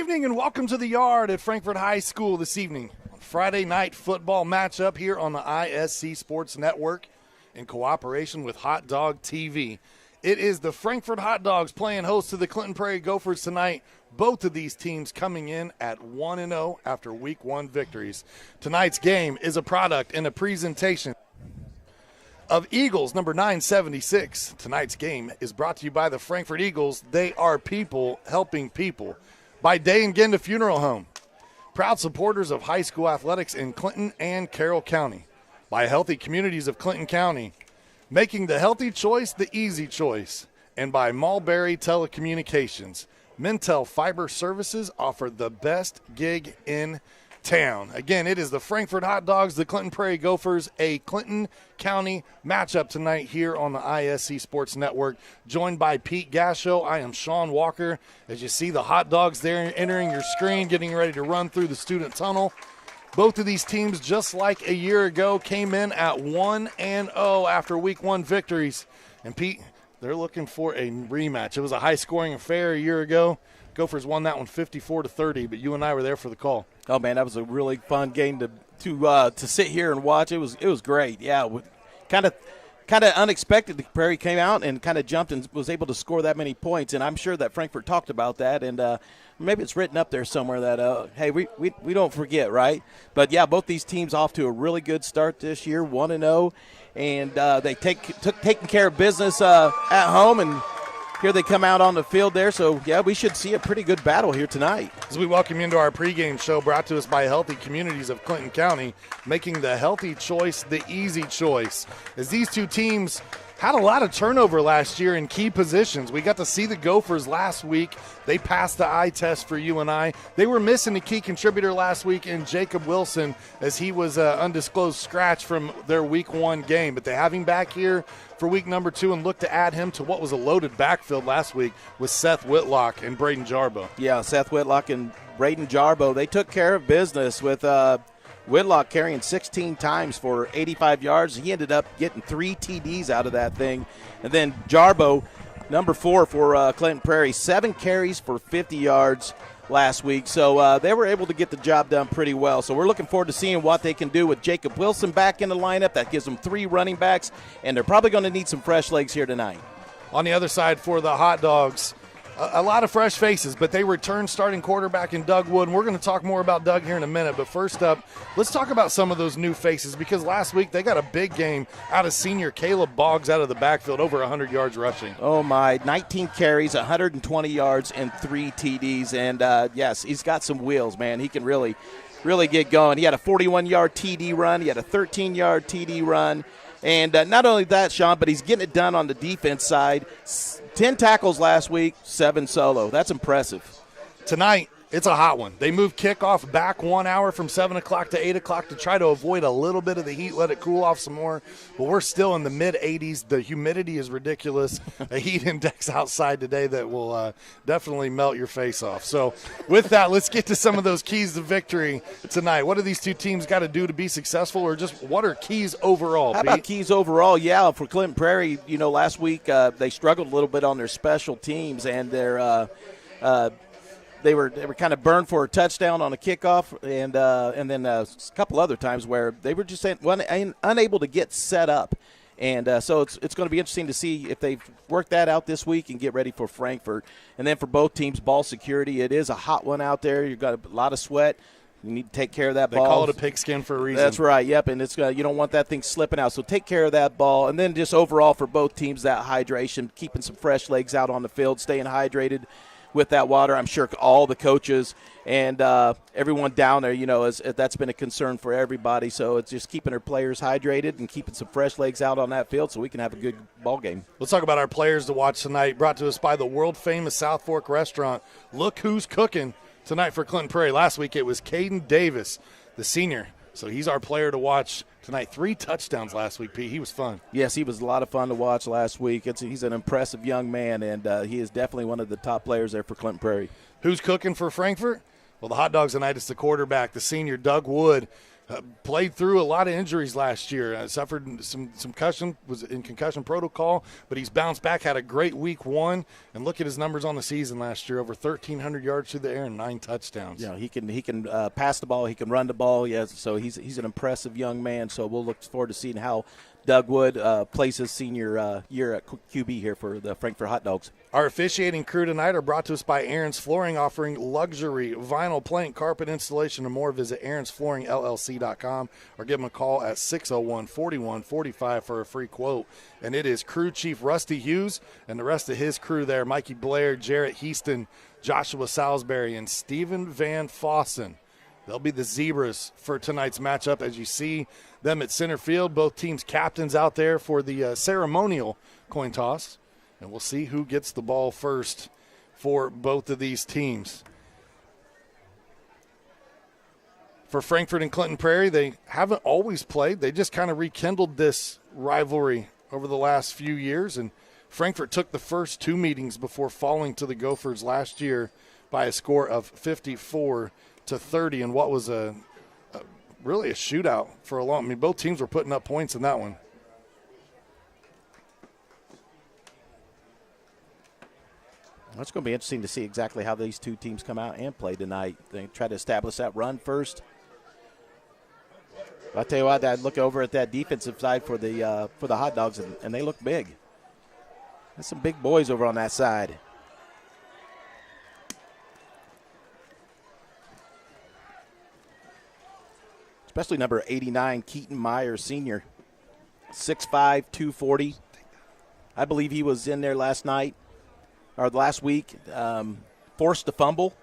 evening and welcome to the Yard at Frankfort High School this evening. Friday night football matchup here on the ISC Sports Network in cooperation with Hot Dog TV. It is the Frankfort Hot Dogs playing host to the Clinton Prairie Gophers tonight. Both of these teams coming in at 1-0 after Week 1 victories. Tonight's game is a product and a presentation of Eagles number 976. Tonight's game is brought to you by the Frankfort Eagles. They are people helping people. By Day and Genda Funeral Home, proud supporters of high school athletics in Clinton and Carroll County. By Healthy Communities of Clinton County, making the healthy choice the easy choice. And by Mulberry Telecommunications, Mintel Fiber Services offer the best gig in town. Again, it is the Frankfort Hot Dogs, the Clinton Prairie Gophers, a Clinton County matchup tonight here on the ISC Sports Network. Joined by Pete Gasho, I am Sean Walker. As you see the Hot Dogs there entering your screen, getting ready to run through the student tunnel. Both of these teams, just like a year ago, came in at 1-0 after Week 1 victories. And Pete, they're looking for a rematch. It was a high-scoring affair a year ago. Gophers won that one 54-30, but you and I were there for the call. Oh man, that was a really fun game to sit here and watch. It was great. Yeah, kind of unexpected. The Prairie came out and kind of jumped and was able to score that many points. And I'm sure that Frankfort talked about that. And maybe it's written up there somewhere that hey, we don't forget, right? But yeah, both these teams off to a really good start this year, 1-0, and they taking care of business at home and. Here they come out on the field there, so, yeah, we should see a pretty good battle here tonight. As we welcome you into our pregame show brought to us by Healthy Communities of Clinton County, making the healthy choice the easy choice. As these two teams had a lot of turnover last year in key positions. We got to see the Gophers last week. They passed the eye test for you and I. They were missing a key contributor last week in Jacob Wilson as he was an undisclosed scratch from their Week 1 game. But they have him back here for week number 2 and look to add him to what was a loaded backfield last week with Seth Whitlock and Braden Jarbo. Yeah, Seth Whitlock and Braden Jarbo, they took care of business with Whitlock carrying 16 times for 85 yards. He ended up getting 3 TDs out of that thing. And then Jarbo, number 4 for Clinton Prairie, 7 carries for 50 yards last week. So they were able to get the job done pretty well. So we're looking forward to seeing what they can do with Jacob Wilson back in the lineup. That gives them 3 running backs, and they're probably going to need some fresh legs here tonight. On the other side for the Hot Dogs, a lot of fresh faces, but they return starting quarterback in Doug Wood, and we're going to talk more about Doug here in a minute. But first up, let's talk about some of those new faces, because last week they got a big game out of senior Caleb Boggs out of the backfield, over 100 yards rushing. Oh, my, 19 carries, 120 yards, and 3 TDs. And, yes, he's got some wheels, man. He can really get going. He had a 41-yard TD run. He had a 13-yard TD run. And not only that, Sean, but he's getting it done on the defense side. 10 tackles last week, 7 solo. That's impressive. Tonight, it's a hot one. They moved kickoff back 1 hour from 7 o'clock to 8 o'clock to try to avoid a little bit of the heat, let it cool off some more. But we're still in the mid-80s. The humidity is ridiculous. A heat index outside today that will definitely melt your face off. So with that, let's get to some of those keys to victory tonight. What do these two teams got to do to be successful, or just what are keys overall, How Pete? about keys overall? Yeah, for Clinton Prairie, last week they struggled a little bit on their special teams, and their They were kind of burned for a touchdown on a kickoff, and then a couple other times where they were just unable to get set up. And so it's going to be interesting to see if they've worked that out this week and get ready for Frankfort. And then for both teams, ball security, it is a hot one out there. You've got a lot of sweat. You need to take care of that ball. They call it a pigskin for a reason. That's right, yep, and it's you don't want that thing slipping out. So take care of that ball. And then just overall for both teams, that hydration, keeping some fresh legs out on the field, staying hydrated with that water. I'm sure all the coaches and everyone down there, that's been a concern for everybody. So it's just keeping our players hydrated and keeping some fresh legs out on that field so we can have a good ball game. Let's talk about our players to watch tonight, brought to us by the world-famous South Fork Restaurant. Look who's cooking tonight for Clinton Prairie. Last week it was Caden Davis, the senior. So he's our player to watch tonight. 3 touchdowns last week, Pete. He was fun. Yes, he was a lot of fun to watch last week. He's an impressive young man, and he is definitely one of the top players there for Clinton Prairie. Who's cooking for Frankfort? Well, the Hot Dogs tonight is the quarterback, the senior Doug Wood. Played through a lot of injuries last year. Suffered some concussion, was in concussion protocol, but he's bounced back, had a great week 1. And look at his numbers on the season last year, over 1,300 yards through the air and 9 touchdowns. Yeah, he can pass the ball, he can run the ball. Yeah, so he's an impressive young man. So we'll look forward to seeing how Doug Wood plays his senior year at QB here for the Frankfort Hot Dogs. Our officiating crew tonight are brought to us by Aaron's Flooring, offering luxury vinyl plank, carpet installation, and more. Visit aaronsflooringllc.com or give them a call at 601-4145 for a free quote. And it is crew chief Rusty Hughes and the rest of his crew there, Mikey Blair, Jarrett Heaston, Joshua Salisbury, and Stephen Van Fossen. They'll be the Zebras for tonight's matchup. As you see them at center field, both teams' captains out there for the ceremonial coin toss. And we'll see who gets the ball first for both of these teams. For Frankfort and Clinton Prairie, they haven't always played. They just kind of rekindled this rivalry over the last few years. And Frankfort took the first 2 meetings before falling to the Gophers last year by a score of 54-30 in what was really a shootout for a long. I mean, both teams were putting up points in that one. It's going to be interesting to see exactly how these two teams come out and play tonight. They try to establish that run first. I'll tell you what, I'd look over at that defensive side for the Hot Dogs, and they look big. There's some big boys over on that side. Especially number 89, Keaton Meyer, senior. 6'5", 240. I believe he was in there last week. Forced a fumble.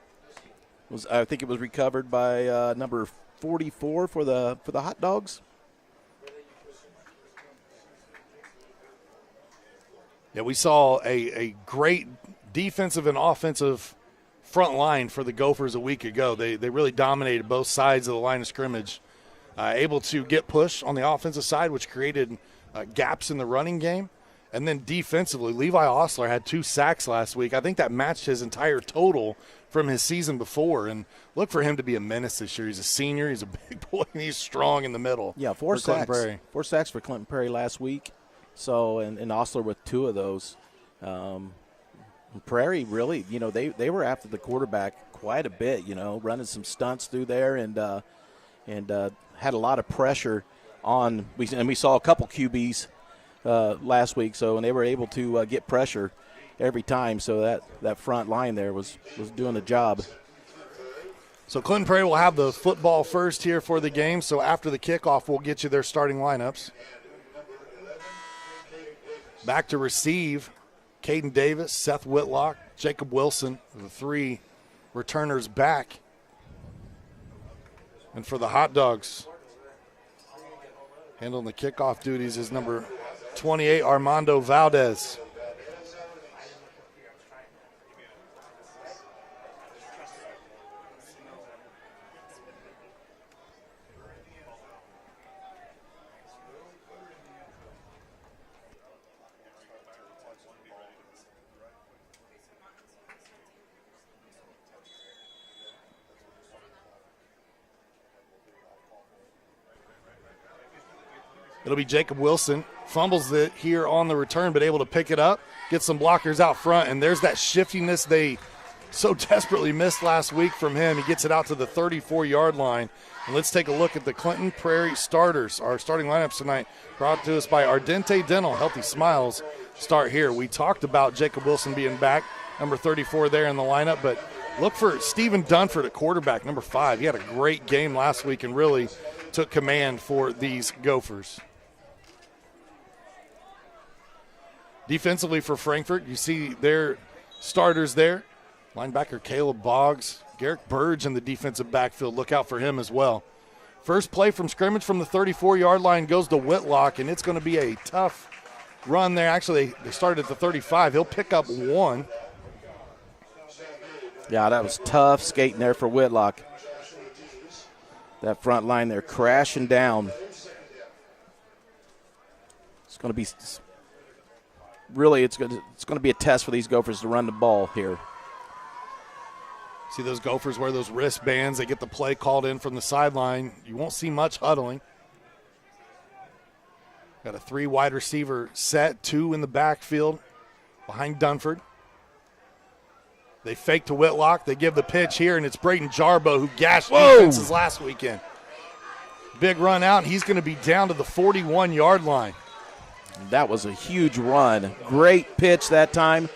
I think it was recovered by number 44 for the Hot Dogs. Yeah, we saw a great defensive and offensive front line for the Gophers a week ago. They really dominated both sides of the line of scrimmage. Able to get push on the offensive side, which created gaps in the running game. And then defensively, Levi Osler had 2 sacks last week. I think that matched his entire total from his season before. And look for him to be a menace this year. He's a senior. He's a big boy, and he's strong in the middle. Yeah, 4 sacks. 4 sacks for Clinton Prairie last week. So, and Osler with 2 of those. Prairie really, they were after the quarterback quite a bit, running some stunts through there and had a lot of pressure on. And we saw a couple QBs last week, and they were able to get pressure every time. So that front line there was doing the job. So Clinton Prairie will have the football first here for the game. So after the kickoff, we'll get you their starting lineups. Back to receive, Caden Davis, Seth Whitlock, Jacob Wilson, the 3 returners back. And for the Hot Dogs, handling the kickoff duties is number 28, Armando Valdez. It'll be Jacob Wilson. Fumbles it here on the return, but able to pick it up, get some blockers out front, and there's that shiftiness they so desperately missed last week from him. He gets it out to the 34-yard line. And let's take a look at the Clinton Prairie starters. Our starting lineups tonight brought to us by Ardente Dental. Healthy Smiles start here. We talked about Jacob Wilson being back, number 34 there in the lineup, but look for Stephen Dunford at quarterback, number 5. He had a great game last week and really took command for these Gophers. Defensively for Frankfort, you see their starters there. Linebacker Caleb Boggs, Garrick Burge in the defensive backfield. Look out for him as well. First play from scrimmage from the 34-yard line goes to Whitlock, and it's going to be a tough run there. Actually, they started at the 35. He'll pick up 1. Yeah, that was tough skating there for Whitlock. That front line there crashing down. It's going to be really it's going to be a test for these Gophers to run the ball here. See those Gophers wear those wristbands. They get the play called in from the sideline. You won't see much huddling. Got a 3 wide receiver set, 2 in the backfield behind Dunford. They fake to Whitlock. They give the pitch here, and it's Braden Jarbo who gashed defenses last weekend. Big run out, and he's going to be down to the 41-yard line. That was a huge run. Great pitch that time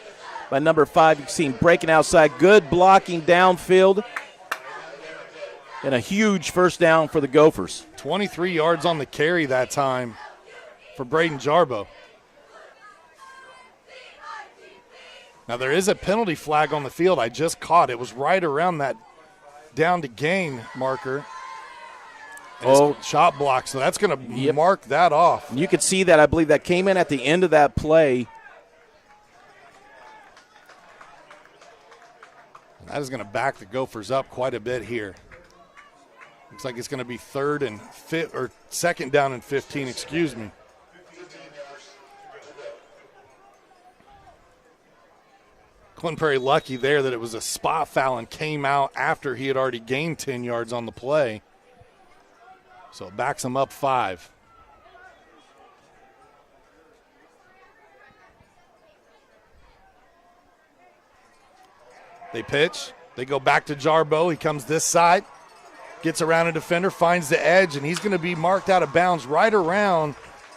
by number 5. You've seen breaking outside, good blocking downfield, and a huge first down for the Gophers. 23 yards on the carry that time for Braden Jarbo. Now there is a penalty flag on the field. I just caught it. It was right around that down to gain marker. And shot block, so that's going to mark that off. You could see that. I believe that came in at the end of that play. And that is going to back the Gophers up quite a bit here. Looks like it's going to be second down and 15, excuse me. Clint Perry lucky there that it was a spot foul and came out after he had already gained 10 yards on the play. So it backs him up 5. They pitch. They go back to Jarbo. He comes this side, gets around a defender, finds the edge, and he's going to be marked out of bounds right around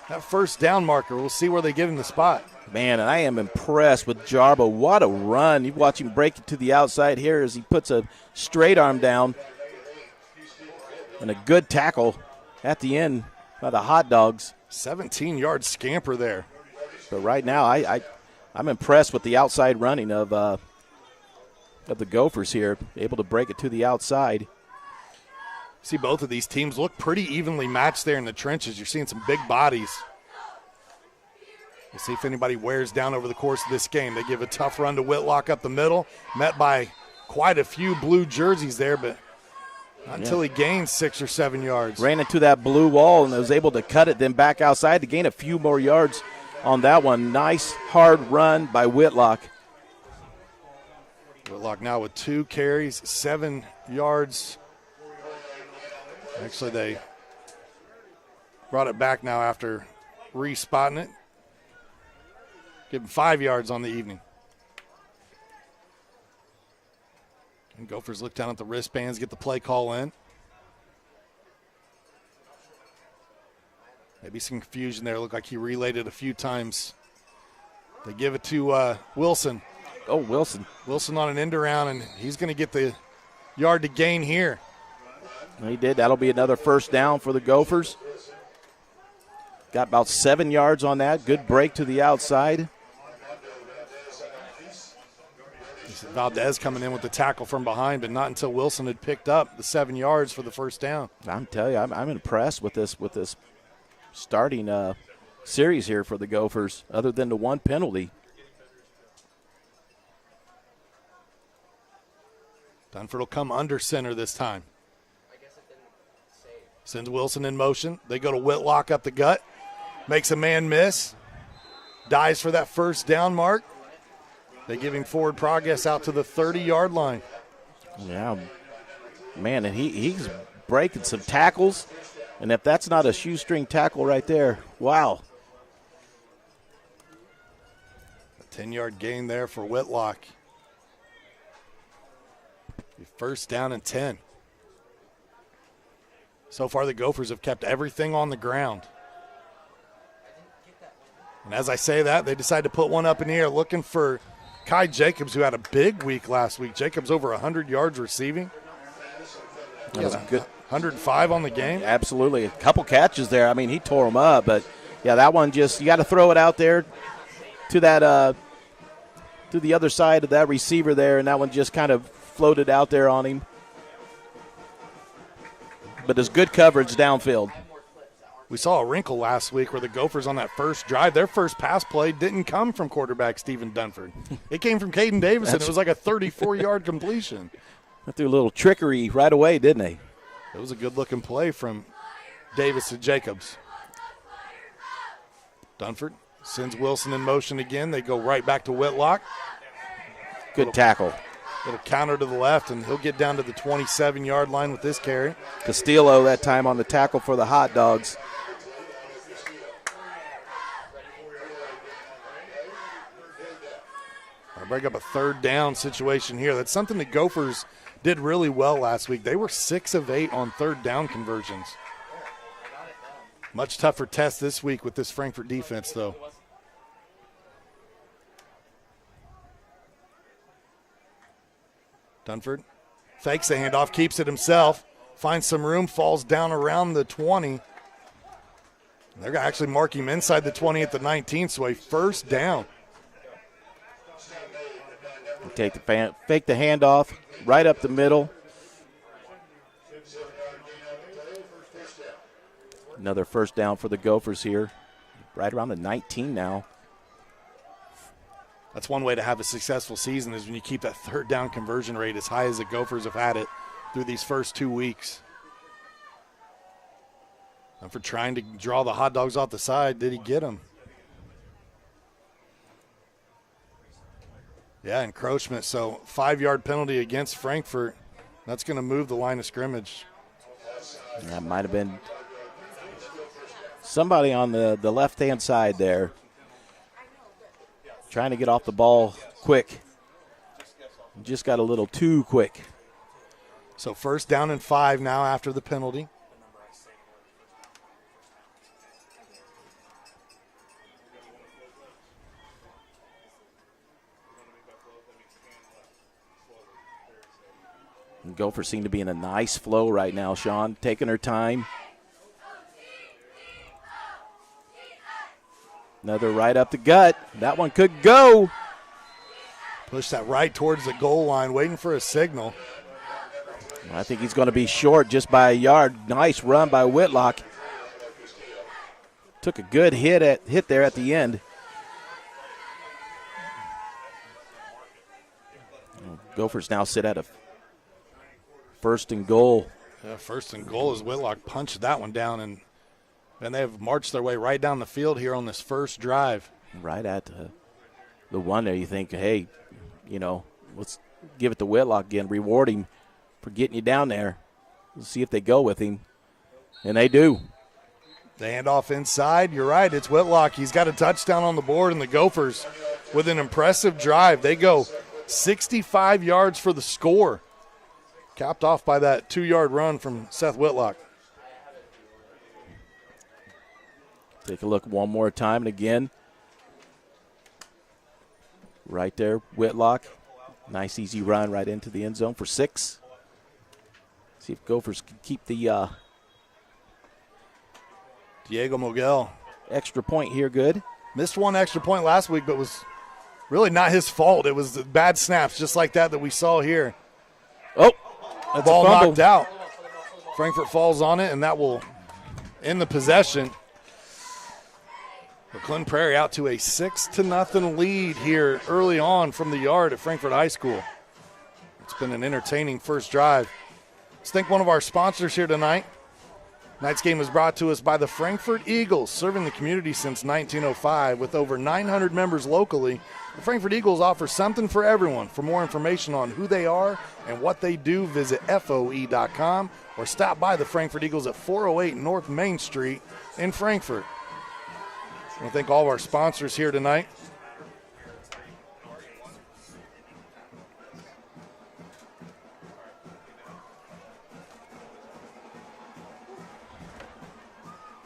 that first down marker. We'll see where they give him the spot. Man, and I am impressed with Jarbo. What a run. You watch him break it to the outside here as he puts a straight arm down. And a good tackle at the end by the Hot Dogs. 17-yard scamper there. But right now, I'm impressed with the outside running of the Gophers here, able to break it to the outside. See, both of these teams look pretty evenly matched there in the trenches. You're seeing some big bodies. We'll see if anybody wears down over the course of this game. They give a tough run to Whitlock up the middle, met by quite a few blue jerseys there, but not until he gains 6 or 7 yards. Ran into that blue wall and was able to cut it, then back outside to gain a few more yards on that one. Nice, hard run by Whitlock. Whitlock now with 2 carries, 7 yards. Actually, they brought it back now after respotting it. Give him 5 yards on the evening. And Gophers look down at the wristbands, get the play call in. Maybe some confusion there. Looked like he relayed it a few times. They give it to Wilson. Oh, Wilson. Wilson on an end around, and he's going to get the yard to gain here. He did. That'll be another first down for the Gophers. Got about 7 yards on that. Good break to the outside. Valdez coming in with the tackle from behind, but not until Wilson had picked up the 7 yards for the first down. I'm telling you, I'm impressed with this starting series here for the Gophers, other than the one penalty. Dunford will come under center this time. Sends Wilson in motion. They go to Whitlock up the gut. Makes a man miss. Dives for that first down mark. They give him forward progress out to the 30-yard line. Yeah, man, and he's breaking some tackles. And if that's not a shoestring tackle right there, wow. A 10-yard gain there for Whitlock. First down and 10. So far, the Gophers have kept everything on the ground. And as I say that, they decide to put one up in the air looking for Kai Jacobs, who had a big week last week. Jacobs over 100 yards receiving. That was good. 105 on the game. Absolutely. A couple catches there. I mean, he tore them up. But, yeah, that one just – you got to throw it out there to that to the other side of that receiver there, and that one just kind of floated out there on him. But it's good coverage downfield. We saw a wrinkle last week where the Gophers on that first drive, their first pass play didn't come from quarterback Stephen Dunford. It came from Caden Davison. It was like a 34-yard completion. They threw a little trickery right away, didn't they? It was a good-looking play from Davis to Jacobs. Dunford sends Wilson in motion again. They go right back to Whitlock. Good tackle. Little counter to the left, and he'll get down to the 27-yard line with this carry. Castillo that time on the tackle for the Hot Dogs. I'll break up a third down situation here. That's something the Gophers did really well last week. They were 6 of 8 on third down conversions. Much tougher test this week with this Frankfort defense, though. Dunford fakes the handoff, keeps it himself, finds some room, falls down around the 20. They're going to actually mark him inside the 20 at the 19, so a first down. Fake the handoff right up the middle. Another first down for the Gophers here. Right around the 19 now. That's one way to have a successful season is when you keep that third down conversion rate as high as the Gophers have had it through these first 2 weeks. And for trying to draw the Hot Dogs off the side, did he get them? Yeah, encroachment. So 5-yard penalty against Frankfort. That's going to move the line of scrimmage. That might have been somebody on the left-hand side there. Trying to get off the ball quick. Just got a little too quick. So first down and 5 now after the penalty. And Gophers seem to be in a nice flow right now, Sean, taking her time. Another right up the gut. That one could go. Push that right towards the goal line, waiting for a signal. I think he's going to be short just by a yard. Nice run by Whitlock. Took a good hit there at the end. Gophers now sit at a first and goal. Yeah, first and goal as Whitlock punched that one down, and they have marched their way right down the field here on this first drive. Right at the one there, you think, hey, let's give it to Whitlock again, reward him for getting you down there. Let's see if they go with him. And they do. The handoff inside. You're right, it's Whitlock. He's got a touchdown on the board, and the Gophers, with an impressive drive, they go 65 yards for the score. Capped off by that 2-yard run from Seth Whitlock. Take a look one more time, and again, right there, Whitlock. Nice, easy run right into the end zone for 6. See if Gophers can keep the Diego Mogel. Extra point here good. Missed one extra point last week, but was really not his fault. It was the bad snaps just like that we saw here. Oh, that's ball a fumble. knocked out. Frankfort falls on it, and that will end the possession. Glen Prairie out to a 6-0 lead here early on from the yard at Frankfort High School. It's been an entertaining first drive. Let's thank one of our sponsors here tonight. Tonight's game is brought to us by the Frankfort Eagles, serving the community since 1905. With over 900 members locally, the Frankfort Eagles offer something for everyone. For more information on who they are and what they do, visit FOE.com or stop by the Frankfort Eagles at 408 North Main Street in Frankfort. I want to thank all of our sponsors here tonight.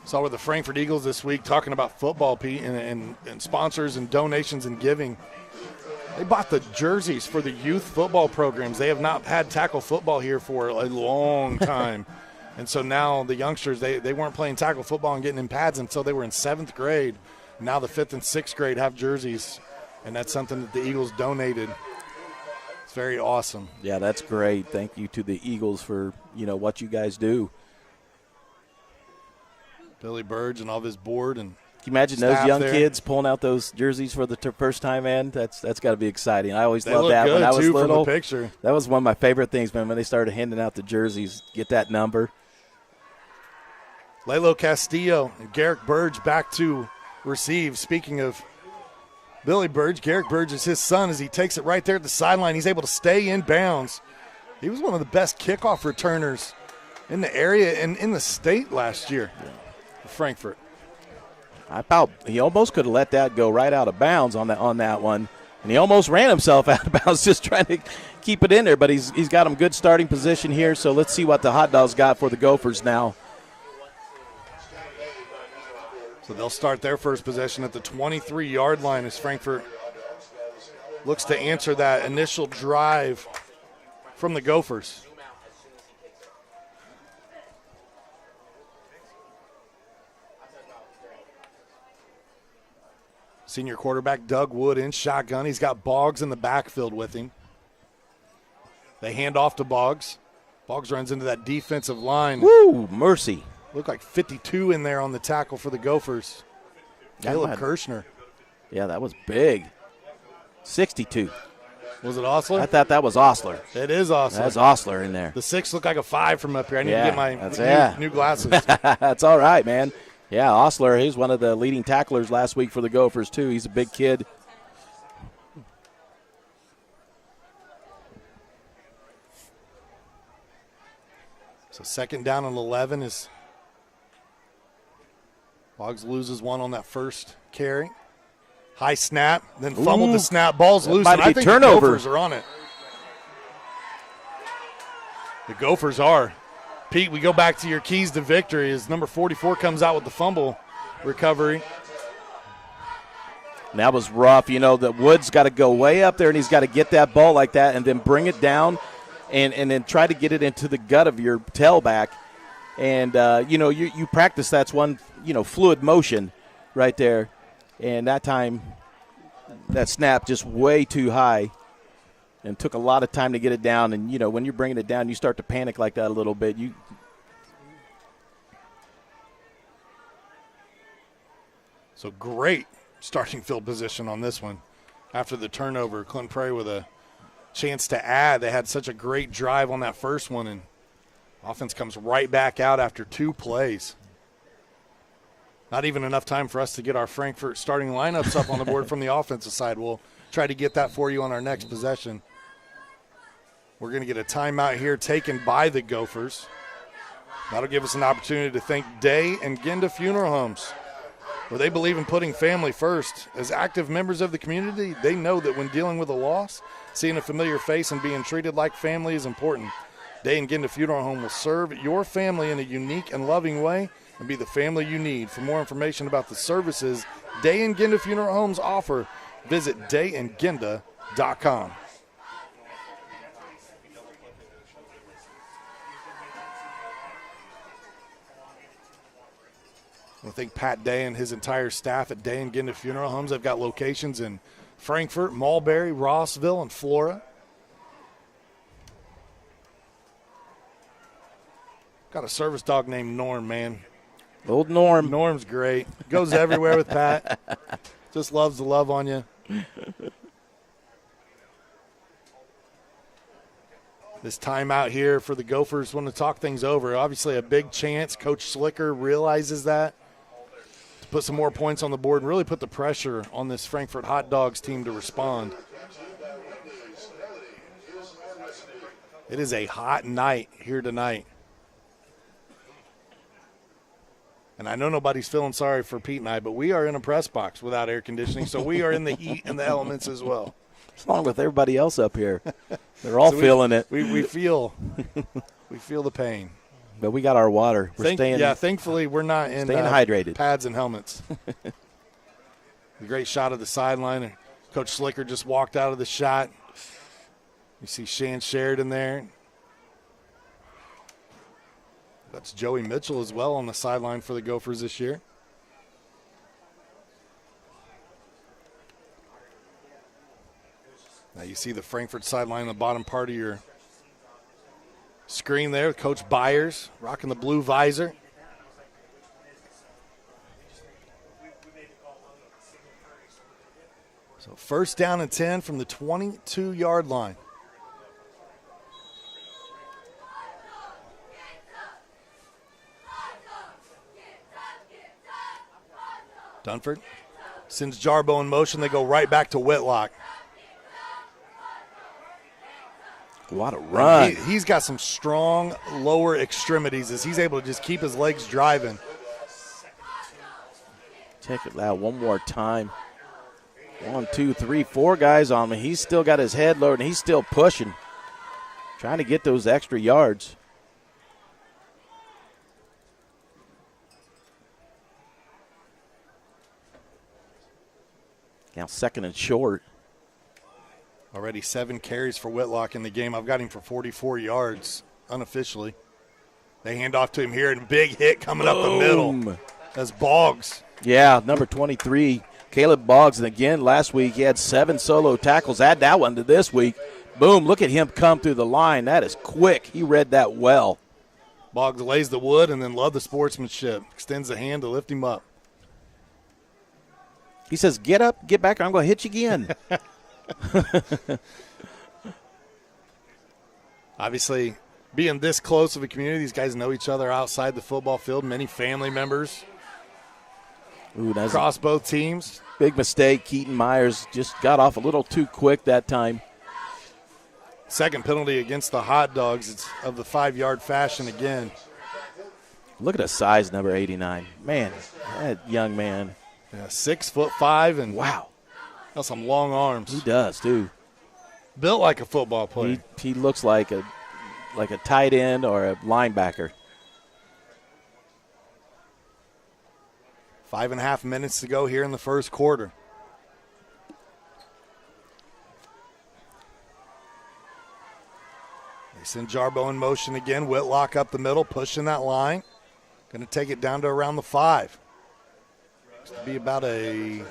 Saw with the Frankfort Eagles this week talking about football, Pete, and sponsors and donations and giving. They bought the jerseys for the youth football programs. They have not had tackle football here for a long time. And so now the youngsters, they weren't playing tackle football and getting in pads until they were in 7th grade. Now the 5th and 6th grade have jerseys, and that's something that the Eagles donated. It's very awesome. Yeah, that's great. Thank you to the Eagles for, what you guys do. Billy Burge and all of his board and can you imagine those young kids pulling out those jerseys for the first time, man? That's got to be exciting. I always loved that when I was little. From the picture. That was one of my favorite things, man, when they started handing out the jerseys, get that number. Lalo Castillo and Garrick Burge back to receive. Speaking of Billy Burge, Garrick Burge is his son as he takes it right there at the sideline. He's able to stay in bounds. He was one of the best kickoff returners in the area and in the state last year for Frankfort. I thought he almost could have let that go right out of bounds on that one. And he almost ran himself out of bounds just trying to keep it in there. But he's got him good starting position here. So let's see what the Hot Dogs got for the Gophers now. So they'll start their first possession at the 23-yard line as Frankfort looks to answer that initial drive from the Gophers. Senior quarterback Doug Wood in shotgun. He's got Boggs in the backfield with him. They hand off to Boggs. Boggs runs into that defensive line. Woo, mercy. Looked like 52 in there on the tackle for the Gophers. Caleb Kirshner. Yeah, that was big. 62. Was it Osler? I thought that was Osler. It is Osler. That's Osler in there. The 6 looked like a 5 from up here. I need to get my new glasses. That's all right, man. Yeah, Osler, he's one of the leading tacklers last week for the Gophers, too. He's a big kid. So 2nd down and 11 is Boggs loses one on that first carry. High snap, then fumbled the snap. Ball's loose, and I think the Gophers are on it. The Gophers are. Pete, we go back to your keys to victory as number 44 comes out with the fumble recovery. And that was rough. You know, that Wood's got to go way up there, and he's got to get that ball like that and then bring it down and then try to get it into the gut of your tailback. And, you practice that's one, fluid motion right there. And that time, that snap just way too high and took a lot of time to get it down. And, when you're bringing it down, you start to panic like that a little bit. So great starting field position on this one. After the turnover, Clinton Prairie with a chance to add. They had such a great drive on that first one, and offense comes right back out after 2 plays. Not even enough time for us to get our Frankfort starting lineups up on the board from the offensive side. We'll try to get that for you on our next possession. We're going to get a timeout here taken by the Gophers. That'll give us an opportunity to thank Day and Genda Funeral Homes, where they believe in putting family first. As active members of the community, they know that when dealing with a loss, seeing a familiar face and being treated like family is important. Day and Genda Funeral Home will serve your family in a unique and loving way and be the family you need. For more information about the services Day and Genda Funeral Homes offer, visit dayandgenda.com. I think Pat Day and his entire staff at Day and Genda Funeral Homes have got locations in Frankfort, Mulberry, Rossville, and Flora. Got a service dog named Norm, man. Old Norm. Norm's great. Goes everywhere with Pat. Just loves to love on you. This timeout here for the Gophers want to talk things over. Obviously a big chance. Coach Slicker realizes that. To put some more points on the board and really put the pressure on this Frankfort Hot Dogs team to respond. It is a hot night here tonight. And I know nobody's feeling sorry for Pete and I, but we are in a press box without air conditioning, so we are in the heat and the elements as well. Along with everybody else up here. They're all feeling it. We feel the pain. But we got our water. Thankfully we're not in hydrated pads and helmets. The great shot of the sideline. Coach Slicker just walked out of the shot. You see Shan Sheridan there. That's Joey Mitchell as well on the sideline for the Gophers this year. Now you see the Frankfort sideline on the bottom part of your screen there. Coach Byers rocking the blue visor. So 1st down and 10 from the 22-yard line. Dunford Sends Jarbo in motion. They go right back to Whitlock. What a run. He's got some strong lower extremities as he's able to just keep his legs driving. Check it out one more time. 1, 2, 3, 4 guys on him. He's still got his head lowered, and he's still pushing, trying to get those extra yards. Now 2nd and short. Already 7 carries for Whitlock in the game. I've got him for 44 yards unofficially. They hand off to him here, and big hit coming up the middle. That's Boggs. Yeah, number 23, Caleb Boggs. And again, last week he had 7 solo tackles. Add that one to this week. Boom, look at him come through the line. That is quick. He read that well. Boggs lays the wood and then love the sportsmanship. Extends the hand to lift him up. He says, get up, get back, or I'm going to hit you again. Obviously, being this close of a community, these guys know each other outside the football field. Many family members across both teams. Big mistake. Keaton Myers just got off a little too quick that time. Second penalty against the Hot Dogs. It's of the 5-yard fashion again. Look at the size, number 89. Man, that young man. Yeah, 6'5", and wow, got some long arms. He does too. Built like a football player. He looks like a tight end or a linebacker. 5.5 minutes to go here in the first quarter. They send Jarbo in motion again. Whitlock up the middle, pushing that line. Going to take it down to around the 5. It's to be about a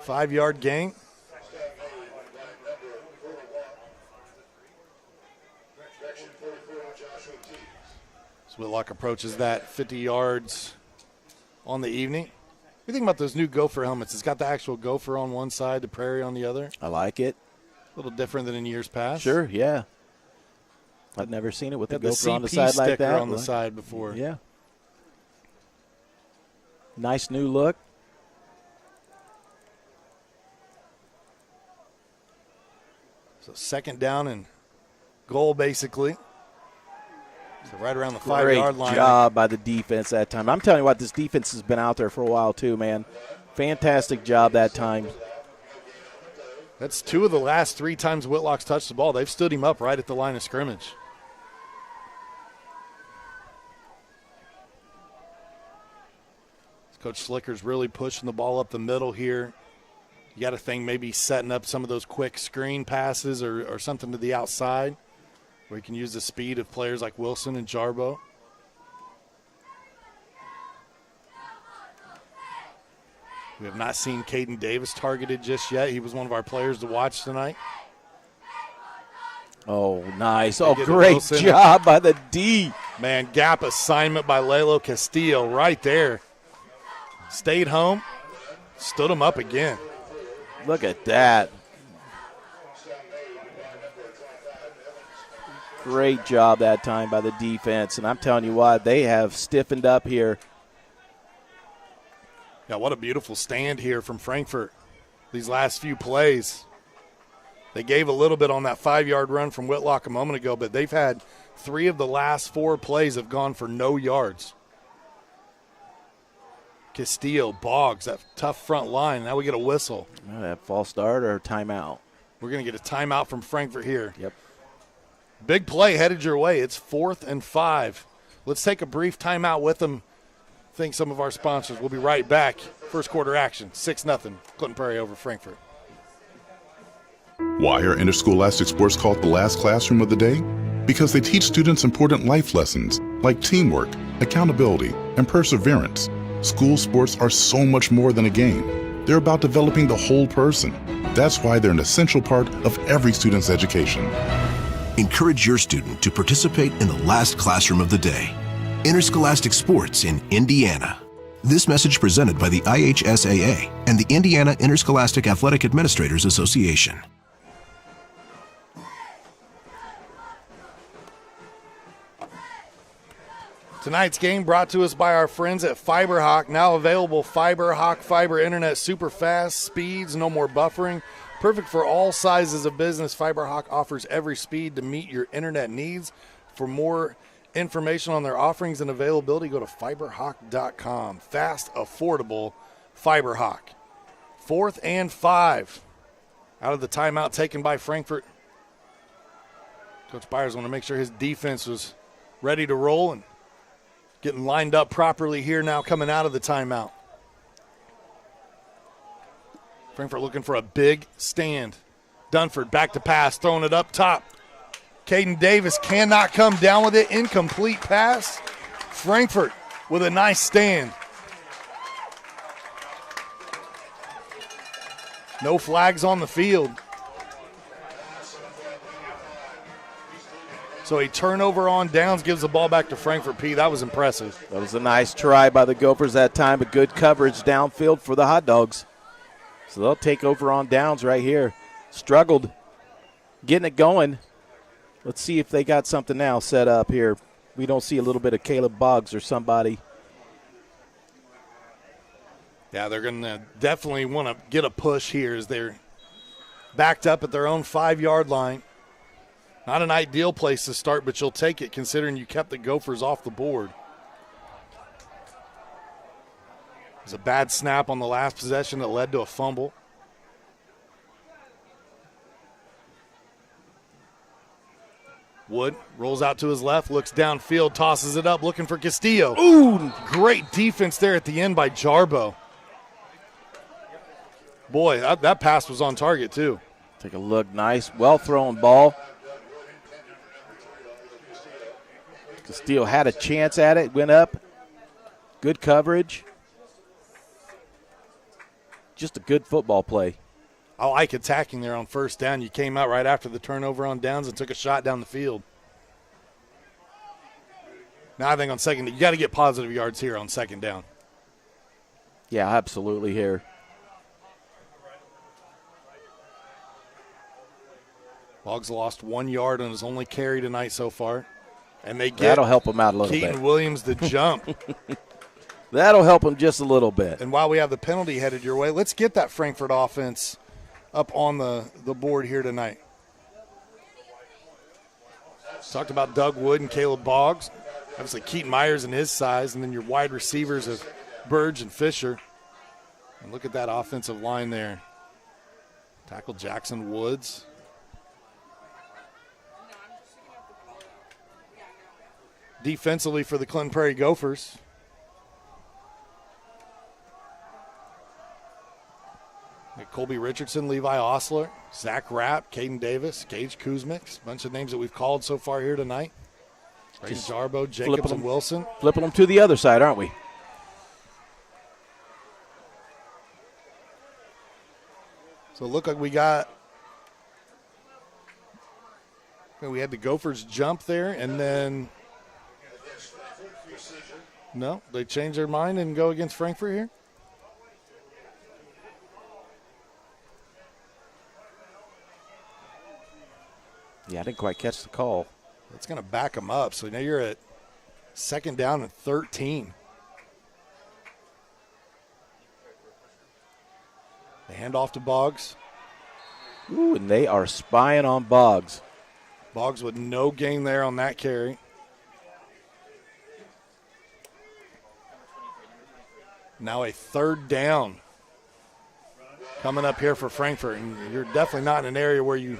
5-yard gain. So Whitlock approaches that 50 yards on the evening. What do you think about those new Gopher helmets? It's got the actual Gopher on one side, the Prairie on the other. I like it. A little different than in years past. Sure, yeah. I've never seen it with the Gopher on the CP side like that. On the side before. Yeah. Nice new look. So 2nd down and goal, basically. So right around the 5-yard line. Great job by the defense that time. I'm telling you what, this defense has been out there for a while too, man. Fantastic job that time. That's 2 of the last 3 times Whitlock's touched the ball. They've stood him up right at the line of scrimmage. Coach Slicker's really pushing the ball up the middle here. You got to think maybe setting up some of those quick screen passes or something to the outside where you can use the speed of players like Wilson and Jarbo. We have not seen Caden Davis targeted just yet. He was one of our players to watch tonight. Oh, nice. Oh, great job by the D. Man, gap assignment by Lalo Castillo right there. Stayed home, stood him up again. Look at that. Great job that time by the defense. And I'm telling you what, they have stiffened up here. Yeah, what a beautiful stand here from Frankfort. These last few plays. They gave a little bit on that 5-yard run from Whitlock a moment ago, but they've had 3 of the last 4 plays have gone for no yards. Castillo, Boggs, that tough front line. Now we get a whistle. That false start or timeout? We're going to get a timeout from Frankfort here. Yep. Big play headed your way. It's 4th and 5. Let's take a brief timeout with them. Thank some of our sponsors. We'll be right back. First quarter action, 6-0. Clinton Prairie over Frankfort. Why are interscholastic sports called the last classroom of the day? Because they teach students important life lessons like teamwork, accountability, and perseverance. School sports are so much more than a game. They're about developing the whole person. That's why they're an essential part of every student's education. Encourage your student to participate in the last classroom of the day. Interscholastic sports in Indiana. This message presented by the IHSAA and the Indiana Interscholastic Athletic Administrators Association. Tonight's game brought to us by our friends at FiberHawk. Now available FiberHawk fiber internet, super fast speeds, no more buffering. Perfect for all sizes of business. FiberHawk offers every speed to meet your internet needs. For more information on their offerings and availability, go to fiberhawk.com. Fast, affordable FiberHawk. 4th and 5. Out of the timeout taken by Frankfort. Coach Byers want to make sure his defense was ready to roll and getting lined up properly here now coming out of the timeout. Frankfort looking for a big stand. Dunford back to pass, throwing it up top. Caden Davis cannot come down with it. Incomplete pass. Frankfort with a nice stand. No flags on the field. So a turnover on downs gives the ball back to Frankfort. P, that was impressive. That was a nice try by the Gophers that time, but good coverage downfield for the Hot Dogs. So they'll take over on downs right here. Struggled getting it going. Let's see if they got something now set up here. We don't see a little bit of Caleb Boggs or somebody. Yeah, they're going to definitely want to get a push here as they're backed up at their own 5-yard line. Not an ideal place to start, but you'll take it considering you kept the Gophers off the board. It was a bad snap on the last possession that led to a fumble. Wood rolls out to his left, looks downfield, tosses it up, looking for Castillo. Ooh, great defense there at the end by Jarbo. Boy, that pass was on target too. Take a look, nice, well-thrown ball. Castillo had a chance at it, went up. Good coverage. Just a good football play. I like attacking there on first down. You came out right after the turnover on downs and took a shot down the field. Now I think on second, you got to get positive yards here on second down. Yeah, absolutely here. Boggs lost 1 yard on his only carry tonight so far. And they get that'll help him out a little Keaton bit. Williams the jump. That'll help him just a little bit. And while we have the penalty headed your way, let's get that Frankfort offense up on the board here tonight. Talked about Doug Wood and Caleb Boggs. Obviously Keaton Myers and his size, and then your wide receivers of Burge and Fisher. And look at that offensive line there. Tackle Jackson Woods. Defensively for the Clinton Prairie Gophers. Colby Richardson, Levi Osler, Zach Rapp, Caden Davis, Gage Kuzmix. A bunch of names that we've called so far here tonight. Brayden Jarbo, Jacobs, and Wilson. Flipping them to the other side, aren't we? So it looked like we had the Gophers jump there, and then no, they changed their mind and go against Frankfort here. Yeah, I didn't quite catch the call. That's going to back them up. So now you're at second down and 13. They hand off to Boggs. Ooh, and they are spying on Boggs. Boggs with no gain there on that carry. Now a third down coming up here for Frankfort. And you're definitely not in an area where you're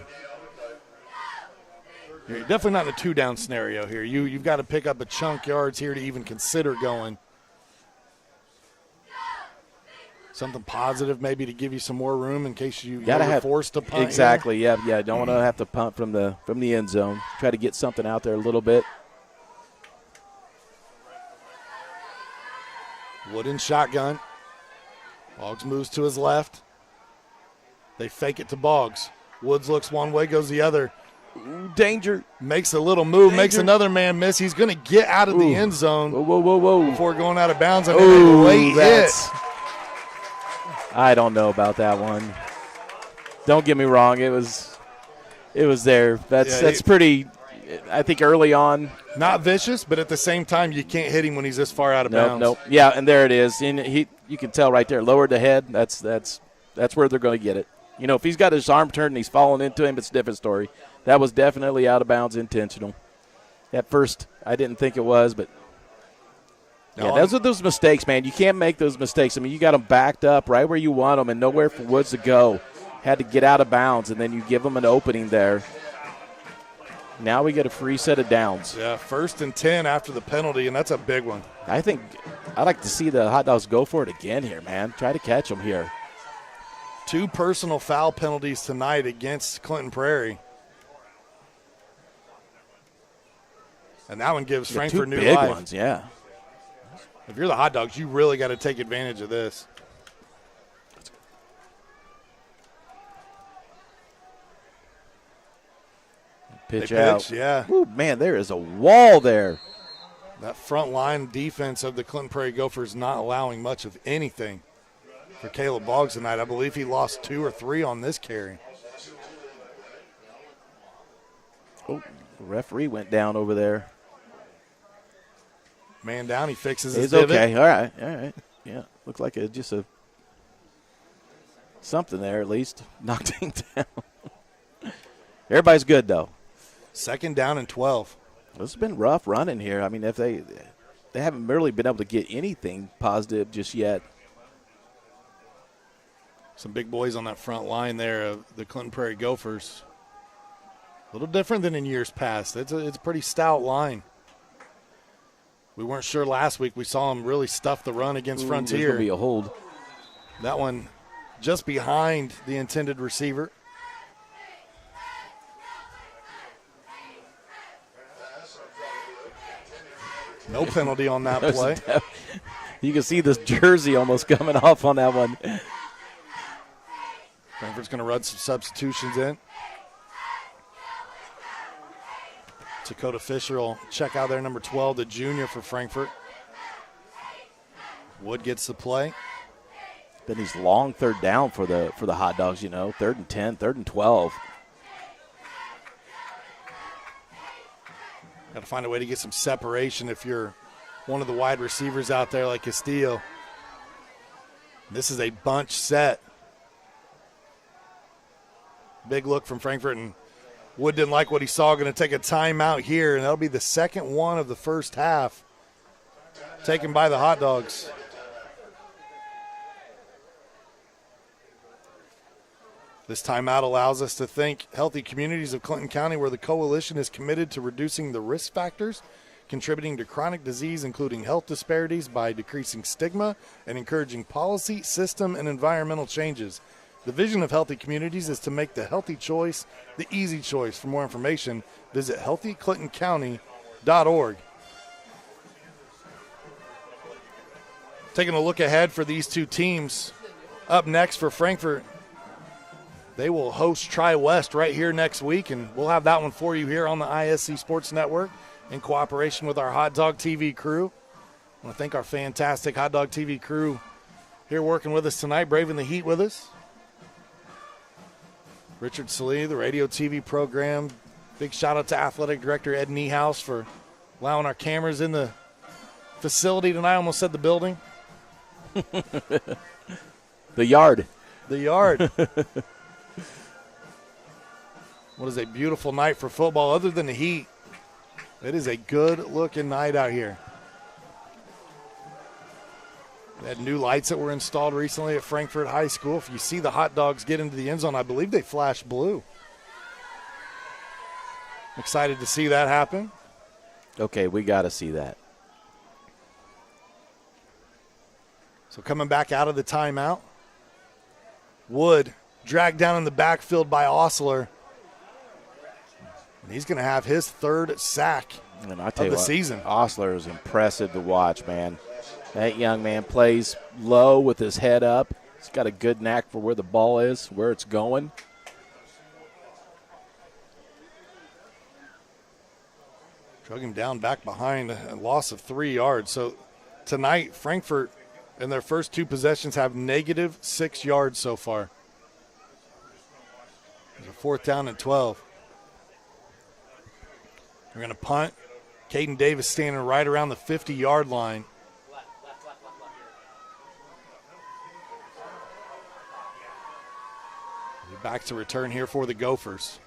definitely not in a two-down scenario here. You've got to pick up a chunk yards here to even consider going. Something positive maybe to give you some more room in case you're forced to punt. Exactly, yeah. Don't want to have to punt from the end zone. Try to get something out there a little bit. Wooden shotgun. Boggs moves to his left. They fake it to Boggs. Woods looks one way, goes the other. Ooh, danger. Makes a little move, makes another man miss. He's going to get out of the end zone whoa. before going out of bounds. And then a late hit. I don't know about that one. Don't get me wrong. It was there. That's pretty. I think early on. Not vicious, but at the same time, you can't hit him when he's this far out of bounds. Nope. Yeah, and there it is. And you can tell right there, lowered the head. That's where they're going to get it. You know, if he's got his arm turned and he's falling into him, it's a different story. That was definitely out of bounds, intentional. At first, I didn't think it was, but yeah, those are those mistakes, man. You can't make those mistakes. I mean, you got them backed up right where you want them and nowhere for Woods to go. Had to get out of bounds, and then you give them an opening there. Now we get a free set of downs. Yeah, 1st and 10 after the penalty, and that's a big one. I think I'd like to see the Hot Dogs go for it again here, man. Try to catch them here. 2 personal foul penalties tonight against Clinton Prairie. And that one gives Frankfort new life. 2 big ones, yeah. If you're the Hot Dogs, you really got to take advantage of this. Pitch pitch, out. yeah. Ooh, man, there is a wall there. That front line defense of the Clinton Prairie Gophers not allowing much of anything for Caleb Boggs tonight. I believe he lost 2 or 3 on this carry. Oh, the referee went down over there. Man down, he fixes his He's divot. okay. All right. Yeah, looks like it's just something there at least. Knocked him down. Everybody's good, though. 2nd down and 12. This has been rough running here. I mean, if they haven't really been able to get anything positive just yet. Some big boys on that front line there of the Clinton Prairie Gophers. A little different than in years past. It's a pretty stout line. We weren't sure last week. We saw them really stuff the run against Frontier. There's going to be a hold. That one just behind the intended receiver. No penalty on that play. You can see this jersey almost coming off on that one. Frankfort's going to run some substitutions in. Dakota Fisher will check out there, number 12, the junior for Frankfort. Wood gets the play. Been these long 3rd down for the Hot Dogs, you know, 3rd and 10, 3rd and 12. Got to find a way to get some separation if you're one of the wide receivers out there like Castillo. This is a bunch set. Big look from Frankfort, and Wood didn't like what he saw. Going to take a timeout here, and that'll be the 2nd one of the first half taken by the Hot Dogs. This timeout allows us to thank Healthy Communities of Clinton County, where the coalition is committed to reducing the risk factors contributing to chronic disease, including health disparities, by decreasing stigma and encouraging policy, system, and environmental changes. The vision of Healthy Communities is to make the healthy choice the easy choice. For more information, visit healthyclintoncounty.org. Taking a look ahead for these two teams. Up next for Frankfort, they will host Tri-West right here next week, and we'll have that one for you here on the ISC Sports Network in cooperation with our Hot Dog TV crew. I want to thank our fantastic Hot Dog TV crew here working with us tonight, braving the heat with us. Richard Salee, the radio TV program. Big shout out to Athletic Director Ed Niehaus for allowing our cameras in the facility tonight. I almost said the building. The yard. The yard. What is a beautiful night for football other than the heat. It is a good-looking night out here. They had new lights that were installed recently at Frankfort High School. If you see the Hot Dogs get into the end zone, I believe they flash blue. Excited to see that happen. Okay, we got to see that. So coming back out of the timeout, Wood dragged down in the backfield by Osler. And he's going to have his 3rd sack And I tell of you the what, season. Osler is impressive to watch, man. That young man plays low with his head up. He's got a good knack for where the ball is, where it's going. Drug him down back behind, a loss of 3 yards. So tonight, Frankfort in their first 2 possessions have negative 6 yards so far. There's a 4th down and 12. We're going to punt. Caden Davis standing right around the 50-yard line. Back to return here for the Gophers.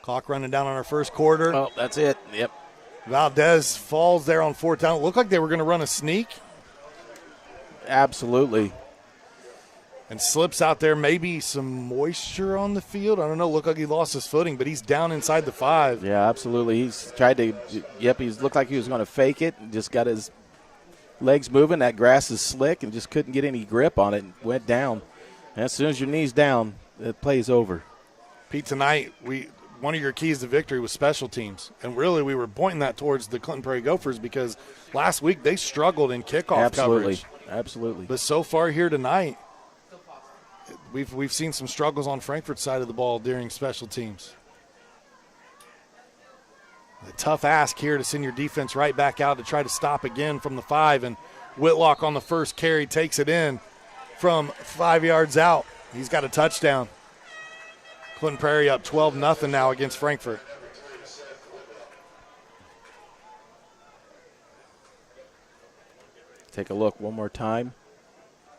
Clock running down on our first quarter. Oh, that's it. Yep. Valdez falls there on fourth down. It looked like they were going to run a sneak. Absolutely. And slips out there. Maybe some moisture on the field. I don't know. Looked like he lost his footing, but he's down inside the 5. Yeah, absolutely. He's tried to, he's looked like he was going to fake it and just got his legs moving. That grass is slick and just couldn't get any grip on it and went down. And as soon as your knee's down, the play's over. Pete, tonight, one of your keys to victory was special teams. And really, we were pointing that towards the Clinton Prairie Gophers because last week they struggled in kickoff coverage. Absolutely. But so far here tonight, we've seen some struggles on Frankfort's side of the ball during special teams. A tough ask here to send your defense right back out to try to stop again from the 5. And Whitlock on the first carry takes it in from 5 yards out. He's got a touchdown. Clinton Prairie up 12-0 now against Frankfort. Take a look one more time.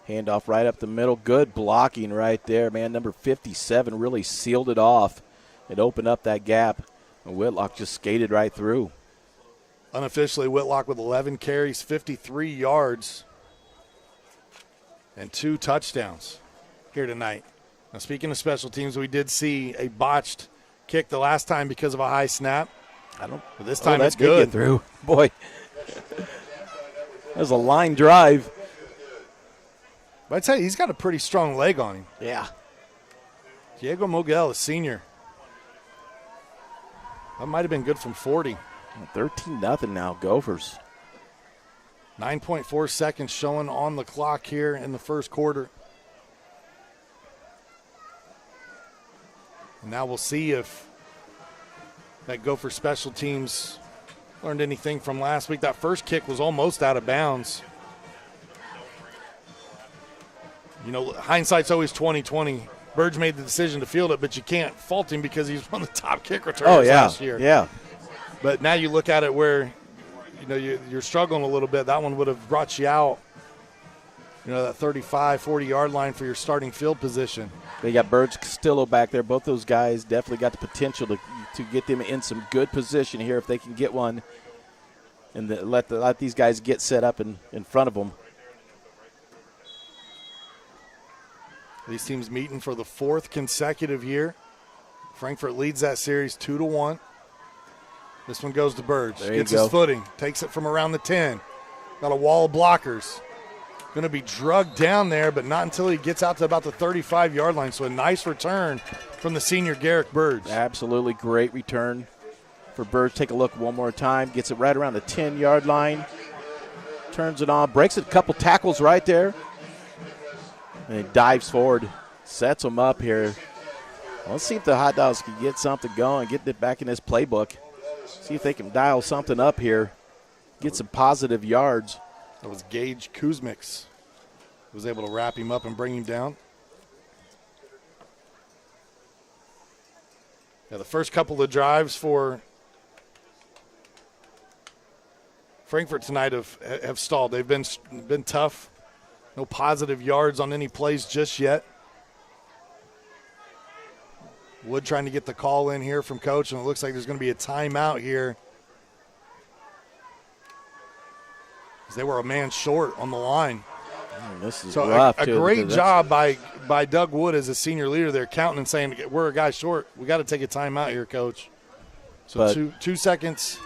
Handoff right up the middle. Good blocking right there, man. Number 57 really sealed it off. It opened up that gap, and Whitlock just skated right through. Unofficially, Whitlock with 11 carries, 53 yards, and 2 touchdowns here tonight. Now, speaking of special teams, we did see a botched kick the last time because of a high snap. But this time it's good. Get through. Boy, that was a line drive. But I tell you, he's got a pretty strong leg on him. Yeah. Diego Mogel, a senior. That might have been good from 40. 13-0 now, Gophers. 9.4 seconds showing on the clock here in the first quarter. And now we'll see if that Gopher special teams learned anything from last week. That first kick was almost out of bounds. You know, hindsight's always 20/20. Burge made the decision to field it, but you can't fault him because he's one of the top kick returners last year. Yeah. But now you look at it where, you know, you're struggling a little bit. That one would have brought you out, you know, that 35, 40-yard line for your starting field position. They got Burge Castillo back there. Both those guys definitely got the potential to get them in some good position here if they can get one and let these guys get set up in front of them. These teams meeting for the 4th consecutive year. Frankfort leads that series 2-1. This one goes to Burge. Gets his footing. Takes it from around the 10. Got a wall of blockers. Going to be drugged down there, but not until he gets out to about the 35-yard line. So a nice return from the senior Garrick Burge. Absolutely great return for Burge. Take a look one more time. Gets it right around the 10-yard line. Turns it on. Breaks it a couple tackles right there. And he dives forward. Sets him up here. Let's see if the Hot Dogs can get something going. Get it back in this playbook. See if they can dial something up here. Get some positive yards. That was Gage Kuzmix. Was able to wrap him up and bring him down. Yeah, the first couple of drives for Frankfort tonight have stalled. They've been tough. No positive yards on any plays just yet. Wood trying to get the call in here from coach, and it looks like there's going to be a timeout here. They were a man short on the line. This is so rough. A great job by Doug Wood as a senior leader there, counting and saying, we're a guy short. We got to take a timeout here, coach. So 2 seconds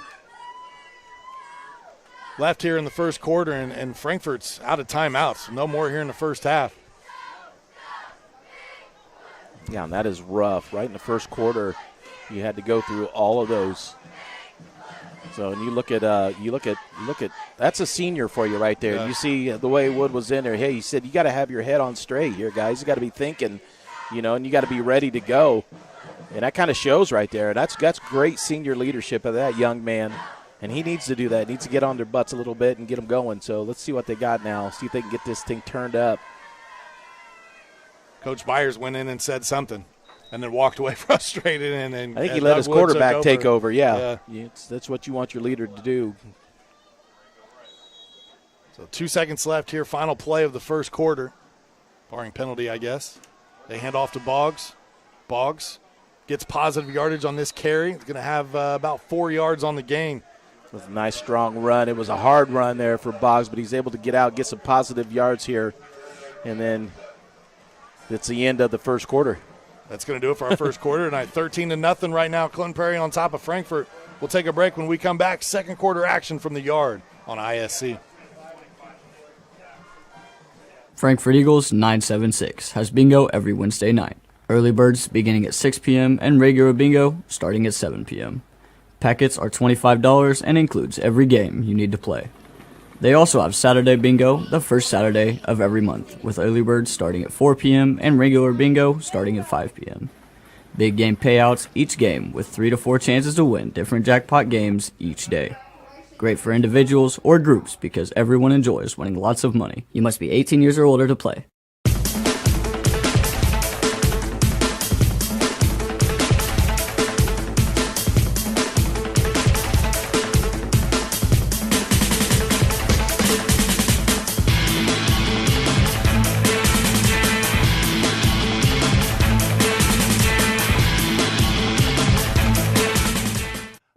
left here in the first quarter, and Frankfort's out of timeouts. No more here in the first half. Yeah, and that is rough. Right in the first quarter, you had to go through all of those. So, and you look at that's a senior for you right there. Yeah. You see the way Wood was in there. Hey, he said you got to have your head on straight here, guys. You got to be thinking, you know, and you got to be ready to go. And that kind of shows right there. That's great senior leadership of that young man. And he needs to do that. He needs to get on their butts a little bit and get them going. So let's see what they got now. See if they can get this thing turned up. Coach Byers went in and said something. and then walked away frustrated. And I think he let his quarterback take over. Yeah. That's what you want your leader to do. So 2 seconds left here, final play of the first quarter, barring penalty, I guess. They hand off to Boggs. Boggs gets positive yardage on this carry. It's going to have about 4 yards on the game. It was a nice, strong run. It was a hard run there for Boggs, but he's able to get out, get some positive yards here, and then it's the end of the first quarter. That's going to do it for our first quarter tonight. 13-0 right now. Clinton Prairie on top of Frankfort. We'll take a break. When we come back, second quarter action from the yard on ISC. Frankfort Eagles 976 has bingo every Wednesday night. Early birds beginning at 6 p.m. and regular bingo starting at 7 p.m. Packets are $25 and includes every game you need to play. They also have Saturday bingo the first Saturday of every month, with early birds starting at 4 p.m. and regular bingo starting at 5 p.m. Big game payouts each game with 3 to 4 chances to win different jackpot games each day. Great for individuals or groups because everyone enjoys winning lots of money. You must be 18 years or older to play.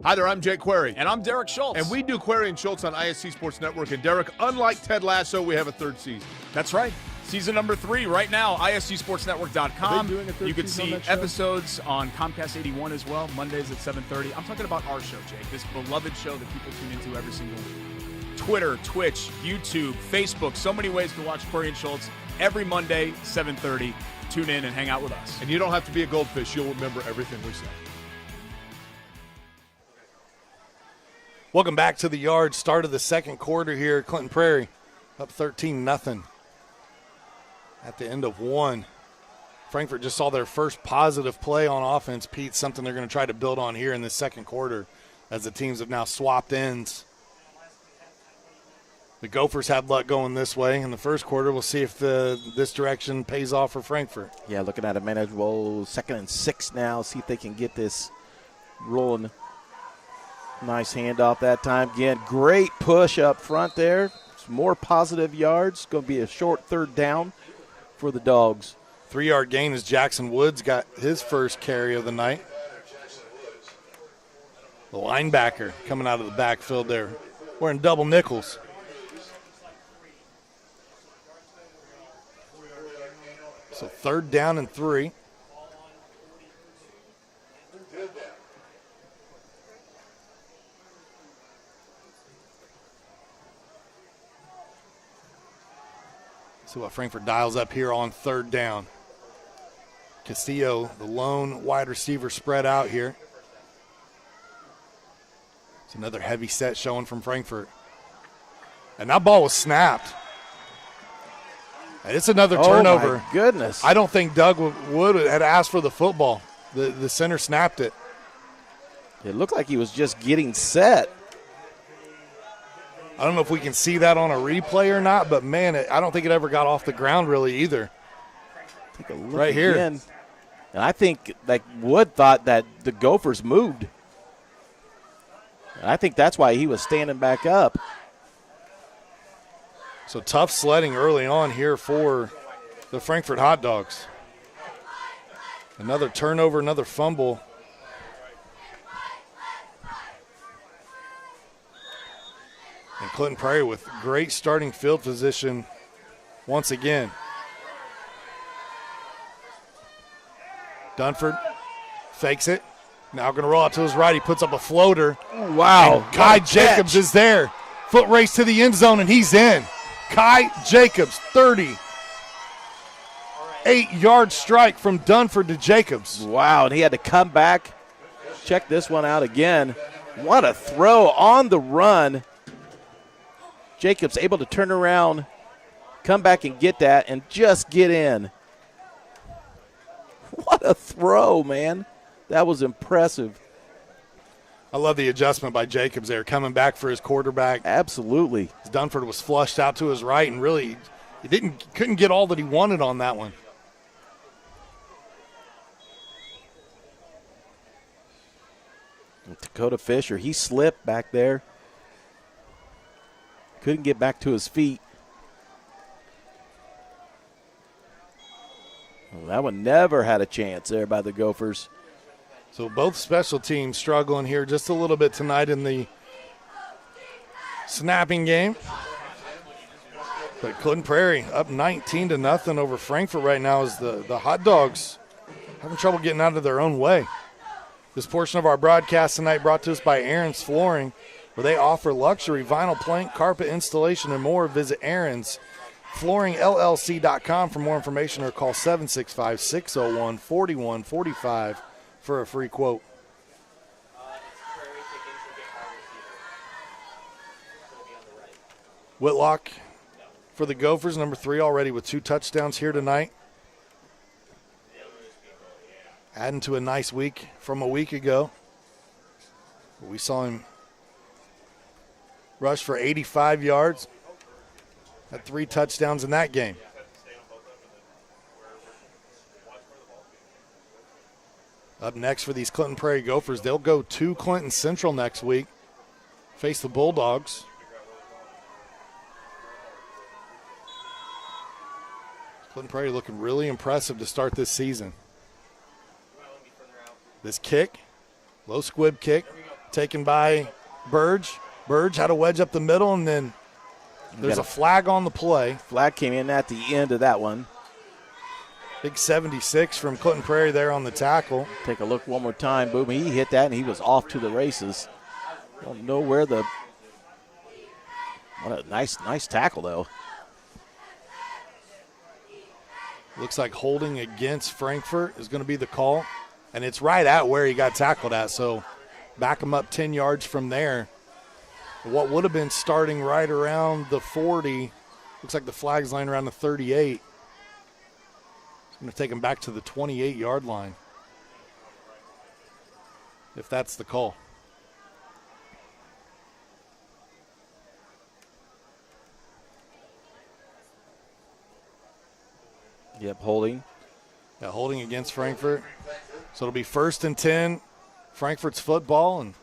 Hi there, I'm Jake Query. And I'm Derek Schultz. And we do Query and Schultz on ISC Sports Network. And Derek, unlike Ted Lasso, we have a third season. That's right. Season number 3 right now, iscsportsnetwork.com. Are they doing a third you can season see on that show? episodes on Comcast 81 as well, Mondays at 7:30. I'm talking about our show, Jake, this beloved show that people tune into every single week. Twitter, Twitch, YouTube, Facebook, so many ways to watch Query and Schultz every Monday, 7:30. Tune in and hang out with us. And you don't have to be a goldfish. You'll remember everything we say. Welcome back to the yard. Start of the second quarter here. Clinton Prairie up 13-0 at the end of one. Frankfort just saw their first positive play on offense, Pete, something they're going to try to build on here in the second quarter as the teams have now swapped ends. The Gophers had luck going this way in the first quarter. We'll see if this direction pays off for Frankfort. Yeah, looking at a manageable 2nd and 6 now. See if they can get this rolling. Nice handoff that time. Again, great push up front there. Some more positive yards. Going to be a short third down for the Dogs. 3-yard gain as Jackson Woods got his first carry of the night. The linebacker coming out of the backfield there, wearing double nickels. So 3rd down and 3. See what Frankfort dials up here on 3rd down. Castillo, the lone wide receiver, spread out here. It's another heavy set showing from Frankfort. And that ball was snapped. And it's another turnover. Oh, my goodness. I don't think Doug Wood had asked for the football. The center snapped it. It looked like he was just getting set. I don't know if we can see that on a replay or not, but, man, I don't think it ever got off the ground really either. Take a look right here. Again. And I think like Wood thought that the Gophers moved. And I think that's why he was standing back up. So tough sledding early on here for the Frankfort Hot Dogs. Another turnover, another fumble. And Clinton Prairie with great starting field position once again. Dunford fakes it. Now going to roll out to his right. He puts up a floater. Wow. And Kai Jacobs is there. Foot race to the end zone, and he's in. Kai Jacobs, 38-yard strike from Dunford to Jacobs. Wow, and he had to come back. Check this one out again. What a throw on the run. Jacobs able to turn around, come back and get that, and just get in. What a throw, man. That was impressive. I love the adjustment by Jacobs there, coming back for his quarterback. Absolutely. Dunford was flushed out to his right, and really couldn't get all that he wanted on that one. Dakota Fisher, he slipped back there. Couldn't get back to his feet. Well, that one never had a chance there by the Gophers. So both special teams struggling here just a little bit tonight in the snapping game. But Clinton Prairie up 19-0 over Frankfort right now as the Hot Dogs having trouble getting out of their own way. This portion of our broadcast tonight brought to us by Aaron's Flooring, where they offer luxury vinyl plank, carpet installation, and more. Visit AaronsFlooringLLC.com for more information or call 765-601-4145 for a free quote. Whitlock for the Gophers, number 3 already with 2 touchdowns here tonight. Adding to a nice week from a week ago. We saw him rush for 85 yards. Had 3 touchdowns in that game. Up next for these Clinton Prairie Gophers, they'll go to Clinton Central next week. Face the Bulldogs. Clinton Prairie looking really impressive to start this season. This kick, low squib kick, taken by Burge. Burge had a wedge up the middle, and then there's a flag on the play. Flag came in at the end of that one. Big 76 from Clinton Prairie there on the tackle. Take a look one more time. Boom, he hit that, and he was off to the races. Don't know where the – what a nice tackle, though. Looks like holding against Frankfort is going to be the call. And it's right at where he got tackled at, so back him up 10 yards from there. What would have been starting right around the 40, looks like the flag's line around the 38. It's going to take him back to the 28-yard line, if that's the call. Yep, holding. Yeah, holding against Frankfort. So it'll be 1st and 10, Frankfort's football, and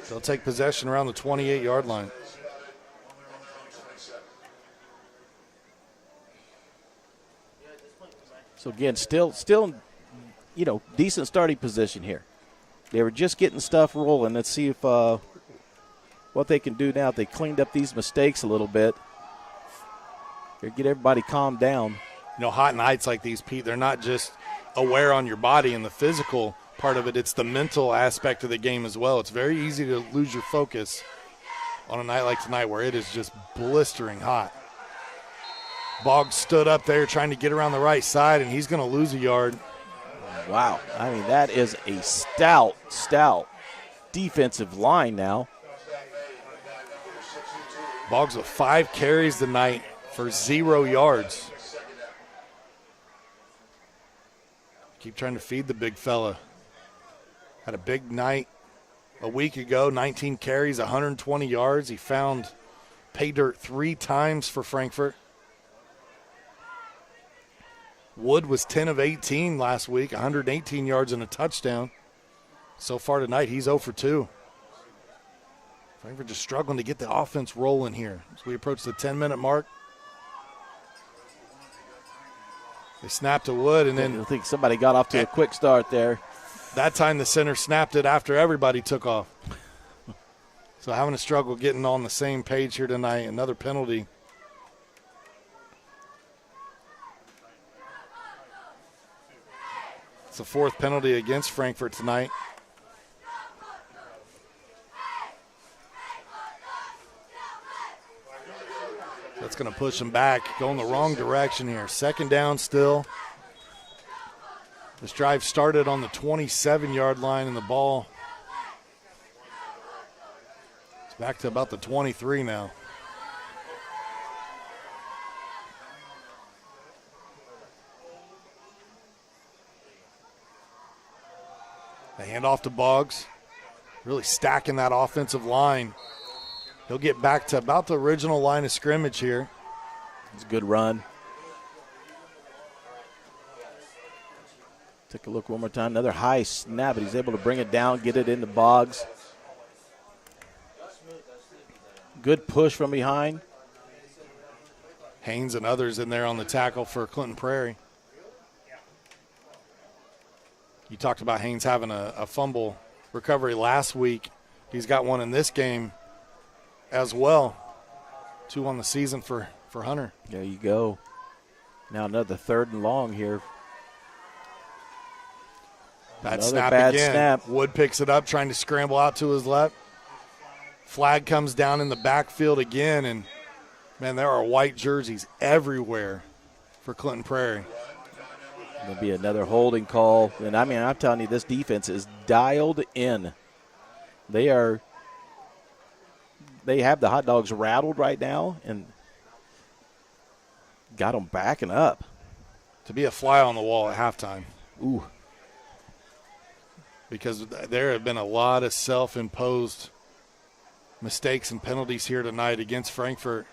they'll take possession around the 28-yard line. So again, still, decent starting position here. They were just getting stuff rolling. Let's see if what they can do now. If they cleaned up these mistakes a little bit, get everybody calmed down. Hot nights like these, Pete, they're not just aware on your body and the physical part of it. It's the mental aspect of the game as well. It's very easy to lose your focus on a night like tonight where it is just blistering hot. Boggs stood up there trying to get around the right side, and he's going to lose a yard. Wow. I mean, that is a stout defensive line now. Boggs with 5 carries tonight for 0 yards. Keep trying to feed the big fella. Had a big night a week ago, 19 carries, 120 yards. He found pay dirt 3 times for Frankfort. Wood was 10 of 18 last week, 118 yards and a touchdown. So far tonight, he's 0 for 2. Frankfort just struggling to get the offense rolling here as we approach the 10-minute mark. They snapped to Wood, and then I think somebody got off to a quick start there. That time the center snapped it after everybody took off. So having a struggle getting on the same page here tonight. Another penalty. It's the 4th penalty against Frankfort tonight. That's going to push them back, going the wrong direction here. 2nd down still. This drive started on the 27-yard line, and the ball is back to about the 23 now. They hand off to Boggs, really stacking that offensive line. He'll get back to about the original line of scrimmage here. It's a good run. Take a look one more time. Another high snap, but he's able to bring it down, get it into Boggs. Good push from behind. Haynes and others in there on the tackle for Clinton Prairie. You talked about Haynes having a fumble recovery last week. He's got one in this game as well. 2 on the season for Hunter. There you go. Now another 3rd and long here. Bad Another snap bad again. snap. Wood picks it up, trying to scramble out to his left. Flag comes down in the backfield again, and, man, there are white jerseys everywhere for Clinton Prairie. There'll be another holding call. And, I mean, I'm telling you, this defense is dialed in. They have the hot dogs rattled right now and got them backing up. To be a fly on the wall at halftime. Ooh. Because there have been a lot of self-imposed mistakes and penalties here tonight against Frankfort.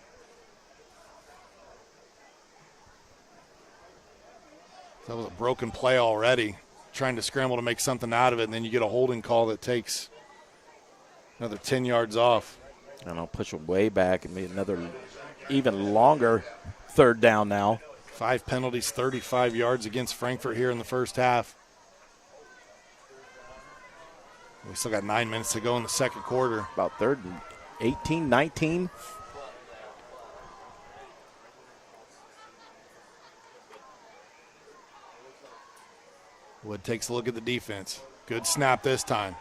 That was a broken play already, trying to scramble to make something out of it, and then you get a holding call that takes another 10 yards off. And I'll push them way back and make another even longer 3rd down now. 5 penalties, 35 yards against Frankfort here in the first half. We still got 9 minutes to go in the second quarter. About 3rd and 18, 19. Wood takes a look at the defense. Good snap this time.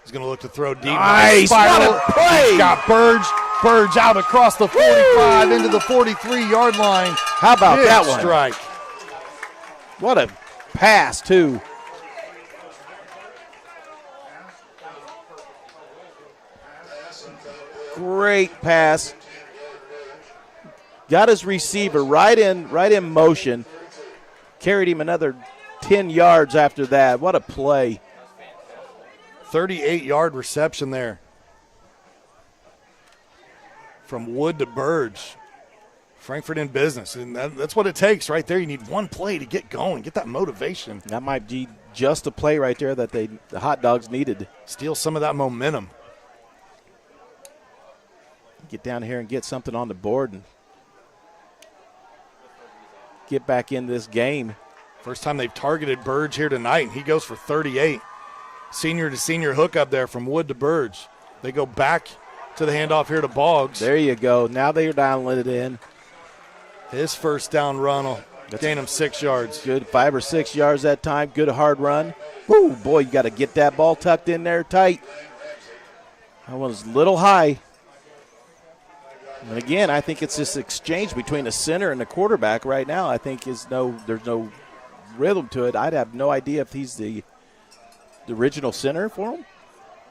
He's going to look to throw deep. Nice. Spiral. What a play. He's got Burge. Burge out across the 45 into the 43-yard line. How about Big that one? strike. What a pass, too. Great pass. Got his receiver right in motion. Carried him another 10 yards after that. What a play. 38-yard reception there. From Wood to Burge. Frankfort in business, and that's what it takes right there. You need one play to get going, get that motivation. That might be just a play right there that the hot dogs needed. Steal some of that momentum. Get down here and get something on the board and get back in this game. First time they've targeted Burge here tonight, and he goes for 38. Senior to senior hookup there from Wood to Burge. They go back to the handoff here to Boggs. There you go. Now they're dialing it in. His first down run will gain him 6 yards. Good, 5 or 6 yards that time. Good hard run. Woo, boy, you got to get that ball tucked in there tight. That one was a little high. And again, I think it's this exchange between the center and the quarterback right now. I think there's no rhythm to it. I'd have no idea if he's the original center for him.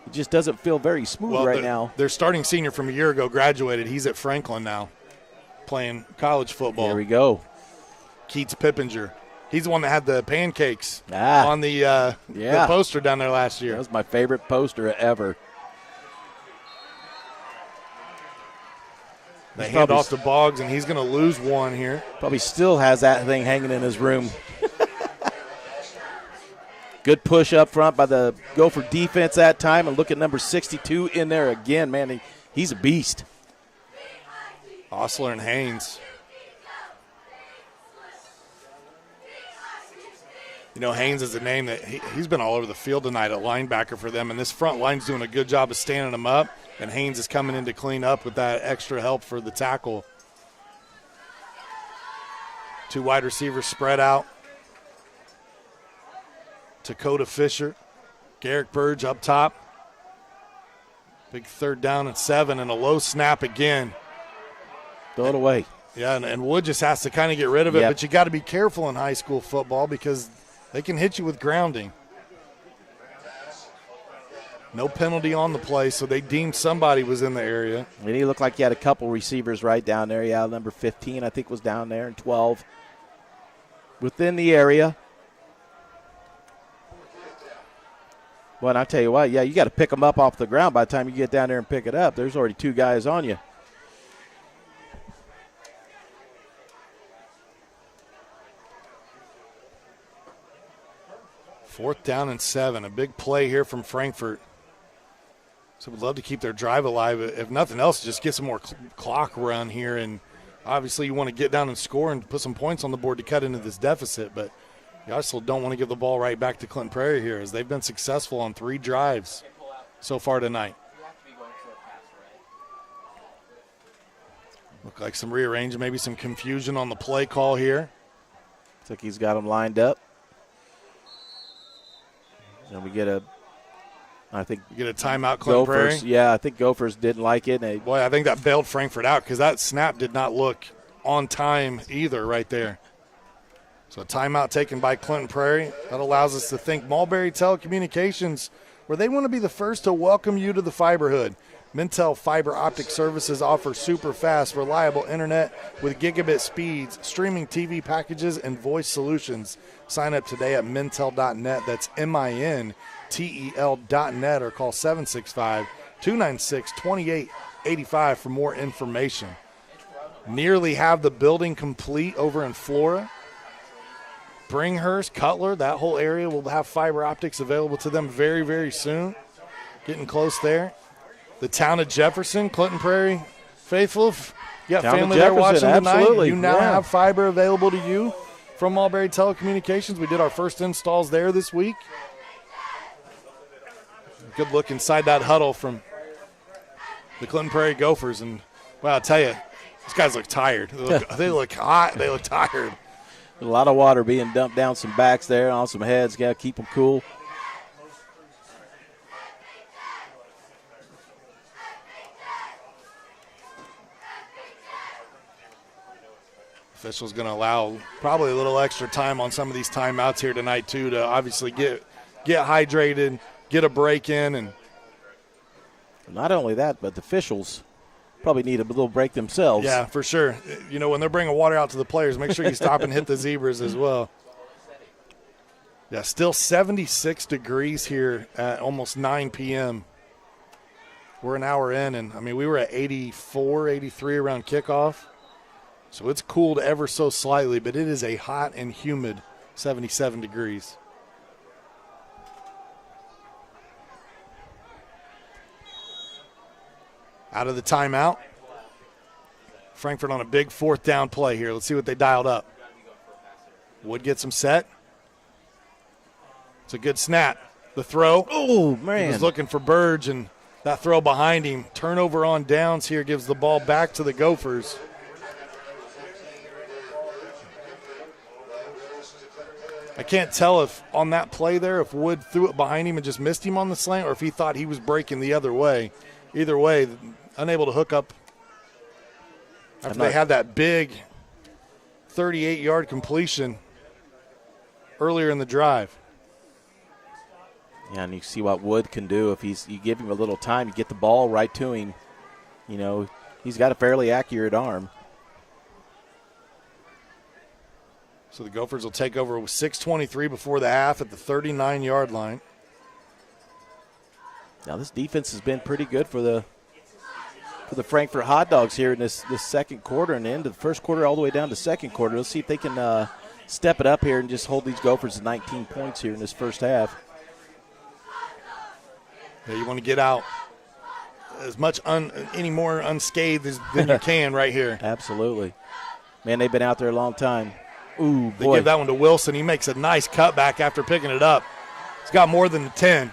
It just doesn't feel very smooth right now. Their starting senior from a year ago graduated. He's at Franklin now playing college football. There we go. Keats Pippinger. He's the one that had the pancakes on the poster down there last year. That was my favorite poster ever. They hand off to Boggs, and he's going to lose one here. Probably still has that thing hanging in his room. Good push up front by the Gopher defense that time, and look at number 62 in there again. Man, he's a beast. Osler and Haynes. You know, Haynes is a name that he's been all over the field tonight at linebacker for them, and this front line's doing a good job of standing him up, and Haynes is coming in to clean up with that extra help for the tackle. 2 wide receivers spread out. Dakota Fisher, Garrick Burge up top. Big 3rd down and 7, and a low snap again. Throw it away. Yeah, and Wood just has to kind of get rid of it, but you got to be careful in high school football because they can hit you with grounding. No penalty on the play, so they deemed somebody was in the area. And he looked like he had a couple receivers right down there. Yeah, number 15, I think, was down there, and 12 within the area. Well, and I tell you what, yeah, you got to pick them up off the ground by the time you get down there and pick it up. There's already 2 guys on you. 4th down and 7. A big play here from Frankfort. So we'd love to keep their drive alive. If nothing else, just get some more clock run here. And obviously you want to get down and score and put some points on the board to cut into this deficit. But you also don't want to give the ball right back to Clinton Prairie here, as they've been successful on 3 drives so far tonight. Look like some rearranging, maybe some confusion on the play call here. Looks like he's got them lined up. And we get a timeout, Clinton Prairie. Yeah, I think Gophers didn't like it. Boy, I think that bailed Frankfort out, because that snap did not look on time either right there. So a timeout taken by Clinton Prairie. That allows us to thank Mulberry Telecommunications, where they want to be the first to welcome you to the fiberhood. Mintel Fiber Optic Services offers super fast, reliable internet with gigabit speeds, streaming TV packages, and voice solutions. Sign up today at mintel.net. That's MINTEL.net, or call 765-296-2885 for more information. Nearly have the building complete over in Flora. Bringhurst, Cutler, that whole area will have fiber optics available to them very, very soon. Getting close there. The town of Jefferson, Clinton Prairie faithful. You got family there watching tonight. Absolutely. You now have fiber available to you from Mulberry Telecommunications. We did our first installs there this week. Good look inside that huddle from the Clinton Prairie Gophers. And, well, I'll tell you, these guys look tired. They look hot. They look tired. A lot of water being dumped down some backs there, on some heads. Got to keep them cool. Official's going to allow probably a little extra time on some of these timeouts here tonight, too, to obviously get hydrated, get a break in. And not only that, but the officials probably need a little break themselves. Yeah, for sure. You know, when they're bringing water out to the players, make sure you stop and hit the zebras as well. Yeah, still 76 degrees here at almost 9 p.m. We're an hour in, and, I mean, we were at 84, 83 around kickoff. So it's cooled ever so slightly, but it is a hot and humid 77 degrees. Out of the timeout. Frankfort on a big 4th down play here. Let's see what they dialed up. Wood gets him set. It's a good snap. The throw. Oh, man. He was looking for Burge, and that throw behind him. Turnover on downs here gives the ball back to the Gophers. I can't tell if on that play there, if Wood threw it behind him and just missed him on the slant, or if he thought he was breaking the other way. Either way, unable to hook up after they had that big 38-yard completion earlier in the drive. Yeah, and you see what Wood can do if you give him a little time, you get the ball right to him. You know, he's got a fairly accurate arm. So the Gophers will take over with 6:23 before the half at the 39-yard line. Now this defense has been pretty good for the Frankfort Hot Dogs here in this second quarter and into the first quarter all the way down to second quarter. Let's see if they can step it up here and just hold these Gophers to 19 points here in this first half. Yeah, you want to get out as much any more unscathed than you can right here. Absolutely. Man, they've been out there a long time. Ooh, boy. They give that one to Wilson. He makes a nice cutback after picking it up. He's got more than the 10.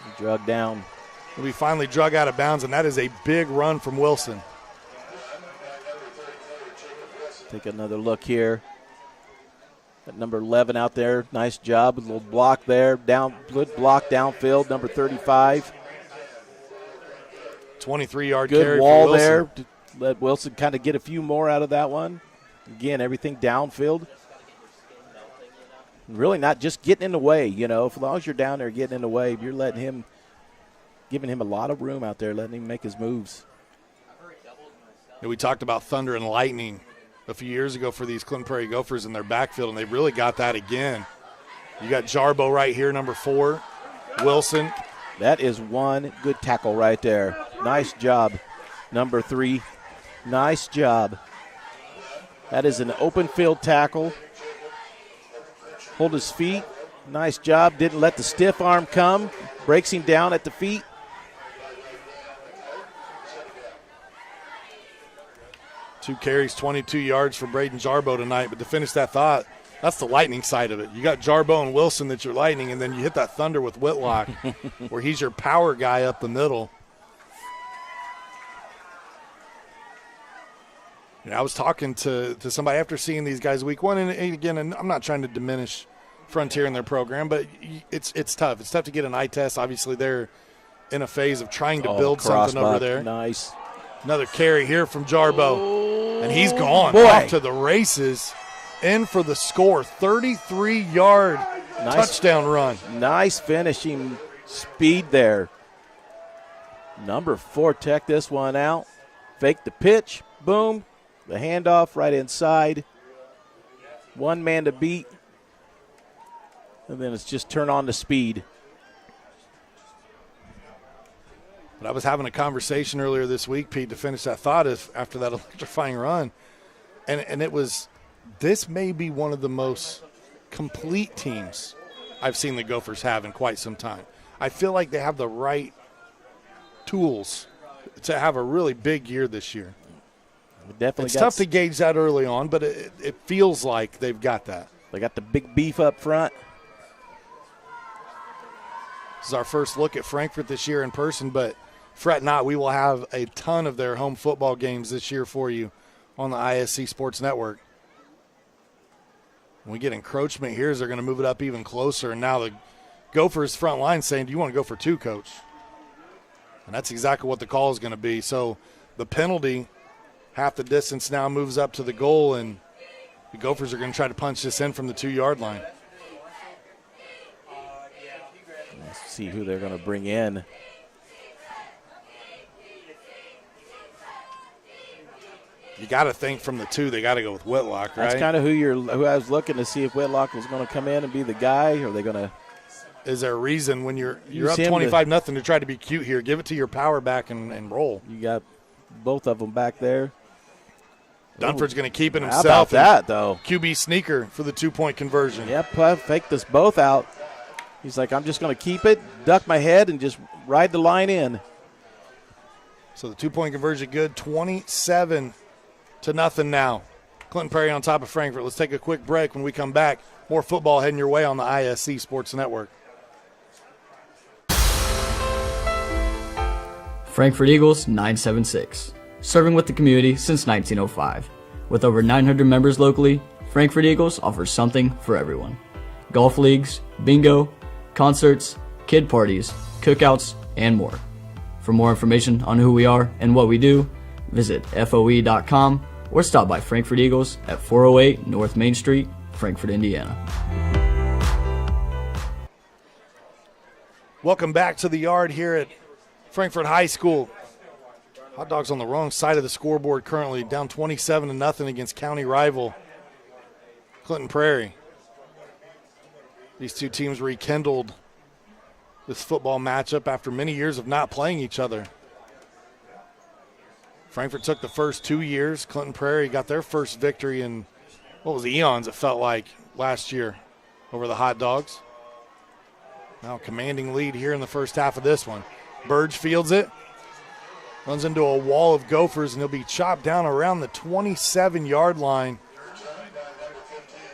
He drug down. We finally drug out of bounds, and that is a big run from Wilson. Take another look here. At number 11 out there. Nice job. A little block there. Good block downfield. Number 35. 23-yard carry. Good wall for Wilson. there. Let Wilson kind of get a few more out of that one. Again, everything downfield. Really not just getting in the way, you know. As long as you're down there getting in the way, you're giving him a lot of room out there, letting him make his moves. Yeah, we talked about thunder and lightning a few years ago for these Clinton Prairie Gophers in their backfield, and they really got that again. You got Jarbo right here, number 4. Wilson. That is one good tackle right there. Nice job, number 3. Nice job. That is an open field tackle. hold his feet. Nice job. Didn't let the stiff arm come. Breaks him down at the feet. Two carries, 22 yards for Braden Jarbo tonight. But to finish that thought, that's the lightning side of it. You got Jarbo and Wilson that you're lightning, and then you hit that thunder with Whitlock where he's your power guy up the middle. You know, I was talking to somebody after seeing these guys week one, and again, and I'm not trying to diminish Frontier in their program, but it's tough. It's tough to get an eye test. Obviously, they're in a phase of trying to build something over there. Nice. Another carry here from Jarbo, and he's gone off to the races. In for the score, 33-yard touchdown run. Nice finishing speed there. Number 4, check this one out. Fake the pitch, boom. The handoff right inside. One man to beat. And then it's just turn on the speed. But I was having a conversation earlier this week, Pete, to finish that thought after that electrifying run. And it was, this may be one of the most complete teams I've seen the Gophers have in quite some time. I feel like they have the right tools to have a really big year this year. It's tough to gauge that early on, but it feels like they've got that. They got the big beef up front. This is our first look at Frankfort this year in person, but fret not, we will have a ton of their home football games this year for you on the ISC Sports Network. When we get encroachment here, they're going to move it up even closer, and now the Gophers front line saying, do you want to go for 2, Coach? And that's exactly what the call is going to be. So the penalty, half the distance now moves up to the goal, and the Gophers are going to try to punch this in from the 2-yard line. Let's see who they're going to bring in. You got to think from the 2, they got to go with Whitlock, right? That's kind of who I was looking to see if Whitlock was going to come in and be the guy, or are they going to? Is there a reason when you're up 25-0 to try to be cute here? Give it to your power back and roll. You got both of them back there. Dunford's going to keep it himself. How about that, though? QB sneaker for the 2-point conversion. Yep, faked us both out. He's like, I'm just going to keep it, duck my head, and just ride the line in. So the 2-point conversion good, 27-0 now. Clinton Prairie on top of Frankfort. Let's take a quick break. When we come back, more football heading your way on the ISC Sports Network. Frankfort Eagles 976, serving with the community since 1905. With over 900 members locally, Frankfort Eagles offers something for everyone. Golf leagues, bingo, concerts, kid parties, cookouts, and more. For more information on who we are and what we do, visit FOE.com or stop by Frankfort Eagles at 408 North Main Street, Frankfort, Indiana. Welcome back to the yard here at Frankfort High School. Hot Dogs on the wrong side of the scoreboard currently, down 27-0 against county rival Clinton Prairie. These two teams rekindled this football matchup after many years of not playing each other. Frankfort took the first 2 years. Clinton Prairie got their first victory in, what was eons, it felt like, last year over the Hot Dogs. Now commanding lead here in the first half of this one. Burge fields it, runs into a wall of Gophers, and he'll be chopped down around the 27-yard line.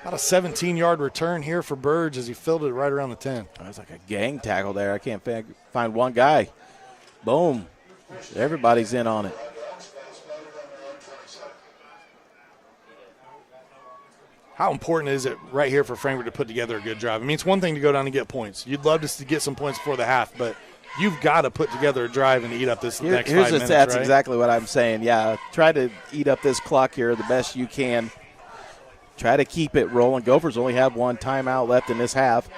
About a 17-yard return here for Burge as he fielded it right around the 10. That's like a gang tackle there. I can't find one guy. Boom. Everybody's in on it. How important is it right here for Frankfort to put together a good drive? I mean, it's one thing to go down and get points. You'd love to get some points before the half, but you've got to put together a drive and eat up this next 5 minutes, That's right? exactly what I'm saying. Yeah, try to eat up this clock here the best you can. Try to keep it rolling. Gophers only have one timeout left in this half.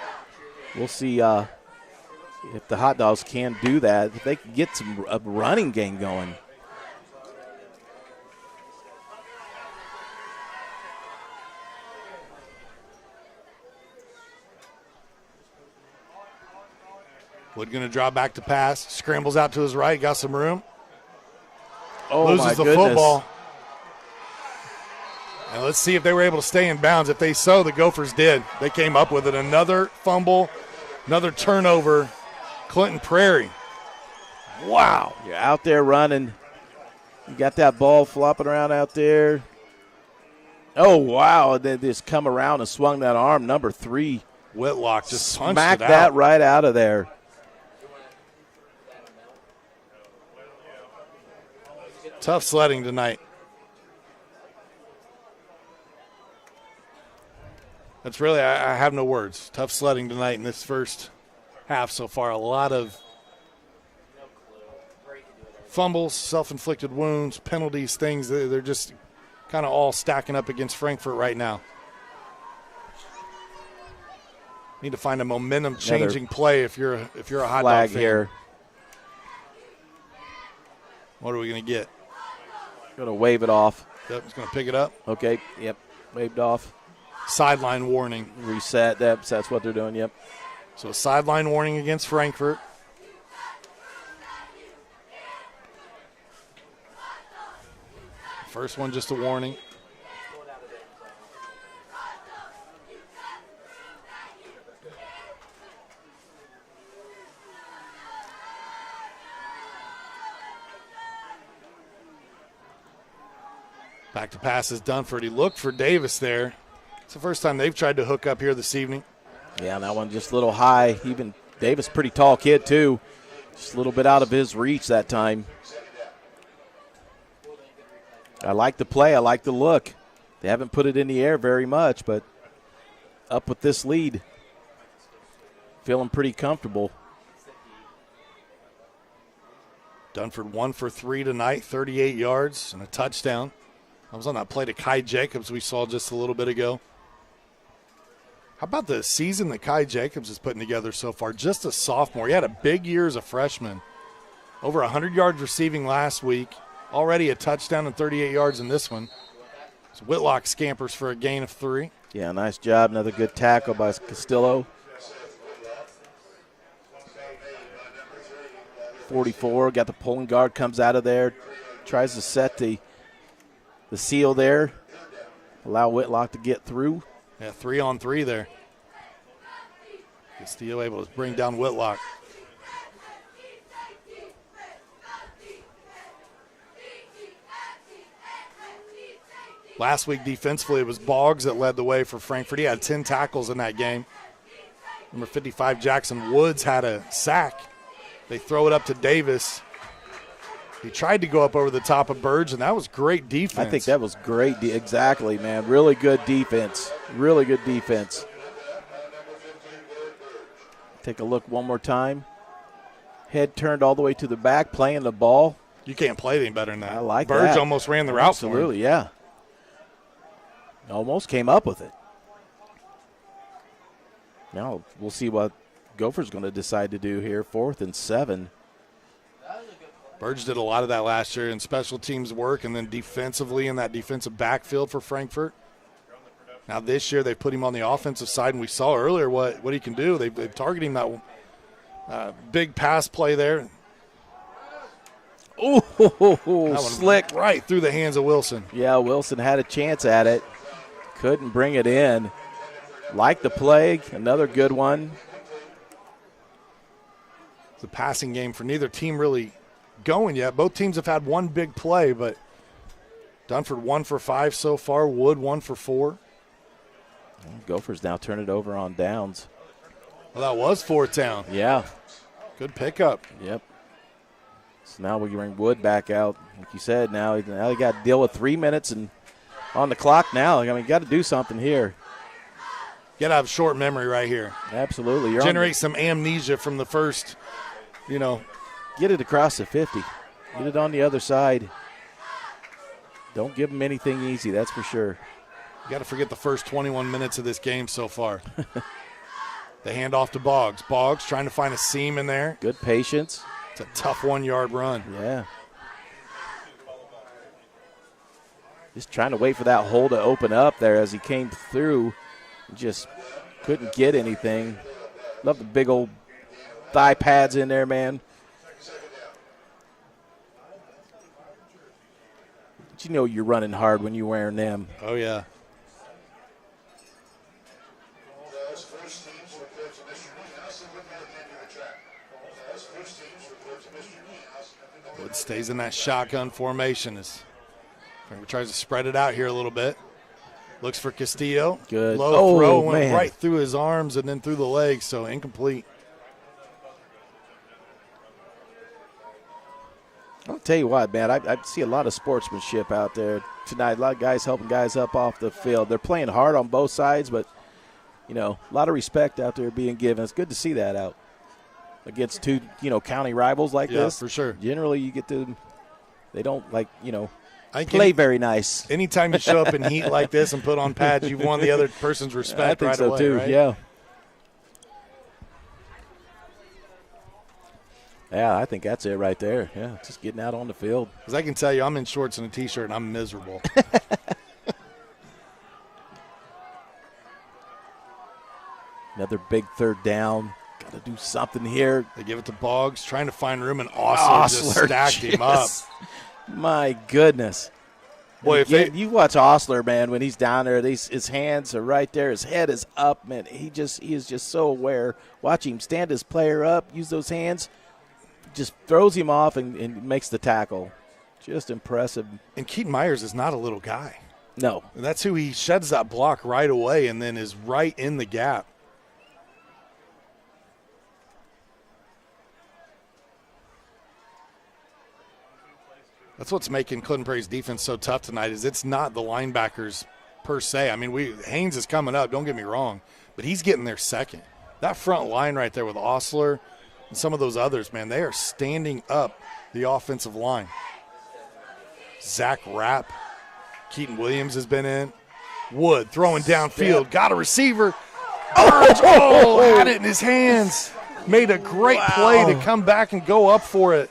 We'll see if the Hot Dogs can do that. If they can get a running game going. Wood going to draw back to pass. Scrambles out to his right. Got some room. Oh, Loses my the goodness. football. Now let's see if they were able to stay in bounds. If they so, the Gophers did. They came up with it. Another fumble, another turnover. Clinton Prairie. Wow. You're out there running. You got that ball flopping around out there. Oh, wow. They just come around and swung that arm. Number 3. Whitlock just punched smacked it out. that right out of there. Tough sledding tonight. That's really, I have no words. Tough sledding tonight in this first half so far. A lot of fumbles, self-inflicted wounds, penalties, things. They're just kind of all stacking up against Frankfort right now. Need to find a momentum-changing play if you're a hot dog fan. Here. What are we going to get? Going to wave it off. Yep, he's going to pick it up. Okay, yep, waved off. Sideline warning. Reset, that's what they're doing, yep. So a sideline warning against Frankfort. First one just a warning. Back to pass is Dunford. He looked for Davis there. It's the first time they've tried to hook up here this evening. Yeah, that one just a little high. Even Davis, pretty tall kid too. Just a little bit out of his reach that time. I like the play. I like the look. They haven't put it in the air very much, but up with this lead. Feeling pretty comfortable. Dunford 1 for 3 tonight, 38 yards and a touchdown. I was on that play to Kai Jacobs we saw just a little bit ago. How about the season that Kai Jacobs is putting together so far? Just a sophomore. He had a big year as a freshman. Over 100 yards receiving last week. Already a touchdown and 38 yards in this one. So Whitlock scampers for a gain of 3. Yeah, nice job. Another good tackle by Castillo. 44, got the pulling guard, comes out of there. Tries to set the seal there. Allow Whitlock to get through. Yeah, 3-on-3 there. Castillo able to bring down Whitlock. Last week defensively it was Boggs that led the way for Frankfort. He had 10 tackles in that game. Number 55, Jackson Woods, had a sack. They throw it up to Davis. He tried to go up over the top of Burge, and that was great defense. I think that was great. Exactly, man. Really good defense. Really good defense. Take a look one more time. Head turned all the way to the back, playing the ball. You can't play any better than that. I like Burge that. almost ran the route Absolutely, for him. yeah. Almost came up with it. Now we'll see what Gopher's going to decide to do here. 4th and 7. Burge did a lot of that last year in special teams work and then defensively in that defensive backfield for Frankfort. Now this year they put him on the offensive side, and we saw earlier what he can do. They've targeted him that big pass play there. Oh, slick. Right through the hands of Wilson. Yeah, Wilson had a chance at it. Couldn't bring it in. Like the play, another good one. It's a passing game for neither team really going yet. Both teams have had one big play, but Dunford 1 for 5 so far. Wood 1 for 4. Gophers now turn it over on downs. Well, that was 4th down. Yeah. Good pickup. Yep. So now we bring Wood back out. Like you said, now they got to deal with 3 minutes and on the clock now. I mean, got to do something here. You got to have short memory right here. Absolutely. Generate some amnesia from the first, Get it across the 50. Get it on the other side. Don't give them anything easy, that's for sure. You got to forget the first 21 minutes of this game so far. The handoff to Boggs. Boggs trying to find a seam in there. Good patience. It's a tough 1-yard run. Yeah. Just trying to wait for that hole to open up there as he came through. Just couldn't get anything. Love the big old thigh pads in there, man. But you know you're running hard when you're wearing them. Oh, yeah. Wood stays in that shotgun formation as Frankfort tries to spread it out here a little bit. Looks for Castillo. Good. Low throw went man. right through his arms and then through the legs, so incomplete. I'll tell you what, man, I see a lot of sportsmanship out there tonight. A lot of guys helping guys up off the field. They're playing hard on both sides, but, you know, a lot of respect out there being given. It's good to see that out against two, you know, county rivals like this. Yeah, for sure. Generally, you get to – they don't, like, you know, I think play very nice. Anytime you show up in heat like this and put on pads, you've won the other person's respect right away. I think so, too, right? yeah. Yeah, I think that's it right there. Yeah, just getting out on the field. Because I can tell you, I'm in shorts and a T-shirt, and I'm miserable. Another big third down. Got to do something here. They give it to Boggs, trying to find room, and Osler just stacked him up. My goodness. Boy, Again, you watch Osler, man, when he's down there, his hands are right there. His head is up, man. He is just so aware. Watch him stand his player up, use those hands, just throws him off and makes the tackle. Just impressive. And Keaton Myers is not a little guy. No. And that's who he sheds that block right away and then is right in the gap. That's what's making Clinton Prairie's defense so tough tonight is it's not the linebackers per se. I mean, Haynes is coming up, don't get me wrong, but he's getting there second. That front line right there with Osler and some of those others, man, they are standing up the offensive line. Zach Rapp, Keaton Williams has been in. Wood throwing downfield, got a receiver. Had it in his hands. Made a great play to come back and go up for it.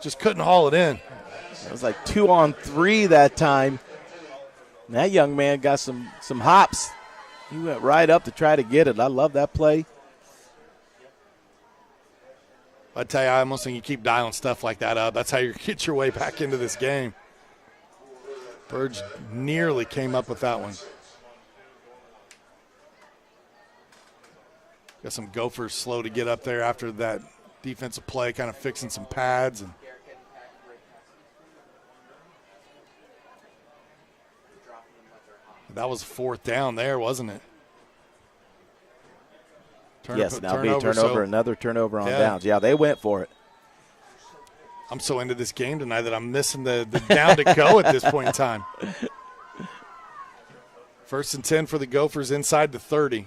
Just couldn't haul it in. It was like 2-on-3 that time. And that young man got some hops. He went right up to try to get it. I love that play. I tell you, I almost think you keep dialing stuff like that up. That's how you get your way back into this game. Burge nearly came up with that one. Got some Gophers slow to get up there after that defensive play, kind of fixing some pads. And that was fourth down there, wasn't it? Yes, now be a turnover, another turnover on downs. Yeah, they went for it. I'm so into this game tonight that I'm missing the down to go at this point in time. 1st and 10 for the Gophers inside the 30.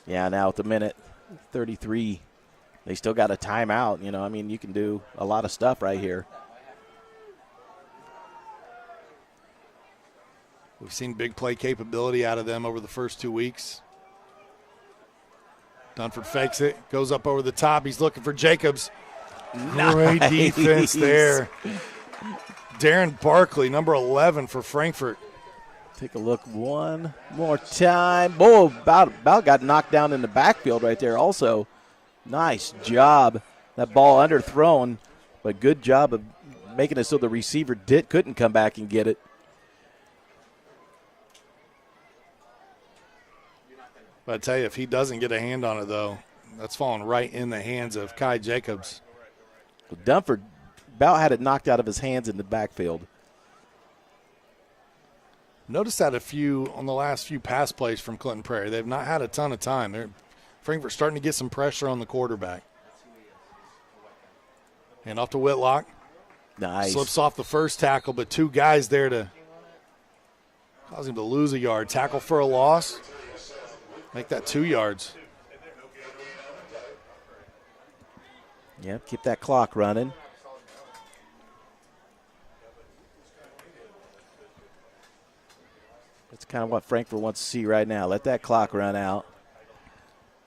Yeah, now at the minute 33, they still got a timeout. You know, I mean, you can do a lot of stuff right here. We've seen big play capability out of them over the first 2 weeks. Dunford fakes it, goes up over the top. He's looking for Jacobs. Nice. Great defense there. Darren Barkley, number 11 for Frankfort. Take a look one more time. Oh, about got knocked down in the backfield right there also. Nice job. That ball underthrown, but good job of making it so the receiver couldn't come back and get it. But I tell you, if he doesn't get a hand on it, though, that's falling right in the hands of Kai Jacobs. Dunford about had it knocked out of his hands in the backfield. Notice that on the last few pass plays from Clinton Prairie. They've not had a ton of time. Frankfurt's starting to get some pressure on the quarterback. Hand off to Whitlock. Nice. Slips off the first tackle, but two guys there to cause him to lose a yard. Tackle for a loss. Make that 2 yards. Yep, keep that clock running. That's kind of what Frankfort wants to see right now. Let that clock run out.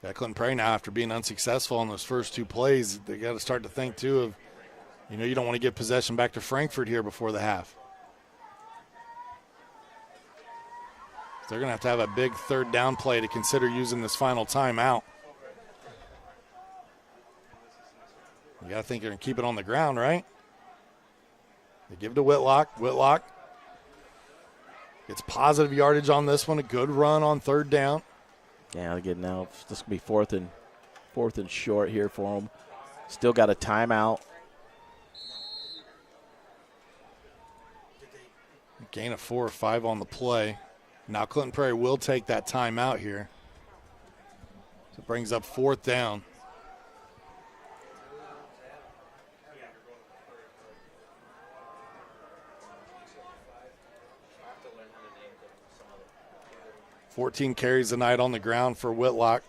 Yeah, Clinton Prairie now, after being unsuccessful on those first 2 plays, they got to start to think, too, of, you don't want to get possession back to Frankfort here before the half. They're going to have a big third down play to consider using this final timeout. You got to think they're going to keep it on the ground, right? They give it to Whitlock. Whitlock gets positive yardage on this one. A good run on third down. Yeah, again, now this could be fourth and short here for them. Still got a timeout. Gain of 4 or 5 on the play. Now Clinton Prairie will take that timeout here. So it brings up fourth down. $14 carries tonight on the ground for Whitlock.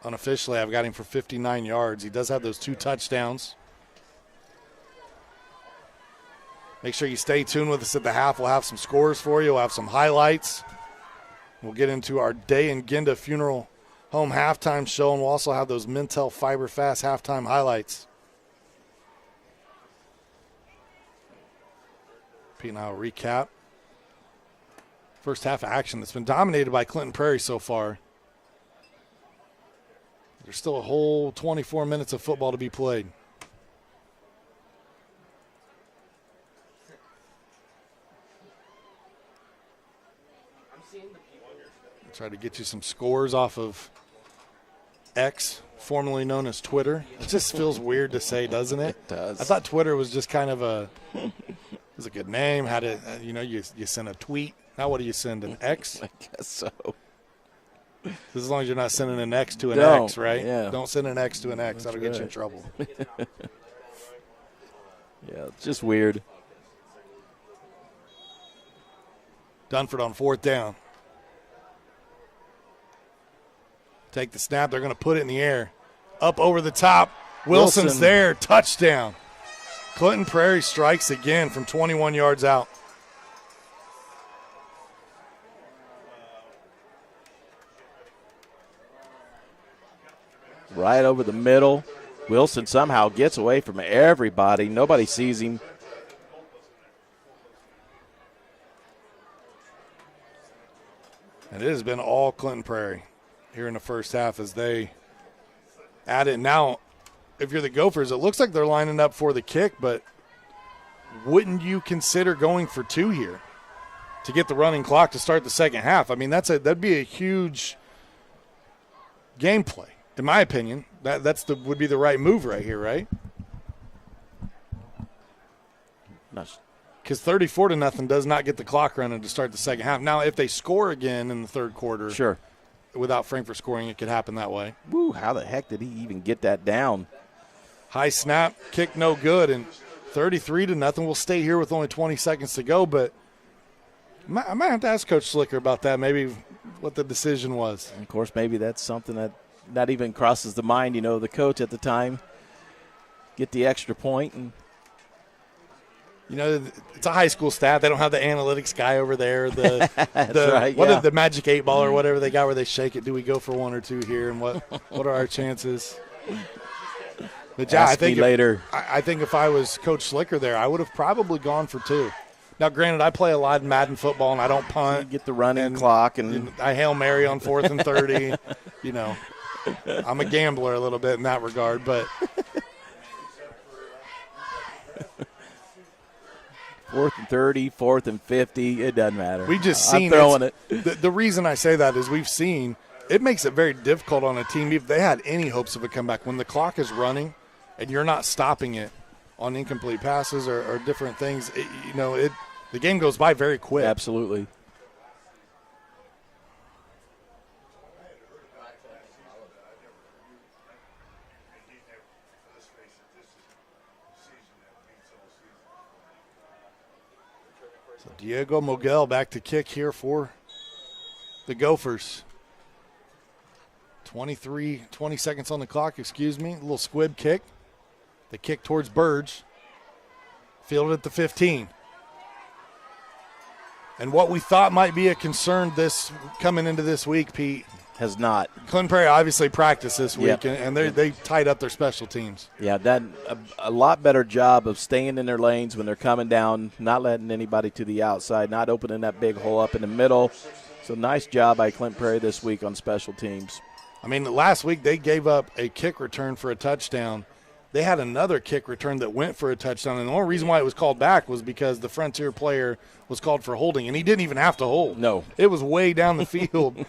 Unofficially, I've got him for 59 yards. He does have those 2 touchdowns. Make sure you stay tuned with us at the half. We'll have some scores for you. We'll have some highlights. We'll get into our Day in Ginda Funeral Home halftime show, and we'll also have those Mintel Fiber Fast halftime highlights. Pete and I will recap. First half of action that's been dominated by Clinton Prairie so far. There's still a whole 24 minutes of football to be played. Try to get you some scores off of X, formerly known as Twitter. It just feels weird to say, doesn't it? It does. I thought Twitter was just kind of it was a good name. Had it, you send a tweet. Now what do you send, an X? I guess so. As long as you're not sending an X to an No, X, right? yeah. Don't send an X to an X. That's That'll get you in right. trouble. Yeah, it's just weird. Dunford on fourth down. Take the snap. They're going to put it in the air. Up over the top. Wilson's Wilson. there. Touchdown. Clinton Prairie strikes again from 21 yards out. Right over the middle. Wilson somehow gets away from everybody. Nobody sees him. And it has been all Clinton Prairie here in the first half as they add it. Now, if you're the Gophers, it looks like they're lining up for the kick, but wouldn't you consider going for 2 here to get the running clock to start the second half? I mean, that'd be a huge gameplay, in my opinion. Would be the right move right here, right? Because 34-0 does not get the clock running to start the second half. Now, if they score again in the third quarter, Sure. without Frankfort scoring, it could happen that way. Woo, how the heck did he even get that down? High snap, kick no good, and 33-0. We'll stay here with only 20 seconds to go, but I might have to ask Coach Slicker about that, maybe what the decision was. And of course, maybe that's something that not even crosses the mind, the coach at the time. Get the extra point. And it's a high school staff. They don't have the analytics guy over there. The right, what yeah. is the Magic 8 Ball or whatever they got where they shake it? Do we go for 1 or 2 here? And what are our chances? But yeah, Ask me later. I think if I was Coach Slicker there, I would have probably gone for 2. Now, granted, I play a lot in Madden football and I don't punt. Get the running clock and I Hail Mary on 4th and 30. I'm a gambler a little bit in that regard, but 4th and 30, 4th and 50, it doesn't matter. we've just seen I'm throwing it. The reason I say that is we've seen it makes it very difficult on a team if they had any hopes of a comeback. When the clock is running and you're not stopping it on incomplete passes or different things, the game goes by very quick. Absolutely. So Diego Mogel back to kick here for the Gophers. 20 seconds on the clock, excuse me. A little squib kick. The kick towards Burge. Fielded at the 15. And what we thought might be a concern coming into this week, Pete. Has not. Clinton Prairie obviously practiced this week, Yep. and they tied up their special teams. Yeah, that a lot better job of staying in their lanes when they're coming down, not letting anybody to the outside, not opening that big hole up in the middle. So nice job by Clinton Prairie this week on special teams. I mean, last week they gave up a kick return for a touchdown they had another kick return that went for a touchdown, and the only reason why it was called back was because the Frontier player was called for holding, and he didn't even have to hold. No. It was way down the field.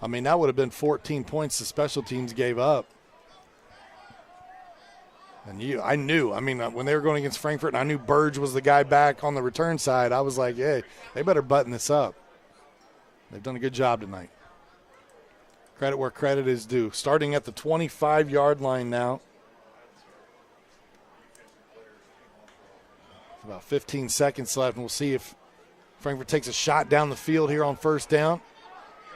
I mean, that would have been 14 points the special teams gave up. And I knew, when they were going against Frankfort and I knew Burge was the guy back on the return side, I was like, hey, they better button this up. They've done a good job tonight. Credit where credit is due. Starting at the 25-yard line now. About 15 seconds left, and we'll see if Frankfort takes a shot down the field here on first down.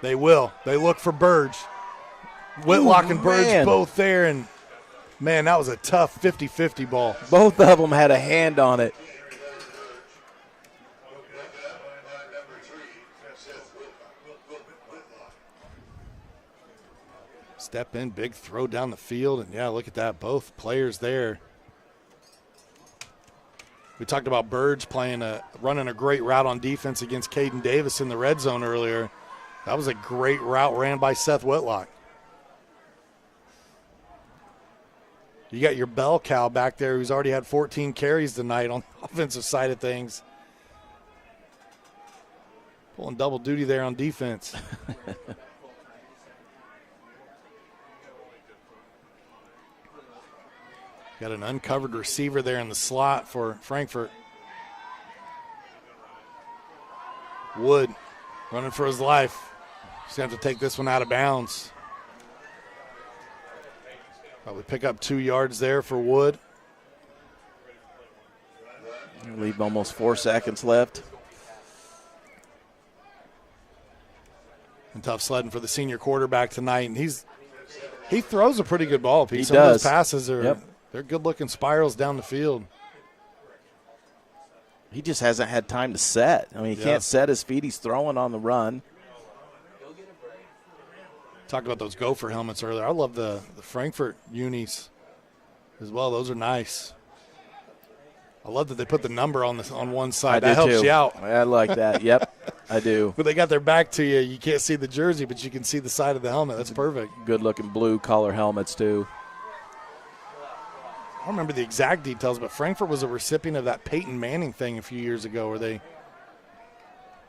They will. They look for Burge. Whitlock and Burge both there, and, man, that was a tough 50-50 ball. Both of them had a hand on it. Step in, big throw down the field, and, yeah, look at that. Both players there. We talked about Burge running a great route on defense against Caden Davis in the red zone earlier. That was a great route ran by Seth Whitlock. You got your bell cow back there who's already had 14 carries tonight on the offensive side of things. Pulling double duty there on defense. Got an uncovered receiver there in the slot for Frankfort. Wood running for his life. He's going to have to take this one out of bounds. Probably pick up 2 yards there for Wood. Leave almost 4 seconds left. And tough sledding for the senior quarterback tonight. And he throws a pretty good ball, Pete. He Some does. of those passes are they're good-looking spirals down the field. He just hasn't had time to set. He can't set his feet. He's throwing on the run. Talked about those Gopher helmets earlier. I love the Frankfort unis as well. Those are nice. I love that they put the number on one side. That helps you out. I like that. Yep, I do. When they got their back to you, you can't see the jersey, but you can see the side of the helmet. That's perfect. Good-looking blue collar helmets, too. I don't remember the exact details, but Frankfort was a recipient of that Peyton Manning thing a few years ago where they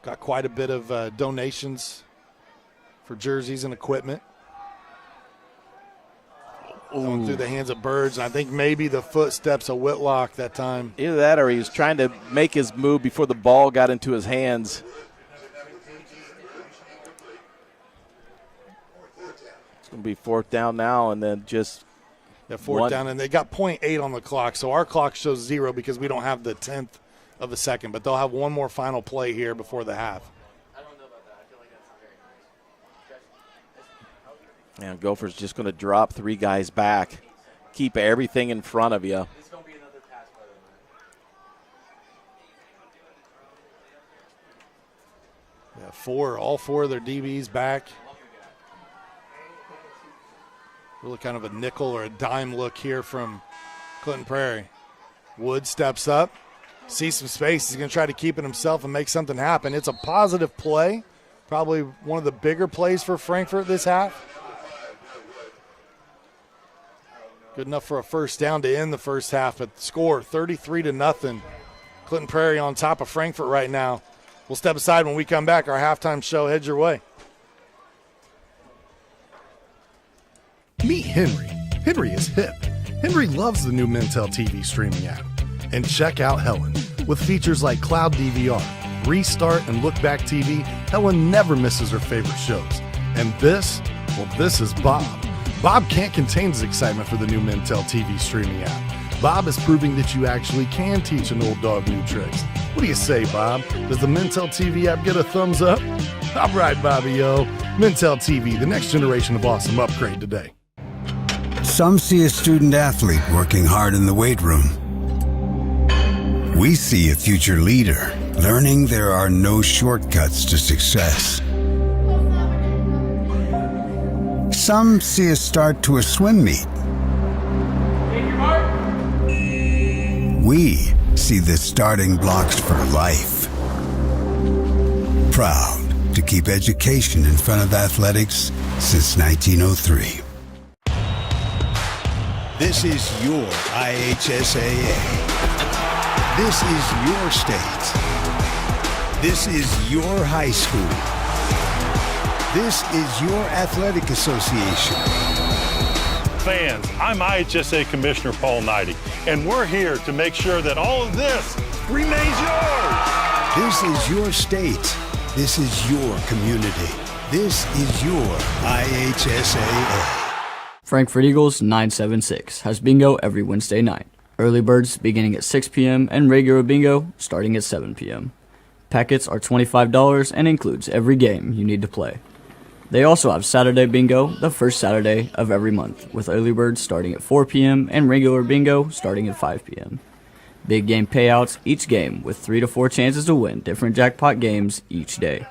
got quite a bit of donations for jerseys and equipment. Going through the hands of Burge, and I think maybe the footsteps of Whitlock that time. Either that or he was trying to make his move before the ball got into his hands. It's going to be 4th down now, and then just fourth down, and they got 0.8 on the clock, so our clock shows 0 because we don't have the 10th of a second, but they'll have one more final play here before the half. And Gophers just going to drop 3 guys back, keep everything in front of you. Yeah, all four of their DBs back. Really kind of a nickel or a dime look here from Clinton Prairie. Wood steps up, sees some space. He's going to try to keep it himself and make something happen. It's a positive play, probably one of the bigger plays for Frankfort this half. Good enough for a first down to end the first half, but the score 33-0. Clinton Prairie on top of Frankfort right now. We'll step aside when we come back. Our halftime show heads your way. Meet Henry. Henry is hip. Henry loves the new Mintel TV streaming app. And check out Helen. With features like Cloud DVR, Restart, and Look Back TV, Helen never misses her favorite shows. And this is Bob. Bob can't contain his excitement for the new Mintel TV streaming app. Bob is proving that you actually can teach an old dog new tricks. What do you say, Bob? Does the Mintel TV app get a thumbs up? All right, Bobby-o. Mintel TV, the next generation of awesome. Upgrade today. Some see a student athlete working hard in the weight room. We see a future leader learning there are no shortcuts to success. Some see a start to a swim meet. We see the starting blocks for life. Proud to keep education in front of athletics since 1903. This is your IHSAA. This is your state. This is your high school. This is your athletic association. Fans, I'm IHSA Commissioner Paul Knighty, and we're here to make sure that all of this remains yours. This is your state. This is your community. This is your IHSAA. Frankfort Eagles 976 has bingo every Wednesday night. Early birds beginning at 6 p.m. and regular bingo starting at 7 p.m. Packets are $25 and includes every game you need to play. They also have Saturday bingo the first Saturday of every month, with early birds starting at 4 p.m. and regular bingo starting at 5 p.m. Big game payouts each game with 3 to 4 chances to win different jackpot games each day.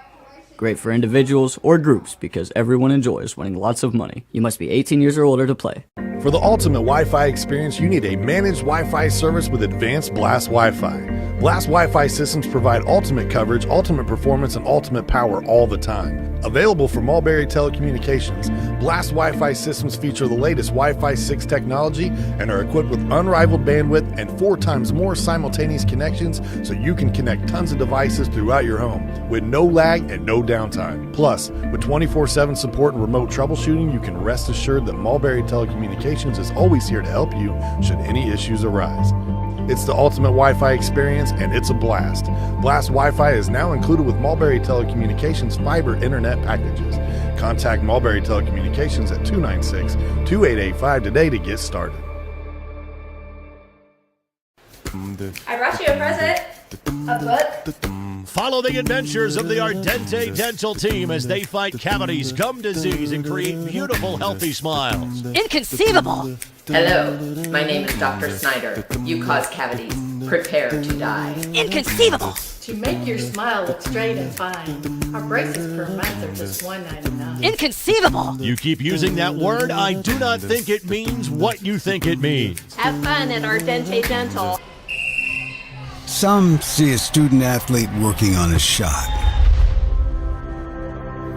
Great for individuals or groups because everyone enjoys winning lots of money. You must be 18 years or older to play. For the ultimate Wi-Fi experience, you need a managed Wi-Fi service with advanced Blast Wi-Fi. Blast Wi-Fi systems provide ultimate coverage, ultimate performance, and ultimate power all the time. Available from Mulberry Telecommunications, Blast Wi-Fi systems feature the latest Wi-Fi 6 technology and are equipped with unrivaled bandwidth and 4 times more simultaneous connections so you can connect tons of devices throughout your home with no lag and no downtime. Plus, with 24/7 support and remote troubleshooting, you can rest assured that Mulberry Telecommunications is always here to help you should any issues arise. It's the ultimate Wi-Fi experience, and it's a blast. Blast Wi-Fi is now included with Mulberry Telecommunications fiber internet packages. Contact Mulberry Telecommunications at 296-2885 today to get started. I brought you a present. A book. Follow the adventures of the Ardente Dental team as they fight cavities, gum disease, and create beautiful, healthy smiles. Inconceivable. Hello, my name is Dr. Snyder. You cause cavities. Prepare to die. Inconceivable. To make your smile look straight and fine, our braces per month are just $1.99. Inconceivable. You keep using that word, I do not think it means what you think it means. Have fun at Ardente Dental. Some see a student athlete working on a shot.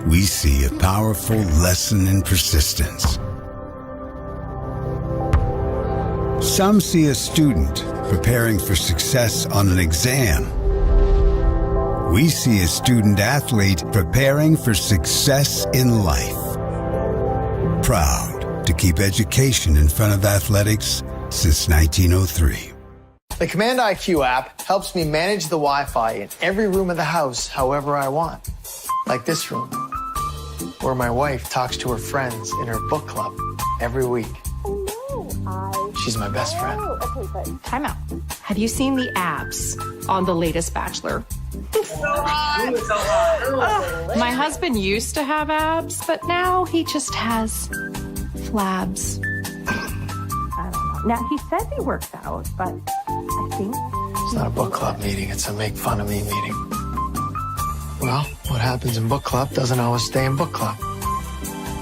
We see a powerful lesson in persistence. Some see a student preparing for success on an exam. We see a student athlete preparing for success in life. Proud to keep education in front of athletics since 1903. The Command IQ app helps me manage the Wi-Fi in every room of the house however I want. Like this room, where my wife talks to her friends in her book club every week. She's my best friend. Time out. Have you seen the abs on the latest Bachelor? My husband used to have abs, but now he just has flabs. I don't know. Now, he says he works out, but I think... It's not a book club meeting, it's a make fun of me meeting. Well, what happens in book club doesn't always stay in book club.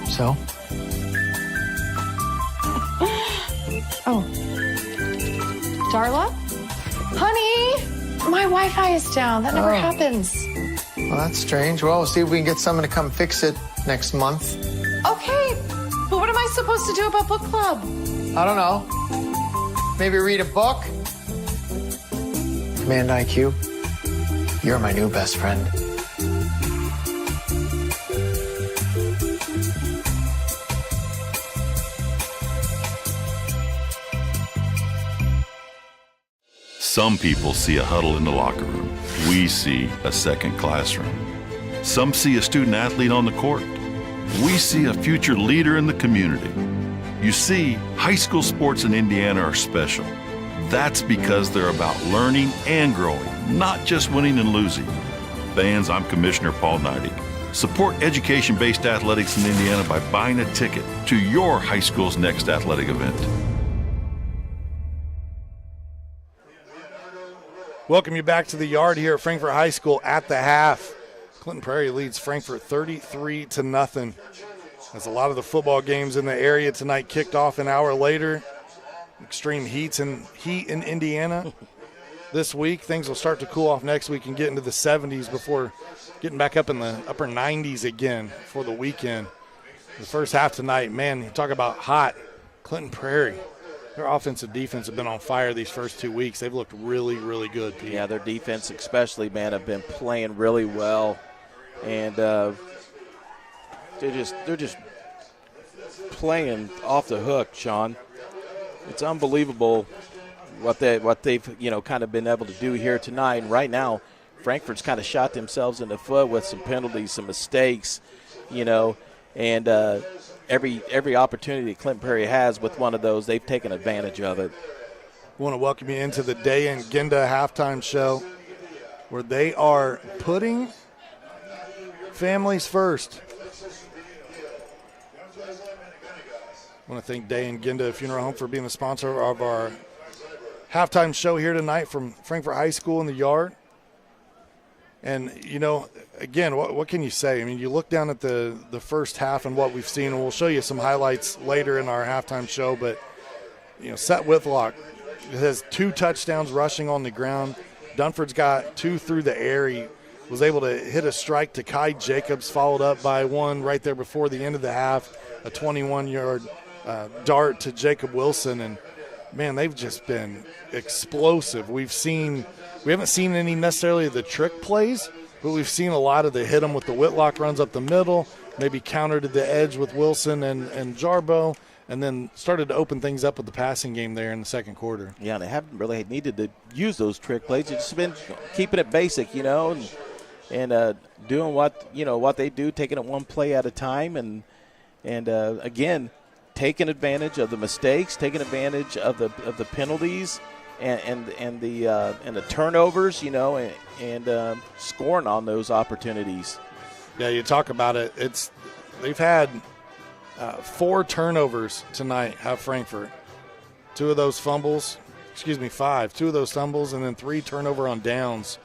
So... Oh. Darla? Honey! My Wi-Fi is down. That never happens. Well, that's strange. Well, we'll see if we can get someone to come fix it next month. Okay, but what am I supposed to do about book club? I don't know. Maybe read a book? Command IQ, you're my new best friend. Some people see a huddle in the locker room. We see a second classroom. Some see a student athlete on the court. We see a future leader in the community. You see, high school sports in Indiana are special. That's because they're about learning and growing, not just winning and losing. Fans, I'm Commissioner Paul Knighty. Support education-based athletics in Indiana by buying a ticket to your high school's next athletic event. Welcome you back to the yard here at Frankfort High School at the half. Clinton Prairie leads Frankfort 33-0. As a lot of the football games in the area tonight kicked off an hour later. Extreme heat in Indiana this week. Things will start to cool off next week and get into the 70s before getting back up in the upper 90s again for the weekend. The first half tonight, man, you talk about hot. Clinton Prairie their offensive defense have been on fire these first 2 weeks. They've looked really, really good, Pete. Yeah, their defense especially, man, have been playing really well. And they're just playing off the hook, Sean. It's unbelievable what they've kind of been able to do here tonight. And right now, Frankfort's kind of shot themselves in the foot with some penalties, some mistakes, and every opportunity Clinton Prairie has with one of those, they've taken advantage of it. I want to welcome you into the Day and Ginda halftime show, where they are putting families first. I want to thank Day and Ginda Funeral Home for being the sponsor of our halftime show here tonight from Frankfort High School in the yard. And, again, what can you say? I mean, you look down at the first half and what we've seen, and we'll show you some highlights later in our halftime show. But, Seth Whitlock has 2 touchdowns rushing on the ground. Dunford's got 2 through the air. He was able to hit a strike to Kai Jacobs, followed up by one right there before the end of the half, a 21-yard dart to Jacob Wilson. And, man, they've just been explosive. We haven't seen any necessarily of the trick plays, but we've seen a lot of the hit them with the Whitlock runs up the middle, maybe counter to the edge with Wilson and Jarbo, and then started to open things up with the passing game there in the second quarter. Yeah, they haven't really needed to use those trick plays. It's just been keeping it basic, and doing what they do, taking it one play at a time, and again, taking advantage of the mistakes, taking advantage of the penalties, and the turnovers, and scoring on those opportunities. Yeah, you talk about it. They've had 4 turnovers tonight. Have Frankfort 2 of those fumbles. 5. 2 of those fumbles, and then 3 turnover on downs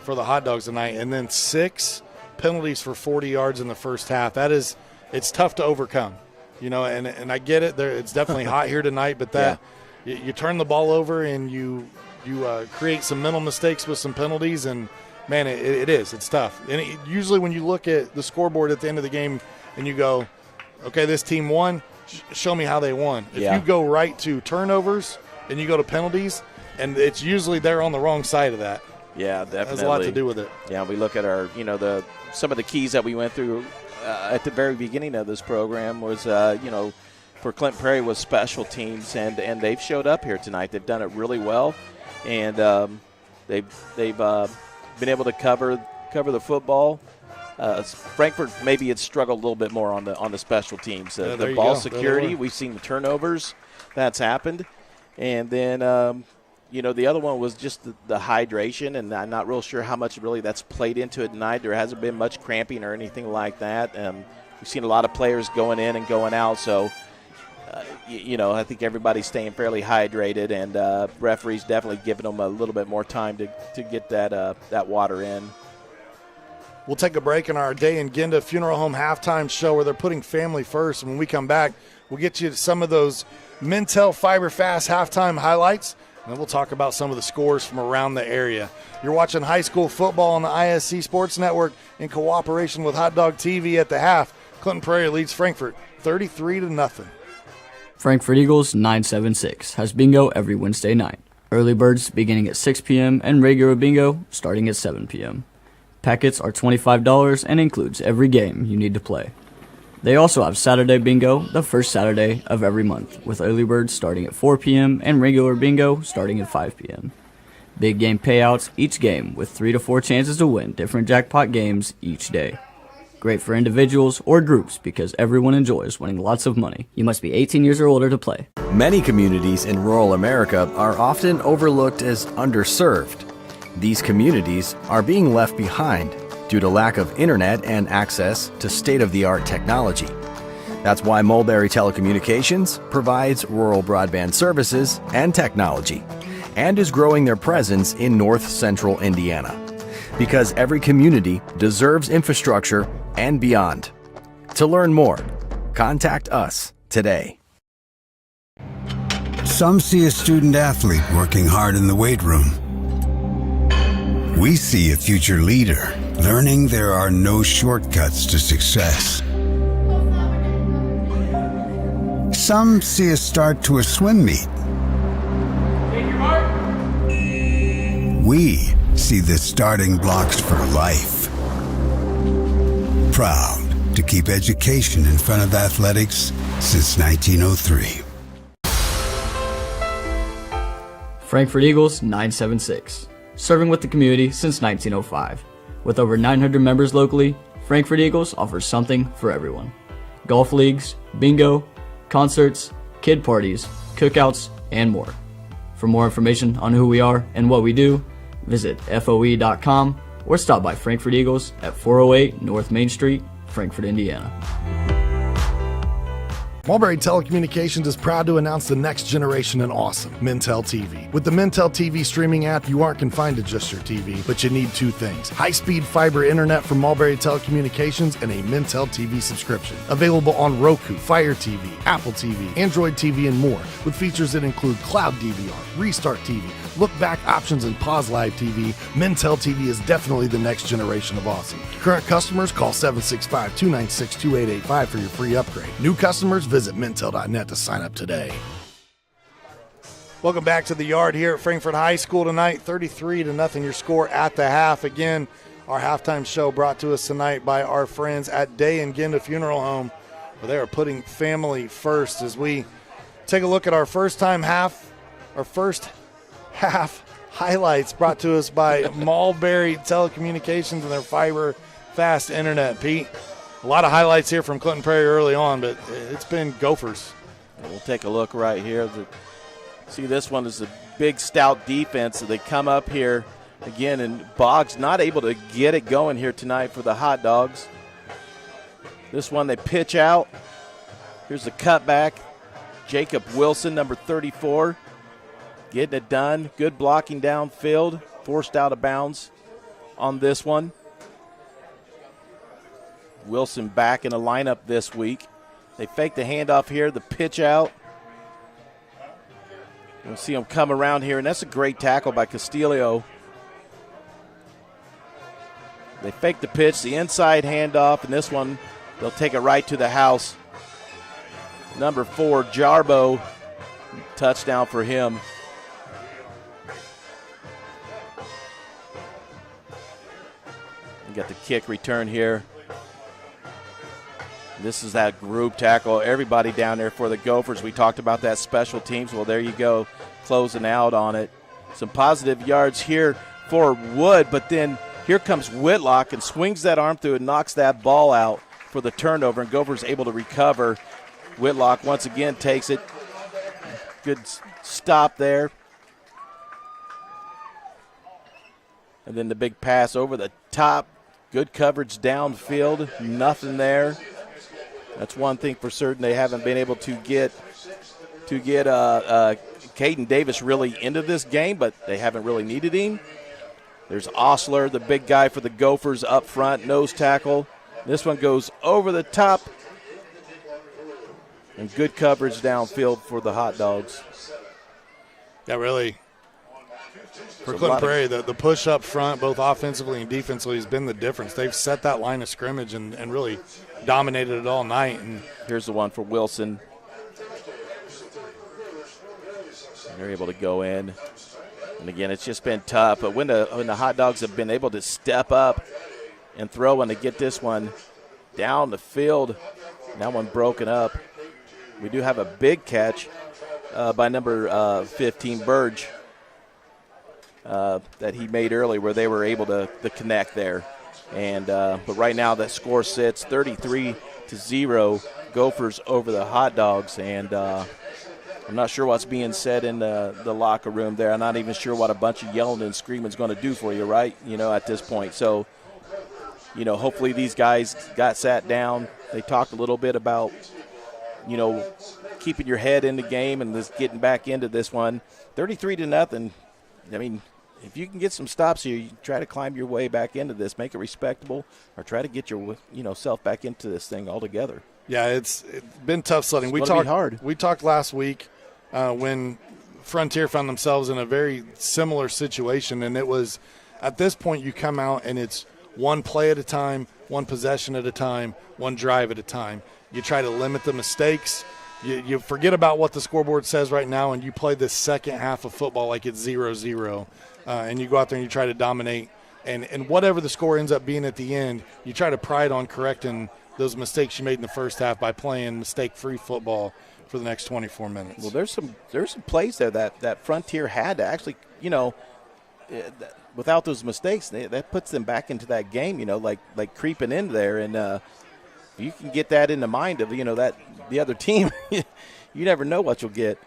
for the Hot Dogs tonight, and then 6 penalties for 40 yards in the first half. It's tough to overcome. And I get it. It's definitely hot here tonight, but you turn the ball over and you create some mental mistakes with some penalties, and, man, it's tough. And usually when you look at the scoreboard at the end of the game and you go, okay, this team won, show me how they won. If you go right to turnovers and you go to penalties, and it's usually they're on the wrong side of that. Yeah, definitely. It has a lot to do with it. Yeah, we look at our, some of the keys that we went through at the very beginning of this program was, for Clinton Prairie was special teams, and they've showed up here tonight. They've done it really well, and they've been able to cover the football. Frankfort maybe had struggled a little bit more on the special teams. The ball security, we've seen the turnovers, that's happened, and then the other one was just the hydration, and I'm not real sure how much really that's played into it tonight. There hasn't been much cramping or anything like that. We've seen a lot of players going in and going out, so I think everybody's staying fairly hydrated, and referees definitely giving them a little bit more time to get that water in. We'll take a break in our Day and Ginda Funeral Home halftime show where they're putting family first. And when we come back, we'll get you to some of those Mintel Fiber Fast halftime highlights, and then we'll talk about some of the scores from around the area. You're watching high school football on the ISC Sports Network in cooperation with Hot Dog TV. At the half, Clinton Prairie leads Frankfort 33-0. Frankfort Eagles 976 has bingo every Wednesday night. Early birds beginning at 6 p.m. and regular bingo starting at 7 p.m. Packets are $25 and includes every game you need to play. They also have Saturday bingo the first Saturday of every month, with early birds starting at 4 p.m. and regular bingo starting at 5 p.m. Big game payouts each game with 3 to 4 chances to win different jackpot games each day. Great for individuals or groups because everyone enjoys winning lots of money. You must be 18 years or older to play. Many communities in rural America are often overlooked as underserved. These communities are being left behind due to lack of internet and access to state-of-the-art technology. That's why Mulberry Telecommunications provides rural broadband services and technology and is growing their presence in north-central Indiana. Because every community deserves infrastructure and beyond. To learn more, contact us today. Some see a student athlete working hard in the weight room. We see a future leader learning there are no shortcuts to success. Some see a start to a swim meet we see the starting blocks for life. Proud to keep education in front of athletics since 1903. Frankfort Eagles 976, serving with the community since 1905. With over 900 members locally, Frankfort Eagles offers something for everyone. Golf leagues, bingo, concerts, kid parties, cookouts, and more. For more information on who we are and what we do, visit FOE.com or stop by Frankfort Eagles at 408 North Main Street, Frankfort, Indiana. Mulberry Telecommunications is proud to announce the next generation in awesome, Mintel TV. With the Mintel TV streaming app, you aren't confined to just your TV, but you need two things: high-speed fiber internet from Mulberry Telecommunications and a Mintel TV subscription. Available on Roku, Fire TV, Apple TV, Android TV, and more, with features that include Cloud DVR, Restart TV, look-back options, and pause live TV. Mintel TV is definitely the next generation of awesome. Current customers, call 765-296-2885 for your free upgrade. New customers, visit Mintel.net to sign up today. Welcome back to the Yard here at Frankfort High School tonight. 33-0 your score at the half. Again, our halftime show brought to us tonight by our friends at Day and Genda Funeral Home, where they are putting family first. As we take a look at our first half highlights brought to us by Mulberry Telecommunications and their fiber fast internet. Pete, a lot of highlights here from Clinton Prairie early on, but it's been Gophers. We'll take a look right here. See, this one is a big, stout defense. So they come up here again, and Boggs not able to get it going here tonight for the Hot Dogs. This one they pitch out. Here's the cutback. Jacob Wilson, number 34, getting it done. Good blocking downfield. Forced out of bounds on this one. Wilson back in the lineup this week. They fake the handoff here, the pitch out. You'll see him come around here, and that's a great tackle by Castillo. They fake the pitch, the inside handoff, and this one, they'll take it right to the house. Number 4, Jarbo, touchdown for him. We got the kick return here. This is that group tackle. Everybody down there for the Gophers. We talked about that special teams. Well, there you go, closing out on it. Some positive yards here for Wood, but then here comes Whitlock and swings that arm through and knocks that ball out for the turnover, and Gophers able to recover. Whitlock once again takes it. Good stop there. And then the big pass over the top. Good coverage downfield. Nothing there. That's one thing for certain. They haven't been able to get Caden Davis really into this game, but they haven't really needed him. There's Osler, the big guy for the Gophers up front, nose tackle. This one goes over the top. And good coverage downfield for the Hot Dogs. Yeah, really. For Clinton Prairie, the push up front, both offensively and defensively, has been the difference. They've set that line of scrimmage and really dominated it all night. And here's the one for Wilson. They're able to go in. And again, it's just been tough. But when the Hot Dogs have been able to step up and throw and to get this one down the field, that one broken up. We do have a big catch by number 15, Burge, that he made earlier, where they were able to connect there. And but right now that score sits 33-0, Gophers over the Hot Dogs. And I'm not sure what's being said in the locker room there. I'm not even sure what a bunch of yelling and screaming is going to do for you, right? At this point. So, hopefully these guys got sat down. They talked a little bit about, keeping your head in the game and just getting back into this one. 33-0. I mean, if you can get some stops here, you try to climb your way back into this, make it respectable, or try to get your self back into this thing altogether. Yeah, it's been tough sledding. It's gonna be hard. We talked last week when Frontier found themselves in a very similar situation, and it was at this point you come out and it's one play at a time, one possession at a time, one drive at a time. You try to limit the mistakes. You forget about what the scoreboard says right now, and you play this second half of football like it's 0-0. and you go out there and you try to dominate. And whatever the score ends up being at the end, you try to pride on correcting those mistakes you made in the first half by playing mistake-free football for the next 24 minutes. Well, there's some plays there that Frontier had to actually, without those mistakes, that puts them back into that game, like creeping in there. And you can get that in the mind of, that the other team, you never know what you'll get.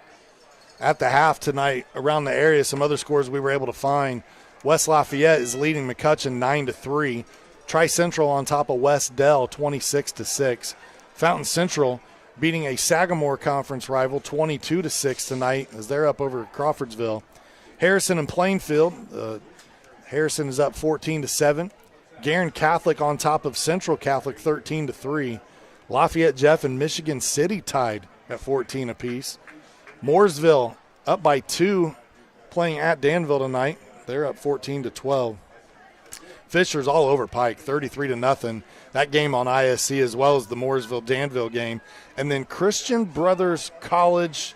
At the half tonight, around the area, some other scores we were able to find. West Lafayette is leading McCutcheon 9-3. Tri-Central on top of West Dell 26-6. Fountain Central beating a Sagamore Conference rival 22-6 tonight as they're up over Crawfordsville. Harrison and Plainfield, Harrison is up 14-7. Guerin Catholic on top of Central Catholic 13-3. Lafayette Jeff and Michigan City tied at 14 apiece. Mooresville up by 2 playing at Danville tonight. They're up 14-12. Fisher's all over Pike, 33-0. That game on ISC as well as the Mooresville-Danville game. And then Christian Brothers College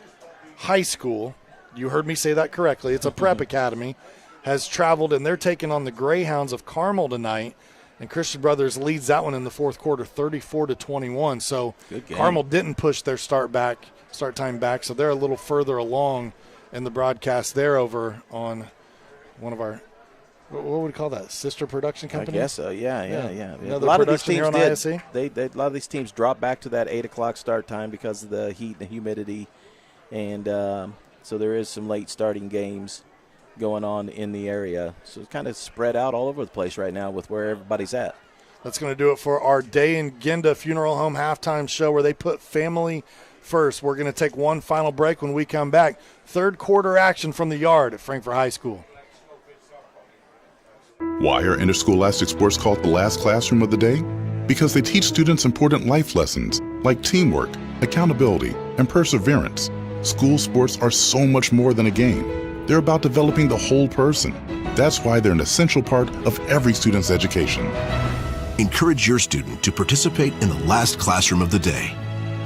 High School, you heard me say that correctly, it's a prep academy, has traveled, and they're taking on the Greyhounds of Carmel tonight. And Christian Brothers leads that one in the fourth quarter, 34-21. So Carmel didn't push their start time back, so they're a little further along in the broadcast there over on one of our, what would we call that, sister production company? I guess so, yeah. A lot of these teams did. A lot of these teams dropped back to that 8 o'clock start time because of the heat and the humidity. And so there is some late starting games going on in the area. So it's kind of spread out all over the place right now with where everybody's at. That's going to do it for our Day in Genda Funeral Home halftime show where they put family first. We're going to take one final break. When we come back, third quarter action from the yard at Frankfort High School. Why are interscholastic sports called the last classroom of the day? Because they teach students important life lessons like teamwork, accountability, and perseverance. School sports are so much more than a game. They're about developing the whole person. That's why they're an essential part of every student's education. Encourage your student to participate in the last classroom of the day.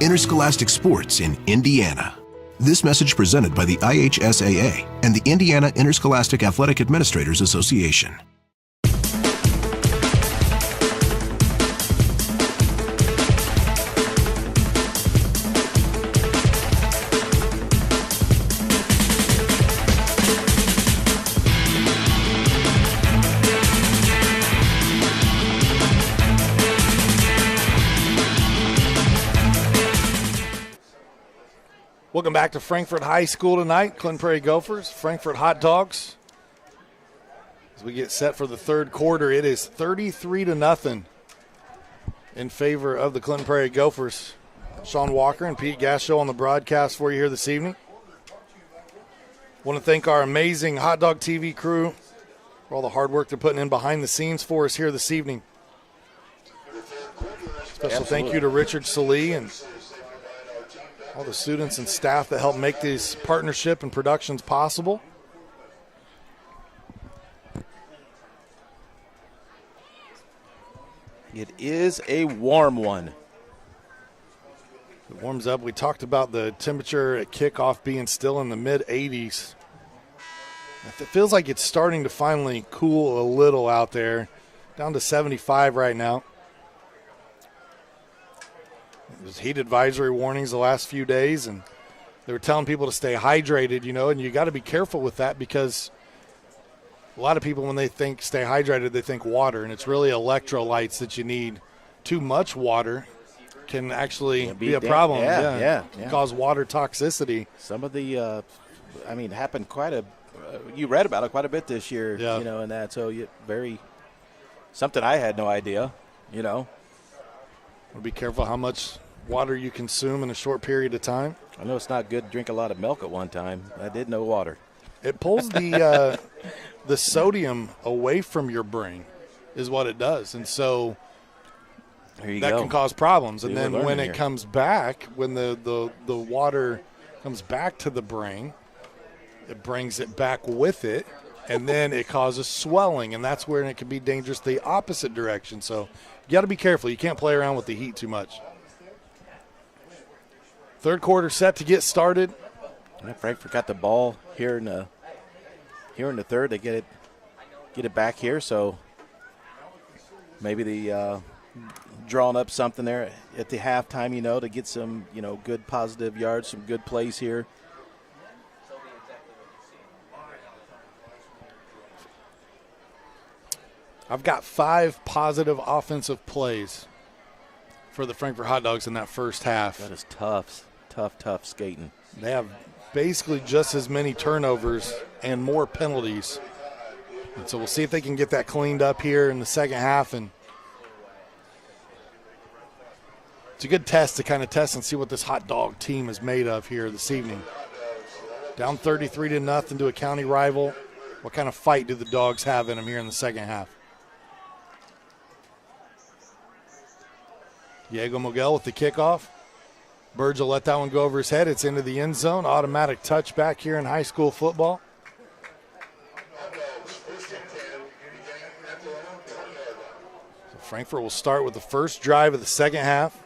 Interscholastic sports in Indiana. This message presented by the IHSAA and the Indiana Interscholastic Athletic Administrators Association. Welcome back to Frankfort High School tonight. Clinton Prairie Gophers, Frankfort Hot Dogs. As we get set for the third quarter, it is 33-0 in favor of the Clinton Prairie Gophers. Sean Walker and Pete Gasho on the broadcast for you here this evening. Want to thank our amazing Hot Dog TV crew for all the hard work they're putting in behind the scenes for us here this evening. Special thank you to Richard Salee and all the students and staff that help make these partnership and productions possible. It is a warm one. It warms up. We talked about the temperature at kickoff being still in the mid-80s. It feels like it's starting to finally cool a little out there, down to 75 right now. There's heat advisory warnings the last few days, and they were telling people to stay hydrated, and you got to be careful with that because a lot of people, when they think stay hydrated, they think water, and it's really electrolytes that you need. Too much water can actually be a problem. Yeah. Cause water toxicity. Some of the, happened you read about it quite a bit this year, and that. So something I had no idea, Well, be careful how much water you consume in a short period of time. I know it's not good to drink a lot of milk at one time. I did know water. It pulls the sodium away from your brain is what it does. And so that can cause problems. And then when it comes back, when the water comes back to the brain, it brings it back with it, and then it causes swelling, and that's where it can be dangerous the opposite direction. So you got to be careful. You can't play around with the heat too much. Third quarter set to get started. Frankfort got the ball here here in the third. They get it back here, so maybe the drawing up something there at the halftime, to get some, good positive yards, some good plays here. I've got 5 positive offensive plays for the Frankfort Hot Dogs in that first half. That is tough skating. They have basically just as many turnovers and more penalties. And so we'll see if they can get that cleaned up here in the second half. And it's a good test to kind of test and see what this hot dog team is made of here this evening. Down 33-0 to a county rival. What kind of fight do the Dogs have in them here in the second half? Diego Miguel with the kickoff. Burge will let that one go over his head. It's into the end zone. Automatic touchback here in high school football. So Frankfort will start with the first drive of the second half.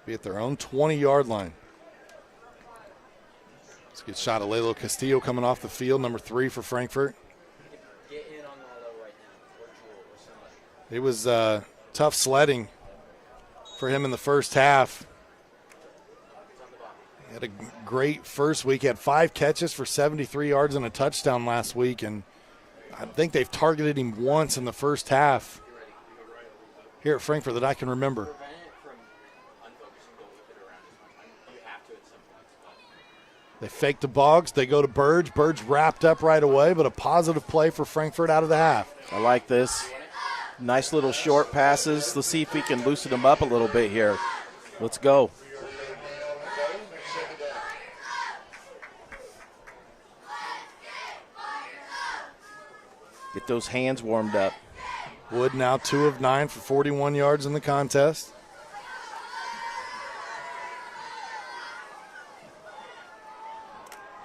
Be at their own 20-yard line. Let's get a shot of Lalo Castillo coming off the field, number 3 for Frankfort. It was tough sledding for him in the first half. He had a great first week. He had 5 catches for 73 yards and a touchdown last week, and I think they've targeted him once in the first half here at Frankfort that I can remember. They fake to Boggs. They go to Burge. Burge wrapped up right away, but a positive play for Frankfort out of the half. I like this. Nice little short passes. Let's see if we can loosen them up a little bit here. Let's go. Get those hands warmed up. Wood now 2 of 9 for 41 yards in the contest.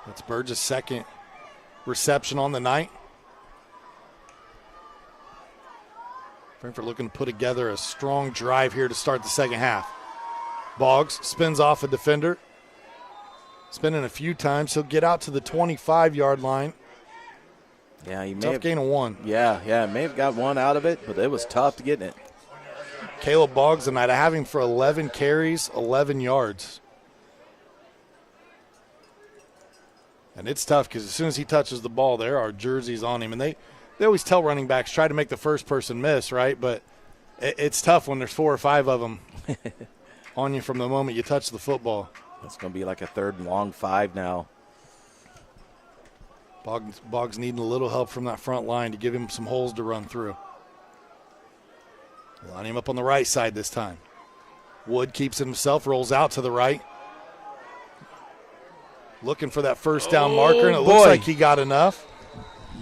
That's Burge's second reception on the night. Frankfort looking to put together a strong drive here to start the second half. Boggs spins off a defender. Spinning a few times. He'll get out to the 25-yard line. Yeah, he may tough have gain of 1. Yeah, may have got 1 out of it, but it was tough to get it. Caleb Boggs tonight, I have him for 11 carries, 11 yards. And it's tough because as soon as he touches the ball, there are jerseys on him. And they always tell running backs, try to make the first person miss, right? But it's tough when there's 4 or 5 of them on you from the moment you touch the football. That's going to be like a 3rd and long 5 now. Boggs needing a little help from that front line to give him some holes to run through. Line him up on the right side this time. Wood keeps it himself, rolls out to the right. Looking for that first down marker, and it looks like he got enough.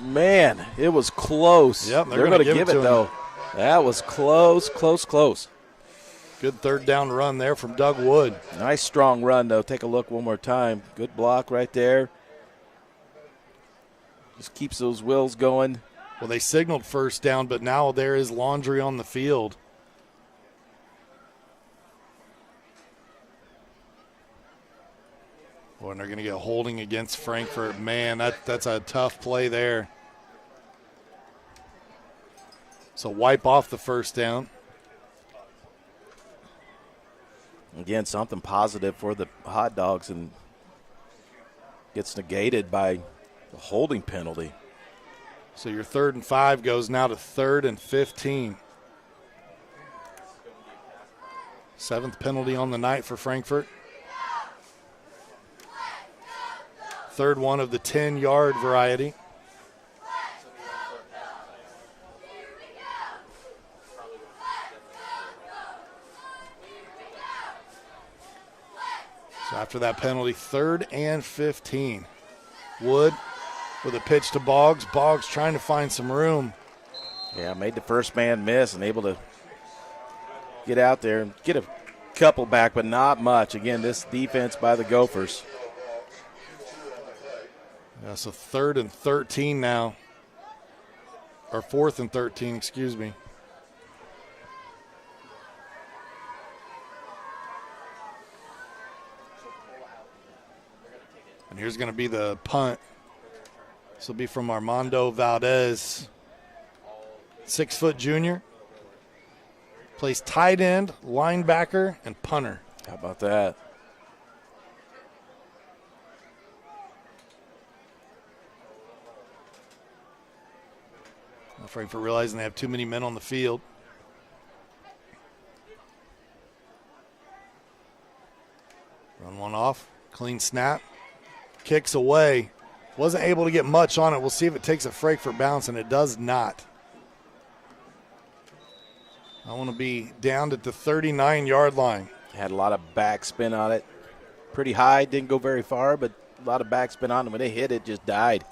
Man, it was close. Yep, they're going to give it, though. That was close. Good 3rd down run there from Doug Wood. Nice strong run, though. Take a look one more time. Good block right there. Just keeps those wheels going. Well, they signaled first down, but now there is laundry on the field. Oh, and they're going to get holding against Frankfort. Man, that's a tough play there. So wipe off the first down. Again, something positive for the Hot Dogs, and gets negated by the holding penalty. So your 3rd and 5 goes now to 3rd and 15. 7th penalty on the night for Frankfort. 3rd one of the 10-yard variety. So after that penalty, 3rd and 15. Wood with a pitch to Boggs. Boggs trying to find some room. Yeah, made the first man miss and able to get out there and get a couple back, but not much. Again, this defense by the Gophers. Yeah, so 3rd and 13 now. Or 4th and 13, excuse me. And Here's going to be the punt. This will be from Armando Valdez, 6-foot junior. Plays tight end, linebacker, and punter. How about that? Frankfort realizing they have too many men on the field. Run one off. Clean snap. Kicks away. Wasn't able to get much on it. We'll see if it takes a Frankfort bounce, and it does not. I want to be down at the 39-yard line. Had a lot of backspin on it. Pretty high, didn't go very far, but a lot of backspin on it. When they hit it, just died.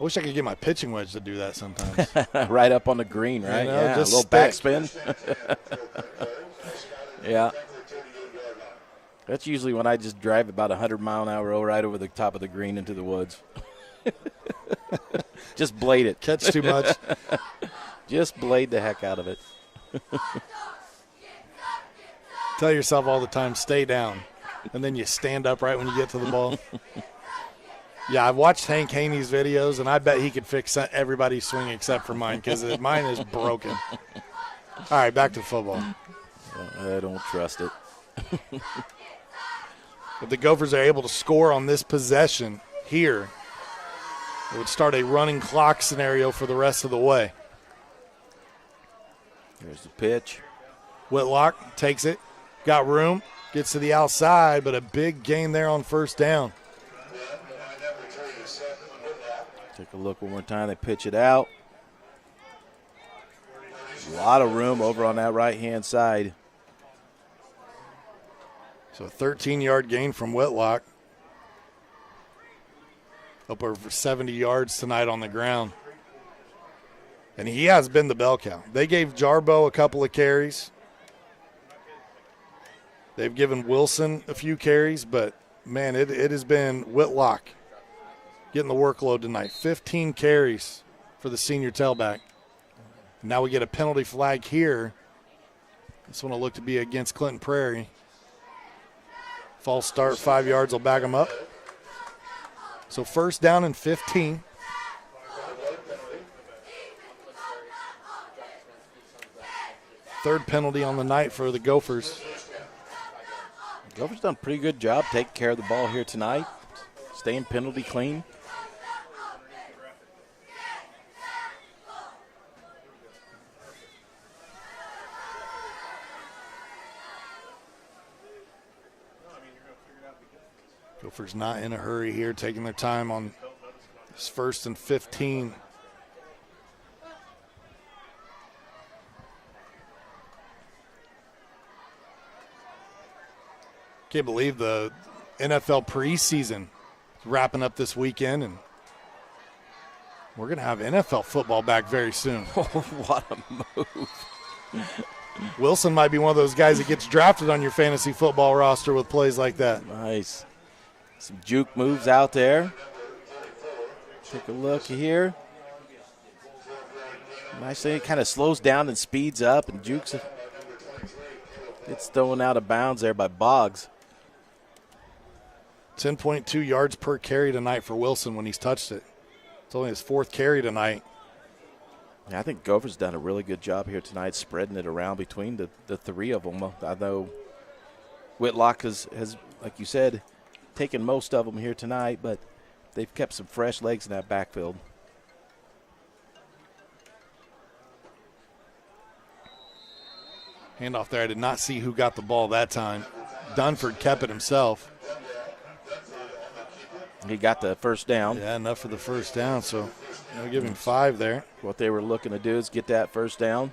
I wish I could get my pitching wedge to do that sometimes. Right up on the green, right? You know, yeah, just a little backspin. Yeah. That's usually when I just drive about 100 mile an hour right over the top of the green into the woods. Just blade it. Catch too much. Just blade the heck out of it. Tell yourself all the time, stay down. And then you stand up right when you get to the ball. Yeah, I've watched Hank Haney's videos, and I bet he could fix everybody's swing except for mine because mine is broken. All right, back to football. I don't trust it. If the Gophers are able to score on this possession here, it would start a running clock scenario for the rest of the way. There's the pitch. Whitlock takes it, got room, gets to the outside, but a big gain there on first down. Take a look one more time. They pitch it out. A lot of room over on that right-hand side. So a 13-yard gain from Whitlock. Up over 70 yards tonight on the ground. And he has been the bell cow. They gave Jarbo a couple of carries. They've given Wilson a few carries, but, man, it has been Whitlock getting the workload tonight. 15 carries for the senior tailback. Now we get a penalty flag here. This one will look to be against Clinton Prairie. False start, 5 yards will back them up. So first down and 15. Third penalty on the night for the Gophers. Gophers done a pretty good job taking care of the ball here tonight, staying penalty clean. Gophers not in a hurry here, taking their time on this first and 15. Can't believe the NFL preseason is wrapping up this weekend, and we're going to have NFL football back very soon. What a move. Wilson might be one of those guys that gets drafted on your fantasy football roster with plays like that. Nice. Some juke moves out there. Take a look here. Nice thing, it kind of slows down and speeds up, and jukes. It's thrown out of bounds there by Boggs. 10.2 yards per carry tonight for Wilson when he's touched it. It's only his fourth carry tonight. Yeah, I think Gophers done a really good job here tonight, spreading it around between the three of them. I know Whitlock has, like you said, taken most of them here tonight, but they've kept some fresh legs in that backfield. Handoff there. I did not see who got the ball that time. Dunford kept it himself. He got the first down. Yeah, enough for the first down, so they'll give him 5 there. What they were looking to do is get that first down.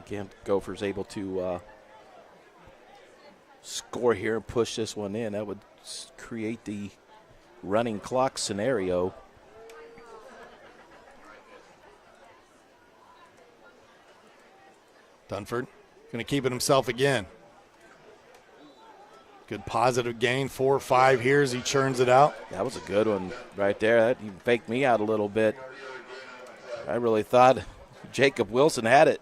Again, Gophers able to score here and push this one in. That would create the running clock scenario. Dunford going to keep it himself again. Good positive gain, 4 or 5 here as he churns it out. That was a good one right there. That even faked me out a little bit. I really thought Jacob Wilson had it.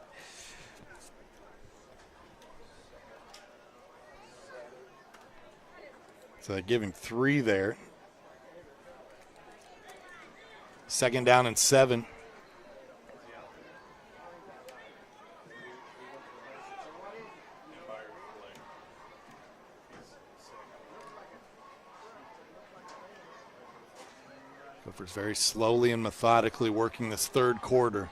So they give him 3 there. 2nd down and 7. Gophers very slowly and methodically working this 3rd quarter.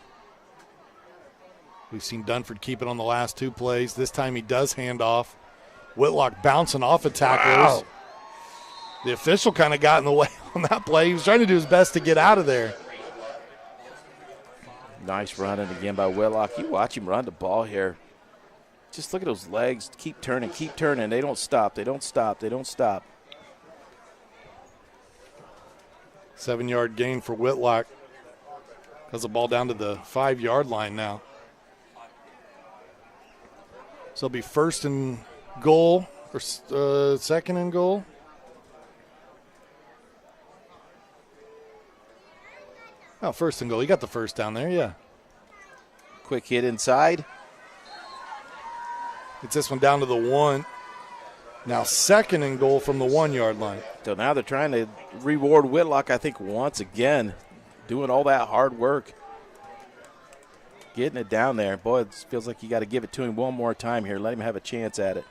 We've seen Dunford keep it on the last 2 plays. This time he does hand off. Whitlock bouncing off of tacklers. Wow. The official kind of got in the way on that play. He was trying to do his best to get out of there. Nice running again by Whitlock. You watch him run the ball here. Just look at those legs. Keep turning, keep turning. They don't stop. They don't stop. They don't stop. 7-yard gain for Whitlock. Has the ball down to the 5-yard line now. So it'll be 1st and goal or 2nd and goal. Oh, 1st and goal. You got the 1st down there, yeah. Quick hit inside. It's this one down to the 1. Now 2nd and goal from the 1-yard line. So now they're trying to reward Whitlock, I think, once again, doing all that hard work. Getting it down there. Boy, it feels like you got to give it to him one more time here. Let him have a chance at it.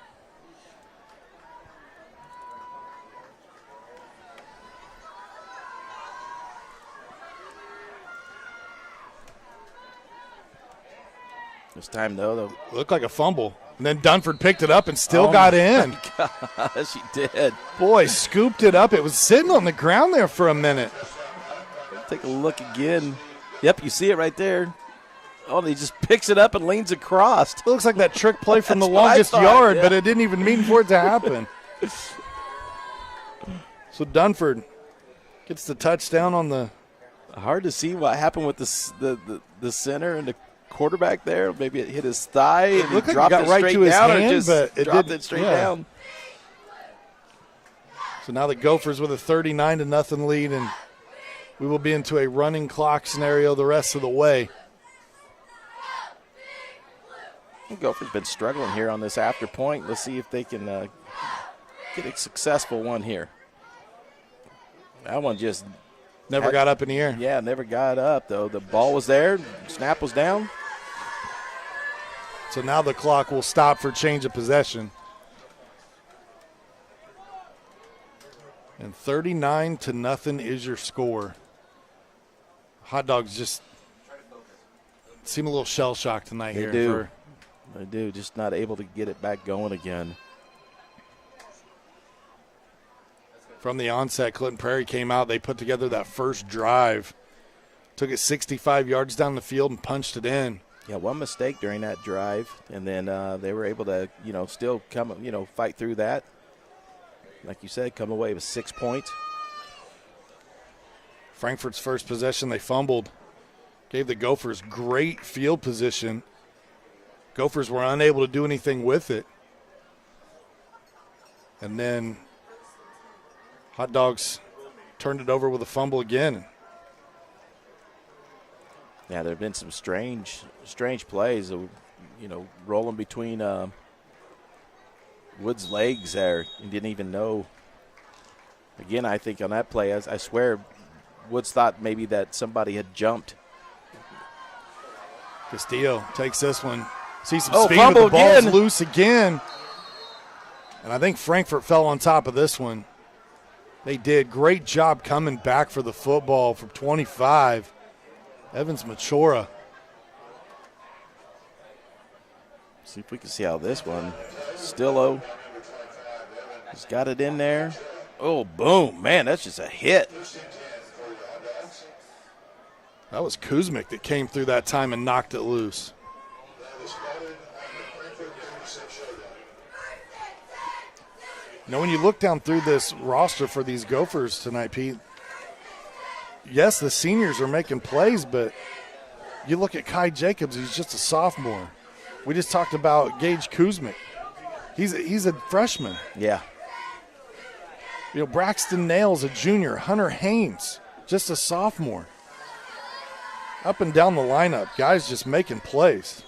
This time, though, looked like a fumble. And then Dunford picked it up and still got in. Gosh, he did. Boy, scooped it up. It was sitting on the ground there for a minute. Take a look again. Yep, you see it right there. Oh, and he just picks it up and leans across. It looks like that trick play from the longest yard, yeah. But it didn't even mean for it to happen. So Dunford gets the touchdown on the. Hard to see what happened with the center and the quarterback there. Maybe it hit his thigh and he dropped it straight down, or just dropped it straight down. So now the Gophers with a 39-0 lead, and we will be into a running clock scenario the rest of the way. Gophers been struggling here on this after point. Let's see if they can get a successful one here. That one just never got up in the air. Yeah, never got up, though. The ball was there. Snap was down. So now the clock will stop for change of possession. And 39-0 is your score. Hot Dogs just seem a little shell-shocked tonight here. They do, just not able to get it back going again. From the onset, Clinton Prairie came out. They put together that first drive. Took it 65 yards down the field and punched it in. Yeah, one mistake during that drive, and then they were able to, still come, fight through that. Like you said, come away with 6 points. Frankfort's first possession, they fumbled. Gave the Gophers great field position. Gophers were unable to do anything with it. And then Hot Dogs turned it over with a fumble again. Yeah, there have been some strange plays, rolling between Wood's legs there. He didn't even know. Again, I think on that play, I swear, Woods thought maybe that somebody had jumped. Castillo takes this one. Sees some speed, but the ball's loose again. And I think Frankfort fell on top of this one. They did. Great job coming back for the football from 25. Evans Machora. See if we can see how this one. Stillo. He's got it in there. Oh, boom. Man, that's just a hit. That was Kuzmic that came through that time and knocked it loose. When you look down through this roster for these Gophers tonight, Pete, yes, the seniors are making plays, but you look at Kai Jacobs, he's just a sophomore. We just talked about Gage Kuzmic. He's a freshman. Yeah. Braxton Nails, a junior. Hunter Haynes, just a sophomore. up and down the lineup. Guys just making plays.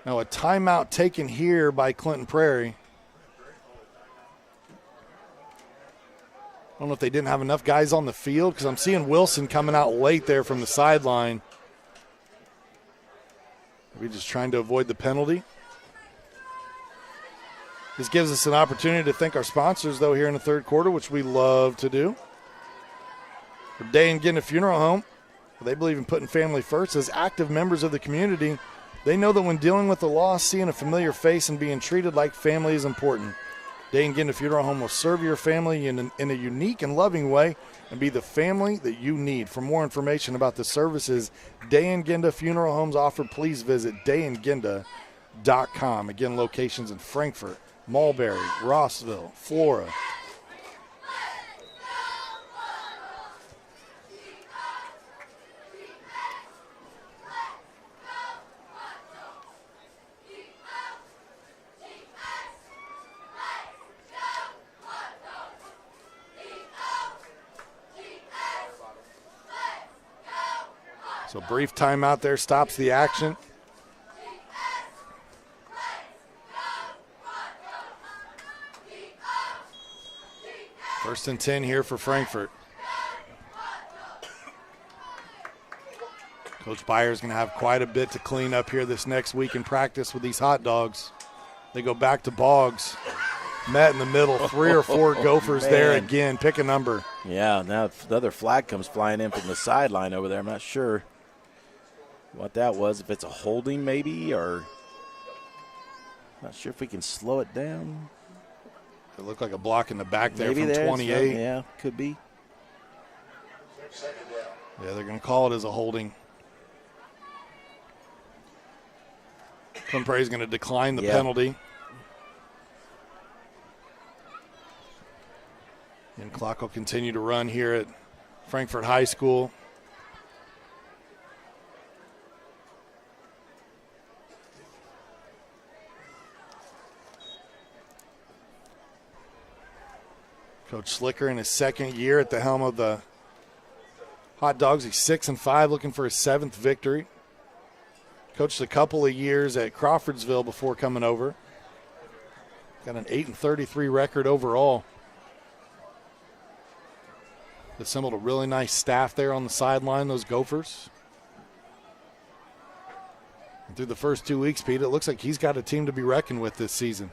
Now a timeout taken here by Clinton Prairie. I don't know if they didn't have enough guys on the field because I'm seeing Wilson coming out late there from the sideline. Maybe just trying to avoid the penalty. This gives us an opportunity to thank our sponsors, though, here in the third quarter, which we love to do. For Day and Ginda Funeral Home, they believe in putting family first. As active members of the community, they know that when dealing with the loss, seeing a familiar face and being treated like family is important. Day and Ginda Funeral Home will serve your family in a unique and loving way and be the family that you need. For more information about the services Day and Ginda Funeral Homes offer, please visit dayandginda.com. Again, locations in Frankfort, Mulberry, Rossville, Flora. So brief timeout there stops the action. First and 10 here for Frankfort. Coach Byer's going to have quite a bit to clean up here this next week in practice with these hot dogs. They go back to Boggs. Met in the middle, 3 or 4 Gophers there again. Pick a number. Yeah, now another flag comes flying in from the sideline over there. I'm not sure what that was, if it's a holding maybe, or not sure if we can slow it down. It looked like a block in the back there maybe from 28. Yeah, could be. Yeah, they're going to call it as a holding. Clinton Prairie's going to decline the penalty. And clock will continue to run here at Frankfort High School. Coach Slicker in his second year at the helm of the Hot Dogs. He's 6-5, looking for his 7th victory. Coached a couple of years at Crawfordsville before coming over. Got an 8-33 record overall. Assembled a really nice staff there on the sideline, those Gophers. And through the first 2 weeks, Pete, it looks like he's got a team to be reckoned with this season.